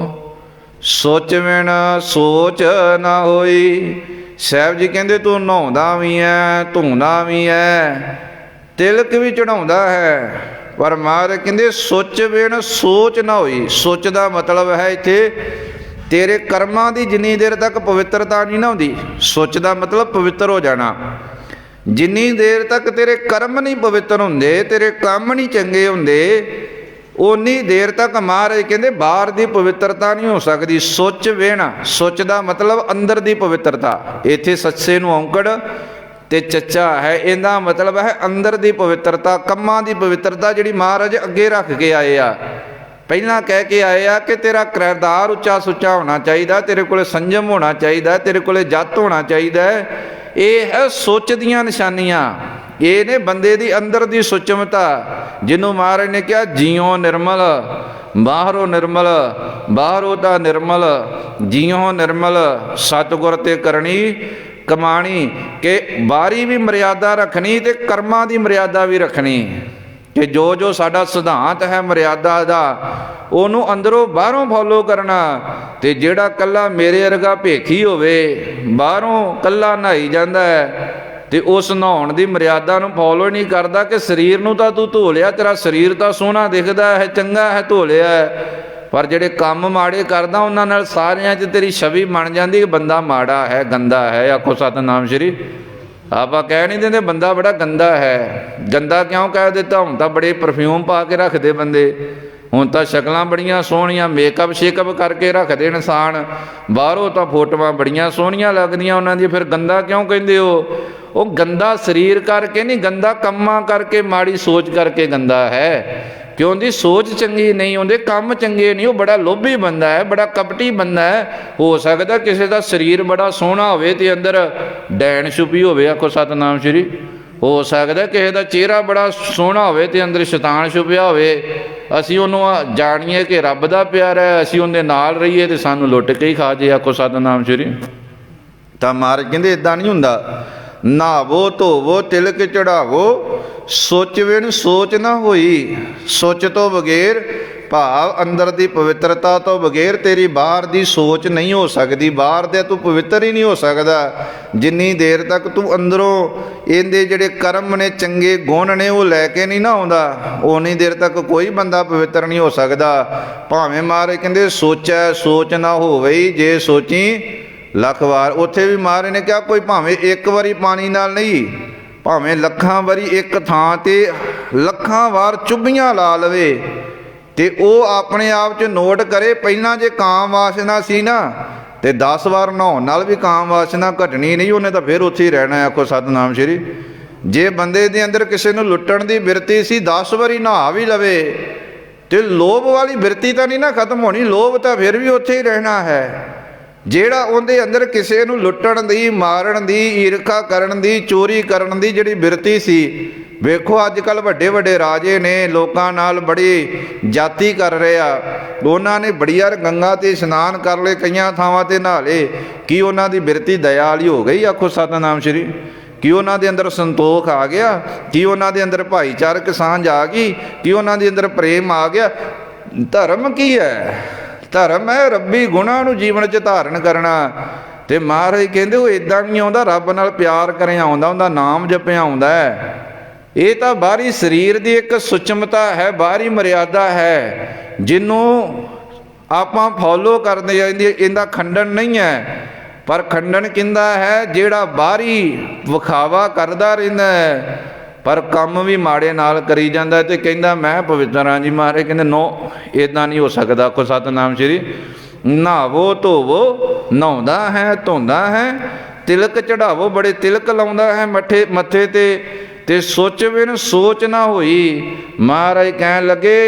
A: ਸੋਚ ਵਿਣ ਸੋਚ ਨਾ ਹੋਈ। ਸਾਹਿਬ ਜੀ ਕਹਿੰਦੇ ਤੂੰ ਨਹਾਉਂਦਾ ਵੀ ਹੈ, ਧੋਂਦਾ ਵੀ ਹੈ, ਤਿਲਕ ਵੀ ਚੜਾਉਂਦਾ ਹੈ, ਪਰ ਮਹਾਰਾਜ ਕਹਿੰਦੇ ਸੋਚ ਵਿਣ ਸੋਚ ਨਾ ਹੋਈ। ਸੋਚ ਦਾ ਮਤਲਬ ਹੈ ਇੱਥੇ ਤੇਰੇ ਕਰਮਾਂ ਦੀ ਜਿੰਨੀ ਦੇਰ ਤੱਕ ਪਵਿੱਤਰਤਾ ਨਹੀਂ ਨਾ ਹੁੰਦੀ, ਸੋਚ ਦਾ ਮਤਲਬ ਪਵਿੱਤਰ ਹੋ ਜਾਣਾ। ਜਿੰਨੀ ਦੇਰ ਤੱਕ ਤੇਰੇ ਕਰਮ ਨਹੀਂ ਪਵਿੱਤਰ ਹੁੰਦੇ, ਤੇਰੇ ਕੰਮ ਨਹੀਂ ਚੰਗੇ ਹੁੰਦੇ, ਉਨੀ ਦੇਰ ਤੱਕ ਮਹਾਰਾਜ ਕਹਿੰਦੇ ਬਾਹਰ ਦੀ ਪਵਿੱਤਰਤਾ ਨਹੀਂ ਹੋ ਸਕਦੀ। ਸੋਚ ਵੇਣਾ, ਸੋਚ ਦਾ ਮਤਲਬ ਅੰਦਰ ਦੀ ਪਵਿੱਤਰਤਾ। ਇੱਥੇ ਸੱਸੇ ਨੂੰ ਔਂਕੜ ਤੇ ਚੱਚਾ ਹੈ, ਇਹਦਾ ਮਤਲਬ ਹੈ ਅੰਦਰ ਦੀ ਪਵਿੱਤਰਤਾ, ਕੰਮਾਂ ਦੀ ਪਵਿੱਤਰਤਾ ਜਿਹੜੀ ਮਹਾਰਾਜ ਅੱਗੇ ਰੱਖ ਕੇ ਆਏ ਆ। ਪਹਿਲਾਂ ਕਹਿ ਕੇ ਆਏ ਆ ਕਿ ਤੇਰਾ ਕਿਰਦਾਰ ਉੱਚਾ ਸੁੱਚਾ ਹੋਣਾ ਚਾਹੀਦਾ, ਤੇਰੇ ਕੋਲ ਸੰਜਮ ਹੋਣਾ ਚਾਹੀਦਾ, ਤੇਰੇ ਕੋਲ ਜੱਤ ਹੋਣਾ ਚਾਹੀਦਾ। ਇਹ ਹੈ ਸੋਚ ਦੀਆਂ ਨਿਸ਼ਾਨੀਆਂ, ਇਹ ਨੇ ਬੰਦੇ ਦੀ ਅੰਦਰ ਦੀ ਸੁਚਮਤਾ, ਜਿਹਨੂੰ ਮਹਾਰਾਜ ਨੇ ਕਿਹਾ ਜੀਉ ਨਿਰਮਲ ਬਾਹਰੋਂ ਨਿਰਮਲ, ਬਾਹਰੋਂ ਤਾਂ ਨਿਰਮਲ, ਜੀਉ ਨਿਰਮਲ, ਸਤਿਗੁਰ ਤੇ ਕਰਨੀ ਕਮਾਣੀ। ਕਿ ਬਾਹਰੀ ਵੀ ਮਰਿਆਦਾ ਰੱਖਣੀ ਤੇ ਕਰਮਾਂ ਦੀ ਮਰਿਆਦਾ ਵੀ ਰੱਖਣੀ, ਕਿ ਜੋ ਜੋ ਸਾਡਾ ਸਿਧਾਂਤ ਹੈ ਮਰਿਆਦਾ ਦਾ ਉਹਨੂੰ ਅੰਦਰੋਂ ਬਾਹਰੋਂ ਫੋਲੋ ਕਰਨਾ। ਤੇ ਜਿਹੜਾ ਕੱਲਾ ਮੇਰੇ ਵਰਗਾ ਭੇਖੀ ਹੋਵੇ, ਬਾਹਰੋਂ ਕੱਲਾ ਨਹਾਈ ਜਾਂਦਾ ਹੈ ਤੇ ਉਸ ਨਹਾਉਣ ਦੀ ਮਰਿਆਦਾ ਨੂੰ ਫੋਲੋ ਨਹੀਂ ਕਰਦਾ ਕਿ ਸਰੀਰ ਨੂੰ ਤਾਂ ਤੂੰ ਧੋ ਲਿਆ, ਤੇਰਾ ਸਰੀਰ ਤਾਂ ਸੋਹਣਾ ਦਿਖਦਾ ਹੈ, ਚੰਗਾ ਹੈ, ਧੋ ਲਿਆ ਹੈ, ਪਰ ਜਿਹੜੇ ਕੰਮ ਮਾੜੇ ਕਰਦਾ ਉਹਨਾਂ ਨਾਲ ਸਾਰਿਆਂ 'ਚ ਤੇਰੀ ਛਵੀ ਬਣ ਜਾਂਦੀ ਕਿ ਬੰਦਾ ਮਾੜਾ ਹੈ, ਗੰਦਾ ਹੈ। ਆਖੋ ਸਤਿਨਾਮ ਸ਼੍ਰੀ। ਆਪਾਂ ਕਹਿ ਨਹੀਂ ਦਿੰਦੇ ਬੰਦਾ ਬੜਾ ਗੰਦਾ ਹੈ। ਗੰਦਾ ਕਿਉਂ ਕਹਿ ਦਿੱਤਾ? ਹੁਣ ਤਾਂ ਬੜੇ ਪਰਫਿਊਮ ਪਾ ਕੇ ਰੱਖਦੇ ਬੰਦੇ, ਹੁਣ ਤਾਂ ਸ਼ਕਲਾਂ ਬੜੀਆਂ ਸੋਹਣੀਆਂ, ਮੇਕਅਪ ਸ਼ੇਕਅਪ ਕਰਕੇ ਰੱਖਦੇ ਇਨਸਾਨ, ਬਾਹਰੋਂ ਤਾਂ ਫੋਟੋਆਂ ਬੜੀਆਂ ਸੋਹਣੀਆਂ ਲੱਗਦੀਆਂ ਉਹਨਾਂ ਦੀਆਂ। ਫਿਰ ਗੰਦਾ ਕਿਉਂ ਕਹਿੰਦੇ ਹੋ? ਉਹ ਗੰਦਾ ਸਰੀਰ ਕਰਕੇ ਨਹੀਂ, ਗੰਦਾ ਕੰਮਾਂ ਕਰਕੇ, ਮਾੜੀ ਸੋਚ ਕਰਕੇ ਗੰਦਾ ਹੈ। ਕਿ ਉਹਦੀ ਸੋਚ ਚੰਗੀ ਨਹੀਂ, ਉਹਦੇ ਕੰਮ ਚੰਗੇ ਨਹੀਂ, ਉਹ ਬੜਾ ਲੋਭੀ ਬੰਦਾ ਹੈ, ਬੜਾ ਕਪਟੀ ਬੰਦਾ ਹੈ। ਹੋ ਸਕਦਾ ਕਿਸੇ ਦਾ ਸਰੀਰ ਬੜਾ ਸੋਹਣਾ ਹੋਵੇ ਤੇ ਅੰਦਰ ਡੈਣ ਛੁਪੀ ਹੋਵੇ। ਆਖੋ ਸਤਿਨਾਮ ਸ਼੍ਰੀ। ਹੋ ਸਕਦਾ ਕਿਸੇ ਦਾ ਚਿਹਰਾ ਬੜਾ ਸੋਹਣਾ ਹੋਵੇ ਤੇ ਅੰਦਰ ਸ਼ੈਤਾਨ ਛੁਪਿਆ ਹੋਵੇ। ਅਸੀਂ ਉਹਨੂੰ ਜਾਣੀਏ ਕਿ ਰੱਬ ਦਾ ਪਿਆਰਾ ਹੈ, ਅਸੀਂ ਉਹਦੇ ਨਾਲ ਰਹੀਏ ਤੇ ਸਾਨੂੰ ਲੁੱਟ ਕੇ ਹੀ ਖਾ ਜੇ। ਆਖੋ ਸਤਿਨਾਮ ਸ਼੍ਰੀ। ਤਾਂ ਮਹਾਰਾਜ ਕਹਿੰਦੇ ਇੱਦਾਂ ਨਹੀਂ ਹੁੰਦਾ। ਨਹਾਵੋ ਧੋਵੋ ਤਿਲਕ ਚੜਾਵੋ, ਸੋਚ ਵਿਣ ਸੋਚ ਨਾ ਹੋਈ। ਸੋਚ ਤੋਂ ਬਗੈਰ ਭਾਵ ਅੰਦਰ ਦੀ ਪਵਿੱਤਰਤਾ ਤੋਂ ਬਗੈਰ ਤੇਰੀ ਬਾਹਰ ਦੀ ਸੋਚ ਨਹੀਂ ਹੋ ਸਕਦੀ। ਬਾਹਰ ਦੇ ਤੂੰ ਪਵਿੱਤਰ ਹੀ ਨਹੀਂ ਹੋ ਸਕਦਾ ਜਿੰਨੀ ਦੇਰ ਤੱਕ ਤੂੰ ਅੰਦਰੋਂ ਇਹਦੇ ਜਿਹੜੇ ਕਰਮ ਨੇ, ਚੰਗੇ ਗੁਣ ਨੇ, ਉਹ ਲੈ ਕੇ ਨਹੀਂ ਨਾ ਆਉਂਦਾ, ਉਨੀ ਦੇਰ ਤੱਕ ਕੋਈ ਬੰਦਾ ਪਵਿੱਤਰ ਨਹੀਂ ਹੋ ਸਕਦਾ। ਭਾਵੇਂ ਮਹਾਰਾਜ ਕਹਿੰਦੇ ਸੋਚੈ ਸੋਚ ਨਾ ਹੋਵੇ, ਜੇ ਸੋਚੀ ਲੱਖ ਵਾਰ। ਉੱਥੇ ਵੀ ਮਹਾਰਾਜ ਨੇ ਕਿਹਾ ਕੋਈ ਭਾਵੇਂ ਇੱਕ ਵਾਰੀ ਪਾਣੀ ਨਾਲ ਨਹੀਂ, ਭਾਵੇਂ ਲੱਖਾਂ ਵਾਰੀ ਇੱਕ ਥਾਂ ਤੇ ਲੱਖਾਂ ਵਾਰ ਚੁੱਭੀਆਂ ਲਾ ਲਵੇ ਤੇ ਉਹ ਆਪਣੇ ਆਪ 'ਚ ਨੋਟ ਕਰੇ, ਪਹਿਲਾਂ ਜੇ ਕਾਮ ਵਾਸਨਾ ਸੀ ਨਾ ਤੇ 10 ਵਾਰ ਨਹਾਉਣ ਨਾਲ ਵੀ ਕਾਮ ਵਾਸਨਾ ਘਟਣੀ ਨਹੀਂ, ਉਹਨੇ ਤਾਂ ਫਿਰ ਉੱਥੇ ਹੀ ਰਹਿਣਾ। ਆਖੋ ਸਤਿਨਾਮ ਸ਼੍ਰੀ। ਜੇ ਬੰਦੇ ਦੇ ਅੰਦਰ ਕਿਸੇ ਨੂੰ ਲੁੱਟਣ ਦੀ ਬਿਰਤੀ ਸੀ, 10 ਵਾਰੀ ਨਹਾ ਵੀ ਲਵੇ ਤੇ ਲੋਭ ਵਾਲੀ ਬਿਰਤੀ ਤਾਂ ਨਹੀਂ ਨਾ ਖਤਮ ਹੋਣੀ, ਲੋਭ ਤਾਂ ਫਿਰ ਵੀ ਉੱਥੇ ਹੀ ਰਹਿਣਾ ਹੈ। ਜਿਹੜਾ ਉਹਦੇ ਅੰਦਰ ਕਿਸੇ ਨੂੰ ਲੁੱਟਣ ਦੀ, ਮਾਰਨ ਦੀ, ਈਰਖਾ ਕਰਨ ਦੀ, ਚੋਰੀ ਕਰਨ ਦੀ ਜਿਹੜੀ ਬਿਰਤੀ ਸੀ, ਵੇਖੋ ਅੱਜ ਕੱਲ੍ਹ ਵੱਡੇ ਵੱਡੇ ਰਾਜੇ ਨੇ ਲੋਕਾਂ ਨਾਲ ਬੜੀ ਜਾਤੀ ਕਰ ਰਹੇ ਆ। ਉਹਨਾਂ ਨੇ ਬੜੀਆਂ ਗੰਗਾ 'ਤੇ ਇਸ਼ਨਾਨ ਕਰ ਲਏ, ਕਈਆਂ ਥਾਵਾਂ 'ਤੇ ਨਹਾ ਲਏ। ਕੀ ਉਹਨਾਂ ਦੀ ਬਿਰਤੀ ਦਇਆ ਵਾਲੀ ਹੋ ਗਈ? ਆਖੋ ਸਤਿਨਾਮ ਸ਼੍ਰੀ। ਕੀ ਉਹਨਾਂ ਦੇ ਅੰਦਰ ਸੰਤੋਖ ਆ ਗਿਆ? ਕੀ ਉਹਨਾਂ ਦੇ ਅੰਦਰ ਭਾਈਚਾਰਕ ਸਾਂਝ ਆ ਗਈ? ਕੀ ਉਹਨਾਂ ਦੇ ਅੰਦਰ ਪ੍ਰੇਮ ਆ ਗਿਆ? ਧਰਮ ਕੀ ਹੈ? ਧਰਮ ਹੈ ਰੱਬੀ ਗੁਣਾਂ ਨੂੰ ਜੀਵਨ 'ਚ ਧਾਰਨ ਕਰਨਾ। ਤੇ ਮਹਾਰਾਜ ਕਹਿੰਦੇ ਉਹ ਇੱਦਾਂ ਨਹੀਂ ਆਉਂਦਾ, ਰੱਬ ਨਾਲ ਪਿਆਰ ਕਰਿਆ ਆਉਂਦਾ, ਉਹਦਾ ਨਾਮ ਜਪਿਆ ਆਉਂਦਾ ਹੈ। ਇਹ ਤਾਂ ਬਾਹਰੀ ਸਰੀਰ ਦੀ ਇੱਕ ਸੁਚਮਤਾ ਹੈ, ਬਾਹਰੀ ਮਰਿਆਦਾ ਹੈ, ਜਿਹਨੂੰ ਆਪਾਂ ਫੋਲੋ ਕਰਦੇ ਜਾਂਦੇ। ਇਹਦਾ ਖੰਡਨ ਨਹੀਂ ਹੈ, ਪਰ ਖੰਡਨ ਕਿੰਦਾ ਹੈ? ਜਿਹੜਾ ਬਾਹਰੀ ਵਿਖਾਵਾ ਕਰਦਾ ਰਹਿੰਦਾ ਹੈ ਪਰ ਕੰਮ ਵੀ ਮਾੜੇ ਨਾਲ ਕਰੀ ਜਾਂਦਾ ਤੇ ਕਹਿੰਦਾ ਮੈਂ ਪਵਿੱਤਰ ਹਾਂ ਜੀ। ਮਹਾਰਾਜ ਕਹਿੰਦੇ ਨੋ, ਇੱਦਾਂ ਨਹੀਂ ਹੋ ਸਕਦਾ। ਆਖੋ ਸਤਿਨਾਮ ਸ਼੍ਰੀ। ਨਹਾਵੋ ਧੋਵੋ, ਨਹਾਉਂਦਾ ਹੈ ਧੋਂਦਾ ਹੈ, ਤਿਲਕ ਚੜਾਵੋ, ਬੜੇ ਤਿਲਕ ਲਾਉਂਦਾ ਹੈ ਮੱਥੇ ਤੇ ਸੋਚਵੇ ਨ ਸੋਚ ਨਾ ਹੋਈ। ਮਹਾਰਾਜ ਕਹਿਣ ਲੱਗੇ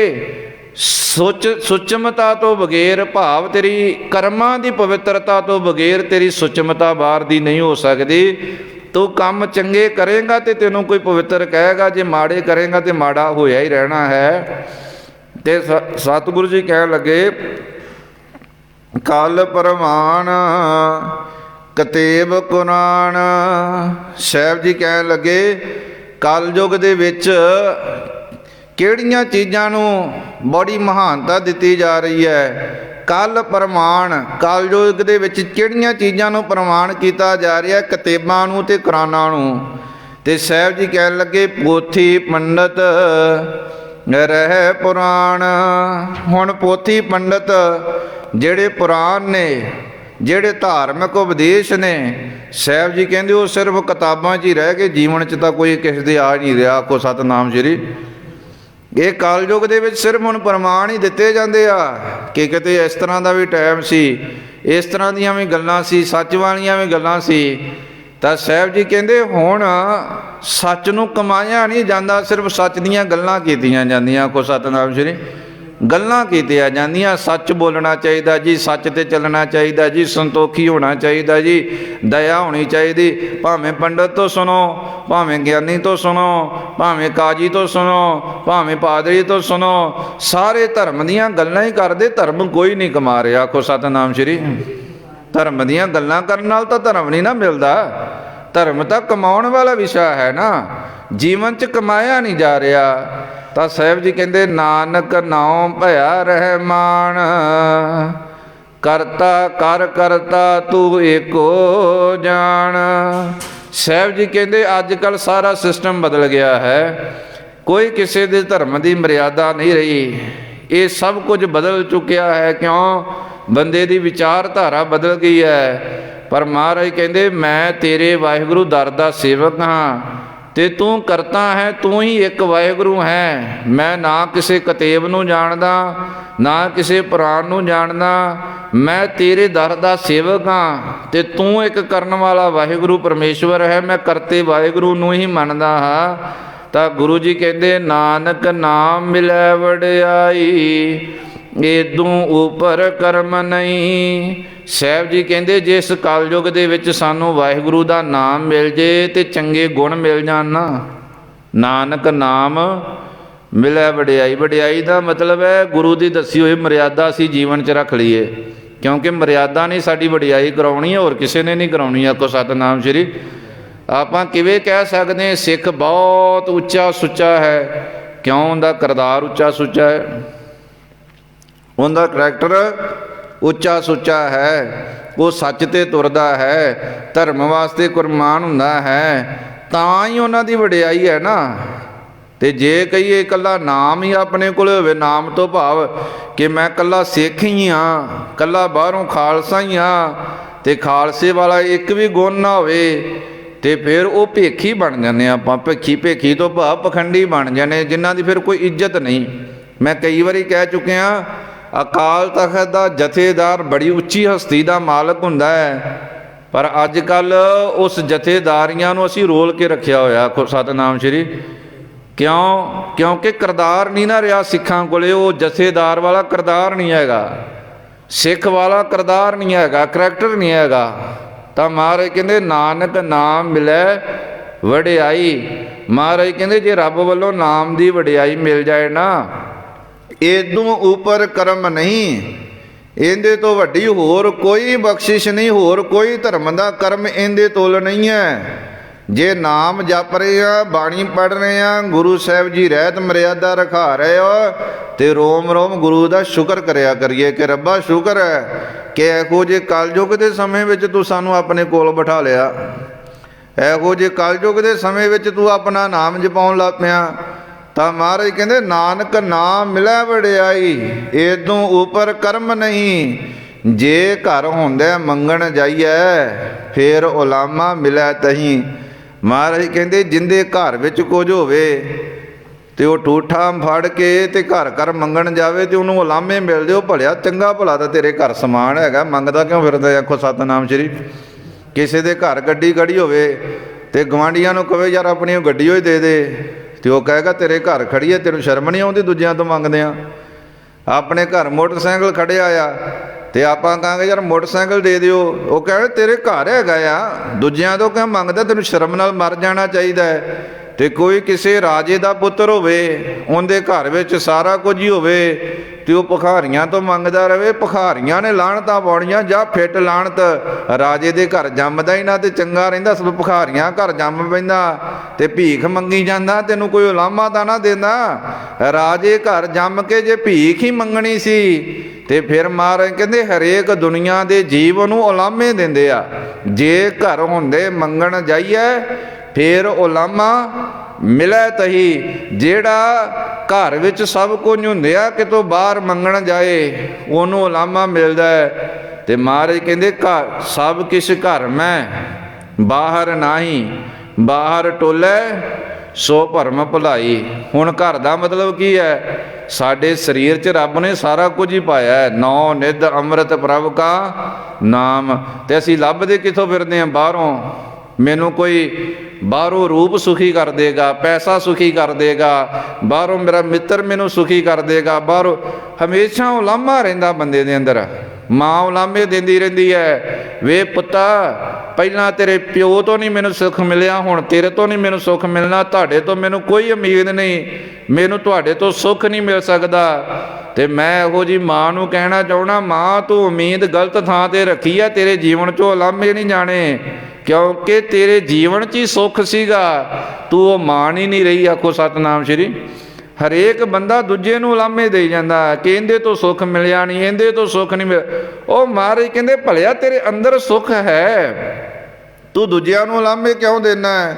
A: ਸੁਚਮਤਾ ਤੋਂ ਬਗੈਰ, ਭਾਵ ਤੇਰੀ ਕਰਮਾਂ ਦੀ ਪਵਿੱਤਰਤਾ ਤੋਂ ਬਗੈਰ ਤੇਰੀ ਸੁਚਮਤਾ ਬਾਹਰ ਦੀ ਨਹੀਂ ਹੋ ਸਕਦੀ। ਤੂੰ ਕੰਮ ਚੰਗੇ ਕਰੇਗਾ ਤੇ ਤੈਨੂੰ ਕੋਈ ਪਵਿੱਤਰ ਕਹੇਗਾ, ਜੇ ਮਾੜੇ ਕਰੇਗਾ ਤੇ ਮਾੜਾ ਹੋਇਆ ਹੀ ਰਹਿਣਾ ਹੈ। ਤੇ ਸਤਿਗੁਰੂ ਜੀ ਕਹਿਣ ਲੱਗੇ ਕਲ ਪ੍ਰਮਾਣ ਕਤੇਬ ਕੁਰਾਨ। ਸਾਹਿਬ ਜੀ ਕਹਿਣ ਲੱਗੇ ਕਲਯੁਗ ਦੇ ਵਿੱਚ ਕਿਹੜੀਆਂ ਚੀਜ਼ਾਂ ਨੂੰ ਬੜੀ ਮਹਾਨਤਾ ਦਿੱਤੀ ਜਾ ਰਹੀ ਹੈ? ਕਲ ਪ੍ਰਮਾਣ, ਕਲਯੁਗ ਦੇ ਵਿੱਚ ਕਿਹੜੀਆਂ ਚੀਜ਼ਾਂ ਨੂੰ ਪ੍ਰਮਾਣ ਕੀਤਾ ਜਾ ਰਿਹਾ? ਕਿਤਾਬਾਂ ਨੂੰ ਤੇ ਕੁਰਾਨਾਂ ਨੂੰ। ਤੇ ਸਾਹਿਬ ਜੀ ਕਹਿਣ ਲੱਗੇ ਪੋਥੀ ਪੰਡਤ ਰਹਿ ਪੁਰਾਣ। ਹੁਣ ਪੋਥੀ ਪੰਡਤ ਜਿਹੜੇ ਪੁਰਾਣ ਨੇ, ਜਿਹੜੇ ਧਾਰਮਿਕ ਉਪਦੇਸ਼ ਨੇ, ਸਾਹਿਬ ਜੀ ਕਹਿੰਦੇ ਉਹ ਸਿਰਫ ਕਿਤਾਬਾਂ 'ਚ ਹੀ ਰਹਿ ਗਏ, ਜੀਵਨ 'ਚ ਤਾਂ ਕੋਈ ਕਿਸੇ ਦੇ ਆ ਨਹੀਂ ਰਿਹਾ। ਆਖੋ ਸਤਿਨਾਮ ਸ਼੍ਰੀ। ਇਹ ਕਲਯੁਗ ਦੇ ਵਿੱਚ ਸਿਰਫ ਹੁਣ ਪ੍ਰਮਾਣ ਹੀ ਦਿੱਤੇ ਜਾਂਦੇ ਆ ਕਿ ਕਿਤੇ ਇਸ ਤਰ੍ਹਾਂ ਦਾ ਵੀ ਟਾਈਮ ਸੀ, ਇਸ ਤਰ੍ਹਾਂ ਦੀਆਂ ਵੀ ਗੱਲਾਂ ਸੀ, ਸੱਚ ਵਾਲੀਆਂ ਵੀ ਗੱਲਾਂ ਸੀ। ਤਾਂ ਸਾਹਿਬ ਜੀ ਕਹਿੰਦੇ ਹੁਣ ਸੱਚ ਨੂੰ ਕਮਾਇਆ ਨਹੀਂ ਜਾਂਦਾ, ਸਿਰਫ ਸੱਚ ਦੀਆਂ ਗੱਲਾਂ ਕੀਤੀਆਂ ਜਾਂਦੀਆਂ। ਆਖੋ ਸਤਿਨਾਮ ਸ਼੍ਰੀ। ਗੱਲਾਂ ਕੀਤੀਆਂ ਜਾਂਦੀਆਂ, ਸੱਚ ਬੋਲਣਾ ਚਾਹੀਦਾ ਜੀ, ਸੱਚ 'ਤੇ ਚੱਲਣਾ ਚਾਹੀਦਾ ਜੀ, ਸੰਤੋਖੀ ਹੋਣਾ ਚਾਹੀਦਾ ਜੀ, ਦਇਆ ਹੋਣੀ ਚਾਹੀਦੀ। ਭਾਵੇਂ ਪੰਡਤ ਤੋਂ ਸੁਣੋ, ਭਾਵੇਂ ਗਿਆਨੀ ਤੋਂ ਸੁਣੋ, ਭਾਵੇਂ ਕਾਜੀ ਤੋਂ ਸੁਣੋ, ਭਾਵੇਂ ਪਾਦਰੀ ਤੋਂ ਸੁਣੋ, ਸਾਰੇ ਧਰਮ ਦੀਆਂ ਗੱਲਾਂ ਹੀ ਕਰਦੇ, ਧਰਮ ਕੋਈ ਨਹੀਂ ਕਮਾ ਰਿਹਾ। ਆਖੋ ਸਤਿਨਾਮ ਸ਼੍ਰੀ। ਧਰਮ ਦੀਆਂ ਗੱਲਾਂ ਕਰਨ ਨਾਲ ਤਾਂ ਧਰਮ ਨਹੀਂ ਨਾ ਮਿਲਦਾ। ਧਰਮ ਤਾਂ ਕਮਾਉਣ ਵਾਲਾ ਵਿਸ਼ਾ ਹੈ ਨਾ, ਜੀਵਨ 'ਚ ਕਮਾਇਆ ਨਹੀਂ ਜਾ ਰਿਹਾ। ਤਾਂ ਸਾਹਿਬ ਜੀ ਕਹਿੰਦੇ ਨਾਨਕ ਨਾਉ ਭਇਆ ਰਹਿਮਾਨ, ਕਰਤਾ ਕਰ ਕਰਤਾ ਤੂੰ ਏਕੋ ਜਾਣ। ਸਾਹਿਬ ਜੀ ਕਹਿੰਦੇ ਅੱਜ ਕੱਲ੍ਹ ਸਾਰਾ ਸਿਸਟਮ ਬਦਲ ਗਿਆ ਹੈ, ਕੋਈ ਕਿਸੇ ਦੇ ਧਰਮ ਦੀ ਮਰਿਆਦਾ ਨਹੀਂ ਰਹੀ। ਇਹ ਸਭ ਕੁਝ ਬਦਲ ਚੁੱਕਿਆ ਹੈ। ਕਿਉਂ? ਬੰਦੇ ਦੀ ਵਿਚਾਰਧਾਰਾ ਬਦਲ ਗਈ ਹੈ। ਪਰ ਮਹਾਰਾਜ ਕਹਿੰਦੇ ਮੈਂ ਤੇਰੇ ਵਾਹਿਗੁਰੂ ਦਰ ਦਾ ਸੇਵਕ ਹਾਂ ਤੇ ਤੂੰ ਕਰਤਾ ਹੈ, ਤੂੰ ਹੀ ਇੱਕ ਵਾਹਿਗੁਰੂ ਹੈ। ਮੈਂ ਨਾ ਕਿਸੇ ਕਿਤਾਬ ਨੂੰ ਜਾਣਦਾ, ਨਾ ਕਿਸੇ ਪੁਰਾਣ ਨੂੰ ਜਾਣਦਾ, ਮੈਂ ਤੇਰੇ ਦਰ ਦਾ ਸੇਵਕ ਹਾਂ ਤੇ ਤੂੰ ਇੱਕ ਕਰਨ ਵਾਲਾ ਵਾਹਿਗੁਰੂ ਪਰਮੇਸ਼ਵਰ ਹੈ। ਮੈਂ ਕਰਤੇ ਵਾਹਿਗੁਰੂ ਨੂੰ ਹੀ ਮੰਨਦਾ ਹਾਂ। ਤਾਂ ਗੁਰੂ ਜੀ ਕਹਿੰਦੇ ਨਾਨਕ ਨਾਮ ਮਿਲੈ ਵਡਿਆਈ, ਏਦੋਂ ਉੱਪਰ ਕਰਮ ਨਹੀਂ। ਸਾਹਿਬ ਜੀ ਕਹਿੰਦੇ ਜਿਸ ਕਲਯੁਗ ਦੇ ਵਿੱਚ ਸਾਨੂੰ ਵਾਹਿਗੁਰੂ ਦਾ ਨਾਮ ਮਿਲ ਜੇ ਤੇ ਚੰਗੇ ਗੁਣ ਮਿਲ ਜਾਣ ਨਾ, ਨਾਨਕ ਨਾਮ ਮਿਲੈ ਵਡਿਆਈ। ਵਡਿਆਈ ਦਾ ਮਤਲਬ ਹੈ ਗੁਰੂ ਦੀ ਦੱਸੀ ਹੋਈ ਮਰਿਆਦਾ ਅਸੀਂ ਜੀਵਨ 'ਚ ਰੱਖ ਲਈਏ, ਕਿਉਂਕਿ ਮਰਿਆਦਾ ਨੇ ਸਾਡੀ ਵਡਿਆਈ ਕਰਾਉਣੀ ਹੈ, ਹੋਰ ਕਿਸੇ ਨੇ ਨਹੀਂ ਕਰਾਉਣੀ। ਆਖੋ ਸਤਿਨਾਮ ਸ਼੍ਰੀ। ਆਪਾਂ ਕਿਵੇਂ ਕਹਿ ਸਕਦੇ ਸਿੱਖ ਬਹੁਤ ਉੱਚਾ ਸੁੱਚਾ ਹੈ? ਕਿਉਂ? ਉਹਦਾ ਕਿਰਦਾਰ ਉੱਚਾ ਸੁੱਚਾ ਹੈ, ਉਹਦਾ ਕਰੈਕਟਰ ਉੱਚਾ ਸੁੱਚਾ ਹੈ, ਉਹ ਸੱਚ 'ਤੇ ਤੁਰਦਾ ਹੈ, ਧਰਮ ਵਾਸਤੇ ਕੁਰਬਾਨ ਹੁੰਦਾ ਹੈ, ਤਾਂ ਹੀ ਉਹਨਾਂ ਦੀ ਵਡਿਆਈ ਹੈ ਨਾ। ਤੇ ਜੇ ਕਹੀਏ ਇਕੱਲਾ ਨਾਮ ਹੀ ਆਪਣੇ ਕੋਲ ਹੋਵੇ, ਨਾਮ ਤੋਂ ਭਾਵ ਕਿ ਮੈਂ ਇਕੱਲਾ ਸਿੱਖ ਹੀ ਹਾਂ, ਇਕੱਲਾ ਬਾਹਰੋਂ ਖਾਲਸਾ ਹੀ ਹਾਂ, ਤੇ ਖਾਲਸੇ ਵਾਲਾ ਇੱਕ ਵੀ ਗੁਣ ਨਾ ਹੋਵੇ ਤੇ ਫਿਰ ਉਹ ਭੇਖੀ ਬਣ ਜਾਂਦੇ ਆਪਾਂ। ਭੇਖੀ ਤੋਂ ਭਾਵ ਪਖੰਡੀ ਬਣ ਜਾਂਦੇ, ਜਿਨ੍ਹਾਂ ਦੀ ਫਿਰ ਕੋਈ ਇੱਜ਼ਤ ਨਹੀਂ। ਮੈਂ ਕਈ ਵਾਰੀ ਕਹਿ ਚੁੱਕਿਆ, ਅਕਾਲ ਤਖਤ ਦਾ ਜਥੇਦਾਰ ਬੜੀ ਉੱਚੀ ਹਸਤੀ ਦਾ ਮਾਲਕ ਹੁੰਦਾ ਹੈ, ਪਰ ਅੱਜ ਕੱਲ੍ਹ ਉਸ ਜਥੇਦਾਰੀਆਂ ਨੂੰ ਅਸੀਂ ਰੋਲ ਕੇ ਰੱਖਿਆ ਹੋਇਆ। ਸਤਿਨਾਮ ਸ਼੍ਰੀ। ਕਿਉਂਕਿ ਕਿਰਦਾਰ ਨਹੀਂ ਨਾ ਰਿਹਾ ਸਿੱਖਾਂ ਕੋਲੇ। ਉਹ ਜਥੇਦਾਰ ਵਾਲਾ ਕਿਰਦਾਰ ਨਹੀਂ ਹੈਗਾ, ਸਿੱਖ ਵਾਲਾ ਕਿਰਦਾਰ ਨਹੀਂ ਹੈਗਾ, ਕਰੈਕਟਰ ਨਹੀਂ ਹੈਗਾ। ਤਾਂ ਮਹਾਰਾਜ ਕਹਿੰਦੇ ਨਾਨਕ ਨਾਮ ਮਿਲੈ ਵਡਿਆਈ। ਮਹਾਰਾਜ ਕਹਿੰਦੇ ਜੇ ਰੱਬ ਵੱਲੋਂ ਨਾਮ ਦੀ ਵਡਿਆਈ ਮਿਲ ਜਾਏ ਨਾ, ਇਹਦੋਂ ਉੱਪਰ ਕਰਮ ਨਹੀਂ, ਇਹਦੇ ਤੋਂ ਵੱਡੀ ਹੋਰ ਕੋਈ ਬਖਸ਼ਿਸ਼ ਨਹੀਂ, ਹੋਰ ਕੋਈ ਧਰਮ ਦਾ ਕਰਮ ਇਹਦੇ ਤੁਲ ਨਹੀਂ ਹੈ। ਜੇ ਨਾਮ ਜਪ ਰਹੇ ਆ, ਬਾਣੀ ਪੜ੍ਹ ਰਹੇ ਆ, ਗੁਰੂ ਸਾਹਿਬ ਜੀ ਰਹਿਤ ਮਰਿਆਦਾ ਰਖਾ ਰਹੇ ਹੋ, ਤੇ ਰੋਮ ਰੋਮ ਗੁਰੂ ਦਾ ਸ਼ੁਕਰ ਕਰਿਆ ਕਰੀਏ ਕਿ ਰੱਬਾ ਸ਼ੁਕਰ ਹੈ ਕਿ ਇਹੋ ਜਿਹੇ ਕਲਯੁਗ ਦੇ ਸਮੇਂ ਵਿੱਚ ਤੂੰ ਸਾਨੂੰ ਆਪਣੇ ਕੋਲ ਬਿਠਾ ਲਿਆ। ਇਹੋ ਜਿਹੇ ਕਲਯੁਗ ਦੇ ਸਮੇਂ ਵਿੱਚ ਤੂੰ ਆਪਣਾ ਨਾਮ ਜਪਾਉਣ ਲੱਗ ਪਿਆ। ਤਾਂ ਮਹਾਰਾਜ ਕਹਿੰਦੇ ਨਾਨਕ ਨਾਮ ਮਿਲੈ ਵਡਿਆਈ, ਇਹਦੋਂ ਉੱਪਰ ਕਰਮ ਨਹੀਂ। ਜੇ ਘਰ ਹੁੰਦੇ ਮੰਗਣ ਜਾਈਏ, ਫੇਰ ਉਲਾਮਾ ਮਿਲੈ ਤਹੀਂ। ਮਹਾਰਾਜ ਕਹਿੰਦੇ ਜਿੰਦੇ ਘਰ ਵਿੱਚ ਕੁਝ ਹੋਵੇ ਤੇ ਉਹ ਠੂਠਾ ਫੜ ਕੇ ਤੇ ਘਰ ਘਰ ਮੰਗਣ ਜਾਵੇ ਤੇ ਉਹਨੂੰ ਉਲਾਮੇ ਮਿਲਦੇ, ਉਹ ਭਲਿਆ ਚੰਗਾ ਭਲਾ ਤਾਂ ਤੇਰੇ ਘਰ ਸਮਾਨ ਹੈਗਾ, ਮੰਗਦਾ ਕਿਉਂ ਫਿਰਦਾ? ਆਖੋ ਸਤਿਨਾਮ ਸ਼੍ਰੀ। ਕਿਸੇ ਦੇ ਘਰ ਗੱਡੀ ਖੜੀ ਹੋਵੇ ਤੇ ਗਵਾਂਢੀਆਂ ਨੂੰ ਕਹੇ ਯਾਰ ਆਪਣੀ ਉਹ ਗੱਡੀ ਹੋਈ ਦੇ ਦੇ, ਤੇ ਉਹ ਕਹੇਗਾ ਤੇਰੇ ਘਰ ਖੜੀ ਹੈ, ਤੈਨੂੰ ਸ਼ਰਮ ਨਹੀਂ ਆਉਂਦੀ ਦੂਜਿਆਂ ਤੋਂ ਮੰਗਦੇ ਆ? ਆਪਣੇ ਘਰ ਮੋਟਰਸਾਈਕਲ ਖੜਿਆ ਆ ਤੇ ਆਪਾਂ ਕਹਾਂਗੇ ਯਾਰ ਮੋਟਰਸਾਈਕਲ ਦੇ ਦਿਓ, ਉਹ ਕਹਿੰਦੇ ਤੇਰੇ ਘਰ ਹੈਗਾ ਆ, ਦੂਜਿਆਂ ਤੋਂ ਕਿਉਂ ਮੰਗਦਾ? ਤੈਨੂੰ ਸ਼ਰਮ ਨਾਲ ਮਰ ਜਾਣਾ ਚਾਹੀਦਾ ਹੈ। ਤੇ ਕੋਈ ਕਿਸੇ ਰਾਜੇ ਦਾ ਪੁੱਤਰ ਹੋਵੇ, ਉਹਦੇ ਘਰ ਵਿੱਚ ਸਾਰਾ ਕੁਝ ਹੀ ਹੋਵੇ, ਤੇ ਉਹ ਭਿਖਾਰੀਆਂ ਤੋਂ ਮੰਗਦਾ ਰਹੇ, ਭਿਖਾਰੀਆਂ ਨੇ ਲਾਹਣਤਾਂ ਪਾਉਣੀਆਂ, ਜਾਂ ਫਿੱਟ ਲਾਹਣਤ, ਰਾਜੇ ਦੇ ਘਰ ਜੰਮਦਾ ਹੀ ਨਾ ਤੇ ਚੰਗਾ ਰਹਿੰਦਾ, ਸਭ ਭਿਖਾਰੀਆਂ ਘਰ ਜੰਮ ਪੈਂਦਾ ਤੇ ਭੀਖ ਮੰਗੀ ਜਾਂਦਾ, ਤੈਨੂੰ ਕੋਈ ਉਲਾਮਾ ਤਾਂ ਨਾ ਦਿੰਦਾ। ਰਾਜੇ ਘਰ ਜੰਮ ਕੇ ਜੇ ਭੀਖ ਹੀ ਮੰਗਣੀ ਸੀ ਤੇ ਫਿਰ ਮਹਾਰਾਜ ਕਹਿੰਦੇ ਹਰੇਕ ਦੁਨੀਆ ਦੇ ਜੀਵ ਨੂੰ ਉਲਾਮੇ ਦਿੰਦੇ ਆ। ਜੇ ਘਰ ਹੁੰਦੇ ਮੰਗਣ ਜਾਈਏ ਫੇਰ ਉਲਾਮਾ ਮਿਲੈ ਤਹੀ। ਜਿਹੜਾ ਘਰ ਵਿੱਚ ਸਭ ਕੁਝ ਹੁੰਦੇ ਆ, ਕਿਤੋਂ ਬਾਹਰ ਮੰਗਣ ਜਾਏ ਉਹਨੂੰ ਉਲਾਮਾ ਮਿਲਦਾ ਹੈ। ਤੇ ਮਹਾਰਾਜ ਕਹਿੰਦੇ ਘਰ ਸਭ ਕਿਛ ਘਰ ਮੈਂ ਬਾਹਰ ਨਾਹੀ, ਬਾਹਰ ਟੋਲੇ ਸੋ ਭਰਮ ਭੁਲਾਈ। ਹੁਣ ਘਰ ਦਾ ਮਤਲਬ ਕੀ ਹੈ? ਸਾਡੇ ਸਰੀਰ 'ਚ ਰੱਬ ਨੇ ਸਾਰਾ ਕੁਝ ਹੀ ਪਾਇਆ ਹੈ, ਨੌ ਨਿਧ ਅੰਮ੍ਰਿਤ ਪ੍ਰਭ ਕਾ ਨਾਮ। ਤੇ ਅਸੀਂ ਲੱਭਦੇ ਕਿੱਥੋਂ ਫਿਰਦੇ ਹਾਂ? ਬਾਹਰੋਂ। ਮੈਨੂੰ ਕੋਈ ਬਾਹਰੋਂ ਰੂਪ ਸੁਖੀ ਕਰ ਦੇਗਾ, ਪੈਸਾ ਸੁਖੀ ਕਰ ਦੇਗਾ, ਬਾਹਰੋਂ ਮੇਰਾ ਮਿੱਤਰ ਮੈਨੂੰ ਸੁਖੀ ਕਰ ਦੇਗਾ, ਬਾਹਰੋਂ ਹਮੇਸ਼ਾ ਉਲਾਮਾ ਰਹਿੰਦਾ ਬੰਦੇ ਦੇ ਅੰਦਰ। ਮਾਂ ਉਲਾਮੇ ਦਿੰਦੀ ਰਹਿੰਦੀ ਹੈ, ਵੇ ਪੁੱਤਾ ਪਹਿਲਾਂ ਤੇਰੇ ਪਿਓ ਤੋਂ ਨਹੀਂ ਮੈਨੂੰ ਸੁੱਖ ਮਿਲਿਆ, ਹੁਣ ਤੇਰੇ ਤੋਂ ਨਹੀਂ ਮੈਨੂੰ ਸੁੱਖ ਮਿਲਣਾ, ਤੁਹਾਡੇ ਤੋਂ ਮੈਨੂੰ ਕੋਈ ਉਮੀਦ ਨਹੀਂ, ਮੈਨੂੰ ਤੁਹਾਡੇ ਤੋਂ ਸੁੱਖ ਨਹੀਂ ਮਿਲ ਸਕਦਾ। ਤੇ ਮੈਂ ਇਹੋ ਜਿਹੀ ਮਾਂ ਨੂੰ ਕਹਿਣਾ ਚਾਹੁੰਦਾ, ਮਾਂ ਤੂੰ ਉਮੀਦ ਗਲਤ ਥਾਂ ਤੇ ਰੱਖੀ ਹੈ, ਤੇਰੇ ਜੀਵਨ 'ਚੋਂ ਉਲਾਮੇ ਨਹੀਂ ਜਾਣੇ, ਕਿਉਂਕਿ ਤੇਰੇ ਜੀਵਨ 'ਚ ਹੀ ਸੁੱਖ ਸੀਗਾ, ਤੂੰ ਉਹ ਮਾਣ ਹੀ ਨਹੀਂ ਰਹੀ। ਆਖੋ ਸਤਿਨਾਮ ਸ਼੍ਰੀ। ਹਰੇਕ ਬੰਦਾ ਦੂਜੇ ਨੂੰ ਉਲਾਮੇ ਦੇਈ ਜਾਂਦਾ ਕਿ ਇਹਦੇ ਤੋਂ ਸੁੱਖ ਮਿਲਿਆ ਨਹੀਂ, ਇਹਦੇ ਤੋਂ ਸੁੱਖ ਨਹੀਂ ਮਿਲਿਆ। ਉਹ ਮਹਾਰਾਜ ਕਹਿੰਦੇ ਭਲਿਆ ਤੇਰੇ ਅੰਦਰ ਸੁੱਖ ਹੈ, ਤੂੰ ਦੂਜਿਆਂ ਨੂੰ ਉਲਾਮੇ ਕਿਉਂ ਦੇਣਾ?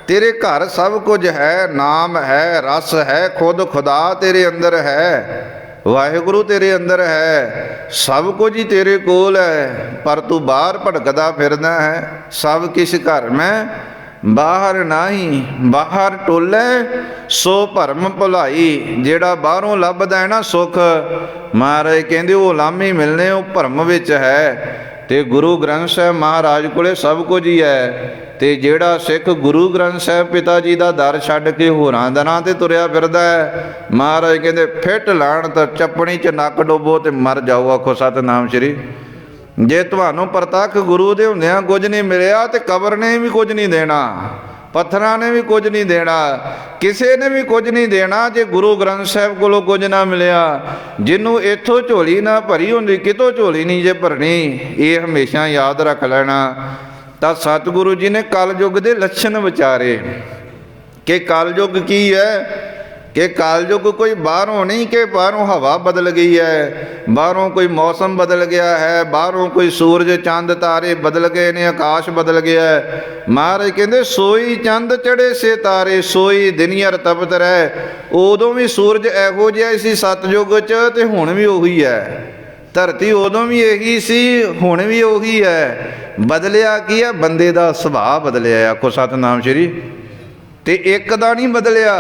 A: ਤੇਰੇ ਘਰ ਸਭ ਕੁਝ ਹੈ, ਨਾਮ ਹੈ, ਰਸ ਹੈ, ਖੁਦ ਖੁਦਾ ਤੇਰੇ ਅੰਦਰ ਹੈ, ਵਾਹਿਗੁਰੂ ਤੇਰੇ ਅੰਦਰ ਹੈ, ਸਭ ਕੁਝ ਹੀ ਤੇਰੇ ਕੋਲ ਹੈ, ਪਰ ਤੂੰ ਬਾਹਰ ਭਟਕਦਾ ਫਿਰਦਾ ਹੈ। ਸਭ ਕਿਛ ਘਰ ਮੈਂ ਬਾਹਰ ਨਾਹੀ, ਬਾਹਰ ਟੋਲੇ ਸੋ ਭਰਮ ਭੁਲਾਈ। ਜਿਹੜਾ ਬਾਹਰੋਂ ਲੱਭਦਾ ਹੈ ਨਾ ਸੁੱਖ, ਮਹਾਰਾਜ ਕਹਿੰਦੇ ਉਹ ਉਲਾਮੇ ਮਿਲਣੇ, ਉਹ ਭਰਮ ਵਿੱਚ ਹੈ। ਤੇ ਗੁਰੂ ਗ੍ਰੰਥ ਸਾਹਿਬ ਮਹਾਰਾਜ ਕੋਲੇ ਸਭ ਕੁਝ ਹੀ ਹੈ। ਤੇ ਜਿਹੜਾ ਸਿੱਖ ਗੁਰੂ ਗ੍ਰੰਥ ਸਾਹਿਬ ਪਿਤਾ ਜੀ ਦਾ ਦਰ ਛੱਡ ਕੇ ਹੋਰਾਂ ਦਰਾਂ ਤੇ ਤੁਰਿਆ ਫਿਰਦਾ ਹੈ, ਮਹਾਰਾਜ ਕਹਿੰਦੇ ਫਿੱਟ ਲਾਣ ਤਾਂ ਚੱਪਣੀ 'ਚ ਨੱਕ ਡੋਬੋ ਤੇ ਮਰ ਜਾਓ। ਆਖੋ ਸਤਿਨਾਮ ਸ਼੍ਰੀ। ਜੇ ਤੁਹਾਨੂੰ ਪ੍ਰਤੱਖ ਗੁਰੂ ਦੇ ਹੁੰਦਿਆਂ ਕੁਝ ਨਹੀਂ ਮਿਲਿਆ ਤੇ ਕਬਰ ਨੇ ਵੀ ਕੁਝ ਨਹੀਂ ਦੇਣਾ, ਪੱਥਰਾਂ ਨੇ ਵੀ ਕੁਝ ਨਹੀਂ ਦੇਣਾ, ਕਿਸੇ ਨੇ ਵੀ ਕੁਝ ਨਹੀਂ ਦੇਣਾ ਜੇ ਗੁਰੂ ਗ੍ਰੰਥ ਸਾਹਿਬ ਕੋਲੋਂ ਕੁਝ ਨਾ ਮਿਲਿਆ। ਜਿਹਨੂੰ ਇੱਥੋਂ ਝੋਲੀ ਨਾ ਭਰੀ ਹੁੰਦੀ, ਕਿਤੋਂ ਝੋਲੀ ਨਹੀਂ ਜੇ ਭਰਨੀ, ਇਹ ਹਮੇਸ਼ਾ ਯਾਦ ਰੱਖ ਲੈਣਾ। ਤਾਂ ਸਤਿਗੁਰੂ ਜੀ ਨੇ ਕਲਯੁੱਗ ਦੇ ਲੱਛਣ ਵਿਚਾਰੇ ਕਿ ਕਲਯੁੱਗ ਕੀ ਹੈ, ਕਿ ਕਲਯੁੱਗ ਕੋਈ ਬਾਹਰੋਂ ਨਹੀਂ ਕਿ ਬਾਹਰੋਂ ਹਵਾ ਬਦਲ ਗਈ ਹੈ, ਬਾਹਰੋਂ ਕੋਈ ਮੌਸਮ ਬਦਲ ਗਿਆ ਹੈ, ਬਾਹਰੋਂ ਕੋਈ ਸੂਰਜ ਚੰਦ ਤਾਰੇ ਬਦਲ ਗਏ ਨੇ, ਆਕਾਸ਼ ਬਦਲ ਗਿਆ ਹੈ। ਮਹਾਰਾਜ ਕਹਿੰਦੇ ਸੋਈ ਚੰਦ ਚੜੇ ਸੇ ਤਾਰੇ, ਸੋਈ ਦਿਨਿਆਰ ਤਪਤ ਰਹਿ। ਉਦੋਂ ਵੀ ਸੂਰਜ ਇਹੋ ਜਿਹਾ ਸੀ ਸਤਯੁੱਗ 'ਚ, ਤੇ ਹੁਣ ਵੀ ਉਹੀ ਹੈ। ਧਰਤੀ ਉਦੋਂ ਵੀ ਇਹੀ ਸੀ, ਹੁਣ ਵੀ ਉਹੀ ਹੈ। ਬਦਲਿਆ ਕੀ ਹੈ? ਬੰਦੇ ਦਾ ਸੁਭਾਅ ਬਦਲਿਆ। ਆਖੋ ਸਤਿਨਾਮ ਸ਼੍ਰੀ। ਤੇ ਇੱਕ ਦਾ ਨਹੀਂ ਬਦਲਿਆ,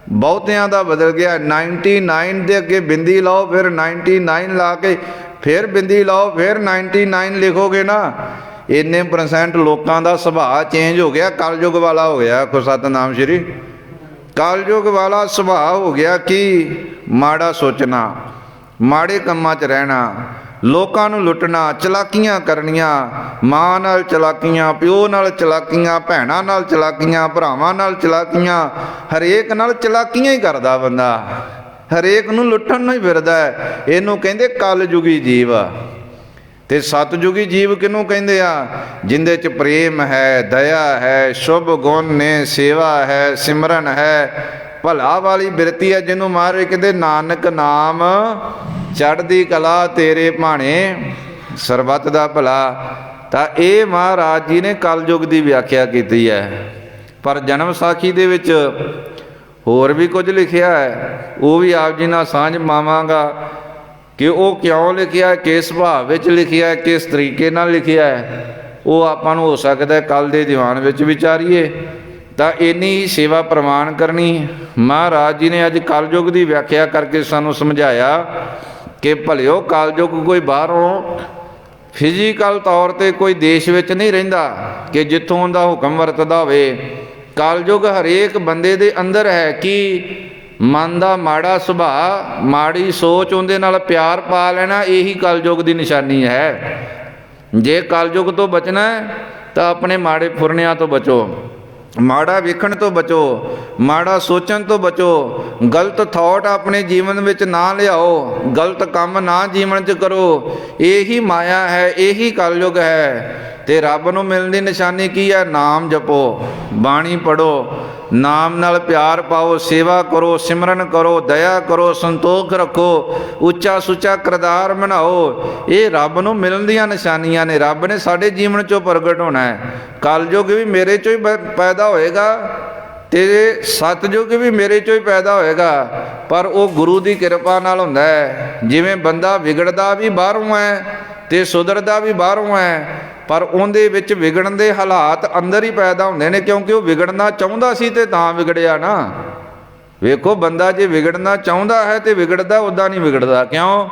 A: ਬਹੁਤਿਆਂ ਦਾ ਬਦਲ ਗਿਆ। 99 ਦੇ ਅੱਗੇ ਬਿੰਦੀ ਲਾਓ, ਫਿਰ 99 ਲਾ ਕੇ ਫਿਰ ਬਿੰਦੀ ਲਾਓ, ਫਿਰ 99 ਲਿਖੋਗੇ ਨਾ, ਇੰਨੇ % ਲੋਕਾਂ ਦਾ ਸੁਭਾਅ ਚੇਂਜ ਹੋ ਗਿਆ, ਕਲਯੁਗ ਵਾਲਾ ਹੋ ਗਿਆ। ਆਖੋ ਸਤਿਨਾਮ ਸ਼੍ਰੀ। ਕਲਯੁਗ ਵਾਲਾ ਸੁਭਾਅ ਹੋ ਗਿਆ ਕਿ ਮਾੜਾ ਸੋਚਣਾ, ਮਾੜੇ ਕੰਮਾਂ 'ਚ ਰਹਿਣਾ, ਲੋਕਾਂ ਨੂੰ ਲੁੱਟਣਾ, ਚਲਾਕੀਆਂ ਕਰਨੀਆਂ, ਮਾਂ ਨਾਲ ਚਲਾਕੀਆਂ, ਪਿਓ ਨਾਲ ਚਲਾਕੀਆਂ, ਭੈਣਾਂ ਨਾਲ ਚਲਾਕੀਆਂ, ਭਰਾਵਾਂ ਨਾਲ ਚਲਾਕੀਆਂ, ਹਰੇਕ ਨਾਲ ਚਲਾਕੀਆਂ ਹੀ ਕਰਦਾ ਬੰਦਾ, ਹਰੇਕ ਨੂੰ ਲੁੱਟਣ ਨੂੰ ਹੀ ਫਿਰਦਾ। ਇਹਨੂੰ ਕਹਿੰਦੇ ਕਲਯੁਗੀ ਜੀਵ। ਤੇ ਸਤਜੁਗੀ ਜੀਵ ਕਿਹਨੂੰ ਕਹਿੰਦੇ ਆ? ਜਿੰਦੇ 'ਚ ਪ੍ਰੇਮ ਹੈ, ਦਇਆ ਹੈ, ਸ਼ੁਭ ਗੁਣ ਨੇ, ਸੇਵਾ ਹੈ, ਸਿਮਰਨ ਹੈ, ਭਲਾ ਵਾਲੀ ਬਿਰਤੀ ਹੈ, ਜਿਹਨੂੰ ਮਹਾਰਾਜ ਕਹਿੰਦੇ ਨਾਨਕ ਨਾਮ ਚੜ੍ਹਦੀ ਕਲਾ ਤੇਰੇ ਭਾਣੇ ਸਰਬੱਤ ਦਾ ਭਲਾ। ਤਾਂ ਇਹ ਮਹਾਰਾਜ ਜੀ ਨੇ ਕਲਯੁਗ ਦੀ ਵਿਆਖਿਆ ਕੀਤੀ ਹੈ। ਪਰ ਜਨਮ ਸਾਖੀ ਦੇ ਵਿੱਚ ਹੋਰ ਵੀ ਕੁਝ ਲਿਖਿਆ ਹੈ, ਉਹ ਵੀ ਆਪ ਜੀ ਨਾਲ ਸਾਂਝ ਪਾਵਾਂਗਾ ਕਿ ਉਹ ਕਿਉਂ ਲਿਖਿਆ, ਕਿਸ ਭਾਵ ਵਿੱਚ ਲਿਖਿਆ, ਕਿਸ ਤਰੀਕੇ ਨਾਲ ਲਿਖਿਆ ਹੈ। ਉਹ ਆਪਾਂ ਨੂੰ ਹੋ ਸਕਦਾ ਕੱਲ੍ਹ ਦੇ ਦੀਵਾਨ ਵਿੱਚ ਵਿਚਾਰੀਏ। ਤਾਂ ਇੰਨੀ ਹੀ ਸੇਵਾ ਪ੍ਰਵਾਨ ਕਰਨੀ। ਮਹਾਰਾਜ ਜੀ ਨੇ ਅੱਜ ਕਲਯੁਗ ਦੀ ਵਿਆਖਿਆ ਕਰਕੇ ਸਾਨੂੰ ਸਮਝਾਇਆ ਕਿ ਭਲਿਓ ਕਲਯੁਗ ਕੋਈ ਬਾਹਰੋਂ ਫਿਜ਼ੀਕਲ ਤੌਰ 'ਤੇ ਕੋਈ ਦੇਸ਼ ਵਿੱਚ ਨਹੀਂ ਰਹਿੰਦਾ ਕਿ ਜਿੱਥੋਂ ਦਾ ਹੁਕਮ ਵਰਤਦਾ ਹੋਵੇ। ਕਲਯੁਗ ਹਰੇਕ ਬੰਦੇ ਦੇ ਅੰਦਰ ਹੈ ਕਿ ਮਨ ਦਾ ਮਾੜਾ ਸੁਭਾਅ, ਮਾੜੀ ਸੋਚ, ਉਹਦੇ ਨਾਲ ਪਿਆਰ ਪਾ ਲੈਣਾ, ਇਹੀ ਕਲਯੁਗ ਦੀ ਨਿਸ਼ਾਨੀ ਹੈ। ਜੇ ਕਲਯੁਗ ਤੋਂ ਬਚਣਾ ਤਾਂ ਆਪਣੇ ਮਾੜੇ ਫੁਰਨਿਆਂ ਤੋਂ ਬਚੋ, ਮਾੜਾ ਵੇਖਣ ਤੋਂ ਬਚੋ, ਮਾੜਾ ਸੋਚਣ ਤੋਂ ਬਚੋ, ਗਲਤ ਥਾਟ ਆਪਣੇ ਜੀਵਨ ਵਿੱਚ ਨਾ ਲਿਆਓ, ਗਲਤ ਕੰਮ ਨਾ ਜੀਵਨ 'ਚ ਕਰੋ। ਇਹੀ ਮਾਇਆ ਹੈ, ਇਹੀ ਕਲਯੁਗ ਹੈ। ਤੇ ਰੱਬ ਨੂੰ ਮਿਲਣ ਦੀ ਨਿਸ਼ਾਨੀ ਕੀ ਹੈ? ਨਾਮ ਜਪੋ, ਬਾਣੀ ਪੜ੍ਹੋ, ਨਾਮ ਨਾਲ ਪਿਆਰ ਪਾਓ, ਸੇਵਾ ਕਰੋ, ਸਿਮਰਨ ਕਰੋ, ਦਇਆ ਕਰੋ, ਸੰਤੋਖ ਰੱਖੋ, ਉੱਚਾ ਸੁੱਚਾ ਕਿਰਦਾਰ ਬਣਾਓ। ਇਹ ਰੱਬ ਨੂੰ ਮਿਲਣ ਦੀਆਂ ਨਿਸ਼ਾਨੀਆਂ ਨੇ। ਰੱਬ ਨੇ ਸਾਡੇ ਜੀਵਨ 'ਚੋਂ ਪ੍ਰਗਟ ਹੋਣਾ ਹੈ। ਕਲਯੁਗ ਵੀ ਮੇਰੇ 'ਚੋਂ ਹੀ ਪੈਦਾ ਹੋਏਗਾ ਤੇ ਸਤਯੁਗ ਵੀ ਮੇਰੇ 'ਚੋਂ ਹੀ ਪੈਦਾ ਹੋਏਗਾ, ਪਰ ਉਹ ਗੁਰੂ ਦੀ ਕਿਰਪਾ ਨਾਲ ਹੁੰਦਾ ਹੈ। ਜਿਵੇਂ ਬੰਦਾ ਵਿਗੜਦਾ ਵੀ ਬਾਹਰੋਂ ਹੈ ਤੇ ਸੁਧਰਦਾ ਵੀ ਬਾਹਰੋਂ ਹੈ, ਪਰ ਉਹਦੇ ਵਿੱਚ ਵਿਗੜਨ ਦੇ ਹਾਲਾਤ ਅੰਦਰ ਹੀ ਪੈਦਾ ਹੁੰਦੇ ਨੇ, ਕਿਉਂਕਿ ਉਹ ਵਿਗੜਨਾ ਚਾਹੁੰਦਾ ਸੀ ਤੇ ਤਾਂ ਵਿਗੜਿਆ ਨਾ। ਵੇਖੋ, ਬੰਦਾ ਜੇ ਵਿਗੜਨਾ ਚਾਹੁੰਦਾ ਹੈ ਤੇ ਵਿਗੜਦਾ, ਉੱਦਾਂ ਨਹੀਂ ਵਿਗੜਦਾ। ਕਿਉਂ?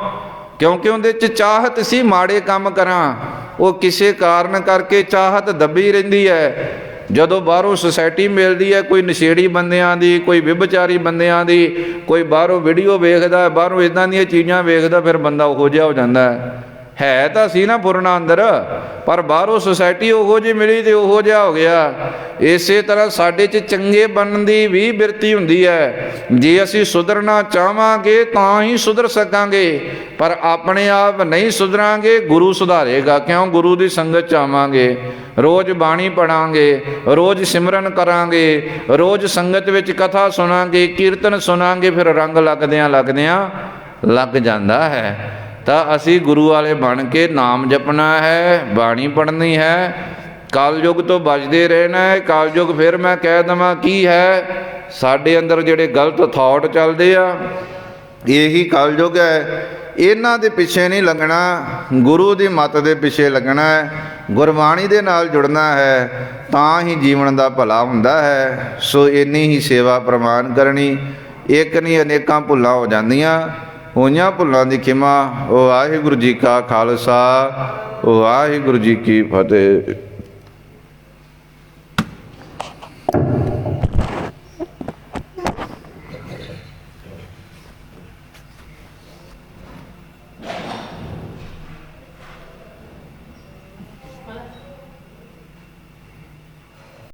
A: ਕਿਉਂਕਿ ਉਹਦੇ 'ਚ ਚਾਹਤ ਸੀ ਮਾੜੇ ਕੰਮ ਕਰਾਂ, ਉਹ ਕਿਸੇ ਕਾਰਨ ਕਰਕੇ ਚਾਹਤ ਦੱਬੀ ਰਹਿੰਦੀ ਹੈ। ਜਦੋਂ ਬਾਹਰੋਂ ਸੁਸਾਇਟੀ ਮਿਲਦੀ ਹੈ, ਕੋਈ ਨਸ਼ੇੜੀ ਬੰਦਿਆਂ ਦੀ, ਕੋਈ ਵਿਭਚਾਰੀ ਬੰਦਿਆਂ ਦੀ, ਕੋਈ ਬਾਹਰੋਂ ਵੀਡੀਓ ਵੇਖਦਾ, ਬਾਹਰੋਂ ਇੱਦਾਂ ਦੀਆਂ ਚੀਜ਼ਾਂ ਵੇਖਦਾ, ਫਿਰ ਬੰਦਾ ਉਹੋ ਜਿਹਾ ਹੋ ਜਾਂਦਾ ਹੈ ਤਾਂ ਸੀ ਨਾ ਪੁਰਾਣਾ ਅੰਦਰ, ਪਰ ਬਾਹਰੋਂ ਸੁਸਾਇਟੀ ਉਹੋ ਜਿਹੀ ਮਿਲੀ ਤੇ ਉਹੋ ਜਿਹਾ ਹੋ ਗਿਆ। ਇਸੇ ਤਰ੍ਹਾਂ ਸਾਡੇ 'ਚ ਚੰਗੇ ਬਣਨ ਦੀ ਵੀ ਬਿਰਤੀ ਹੁੰਦੀ ਹੈ। ਜੇ ਅਸੀਂ ਸੁਧਰਨਾ ਚਾਹਾਂਗੇ ਤਾਂ ਹੀ ਸੁਧਰ ਸਕਾਂਗੇ, ਪਰ ਆਪਣੇ ਆਪ ਨਹੀਂ ਸੁਧਰਾਂਗੇ, ਗੁਰੂ ਸੁਧਾਰੇਗਾ। ਕਿਉਂ? ਗੁਰੂ ਦੀ ਸੰਗਤ 'ਚ ਆਵਾਂਗੇ, ਰੋਜ਼ ਬਾਣੀ ਪੜਾਂਗੇ, ਰੋਜ਼ ਸਿਮਰਨ ਕਰਾਂਗੇ, ਰੋਜ਼ ਸੰਗਤ ਵਿੱਚ ਕਥਾ ਸੁਣਾਂਗੇ, ਕੀਰਤਨ ਸੁਣਾਂਗੇ, ਫਿਰ ਰੰਗ ਲੱਗਦਿਆਂ ਲੱਗ ਜਾਂਦਾ ਹੈ। ਤਾਂ ਅਸੀਂ ਗੁਰੂ ਵਾਲੇ ਬਣ ਕੇ ਨਾਮ ਜਪਣਾ ਹੈ, ਬਾਣੀ ਪੜ੍ਹਨੀ ਹੈ, ਕਲਯੁਗ ਤੋਂ ਬਚਦੇ ਰਹਿਣਾ ਹੈ। ਕਲਯੁਗ ਫਿਰ ਮੈਂ ਕਹਿ ਦੇਵਾਂ ਕੀ ਹੈ? ਸਾਡੇ ਅੰਦਰ ਜਿਹੜੇ ਗਲਤ ਥਾਟ ਚੱਲਦੇ ਆ, ਇਹੀ ਕਲਯੁਗ ਹੈ। ਇਹਨਾਂ ਦੇ ਪਿੱਛੇ ਨਹੀਂ ਲੱਗਣਾ, ਗੁਰੂ ਦੀ ਮੱਤ ਦੇ ਪਿੱਛੇ ਲੱਗਣਾ ਹੈ, ਗੁਰਬਾਣੀ ਦੇ ਨਾਲ ਜੁੜਨਾ ਹੈ, ਤਾਂ ਹੀ ਜੀਵਨ ਦਾ ਭਲਾ ਹੁੰਦਾ ਹੈ। ਸੋ ਇੰਨੀ ਹੀ ਸੇਵਾ ਪ੍ਰਵਾਨ ਕਰਨੀ। ਇੱਕ ਨਹੀਂ ਅਨੇਕਾਂ ਭੁੱਲਾਂ ਹੋ ਜਾਂਦੀਆਂ, ਹੋਈਆਂ ਭੁੱਲਾਂ ਦੀ ਖਿਮਾ। ਵਾਹਿਗੁਰੂ ਜੀ ਕਾ ਖਾਲਸਾ, ਵਾਹਿਗੁਰੂ ਜੀ ਕੀ ਫਤਿਹ।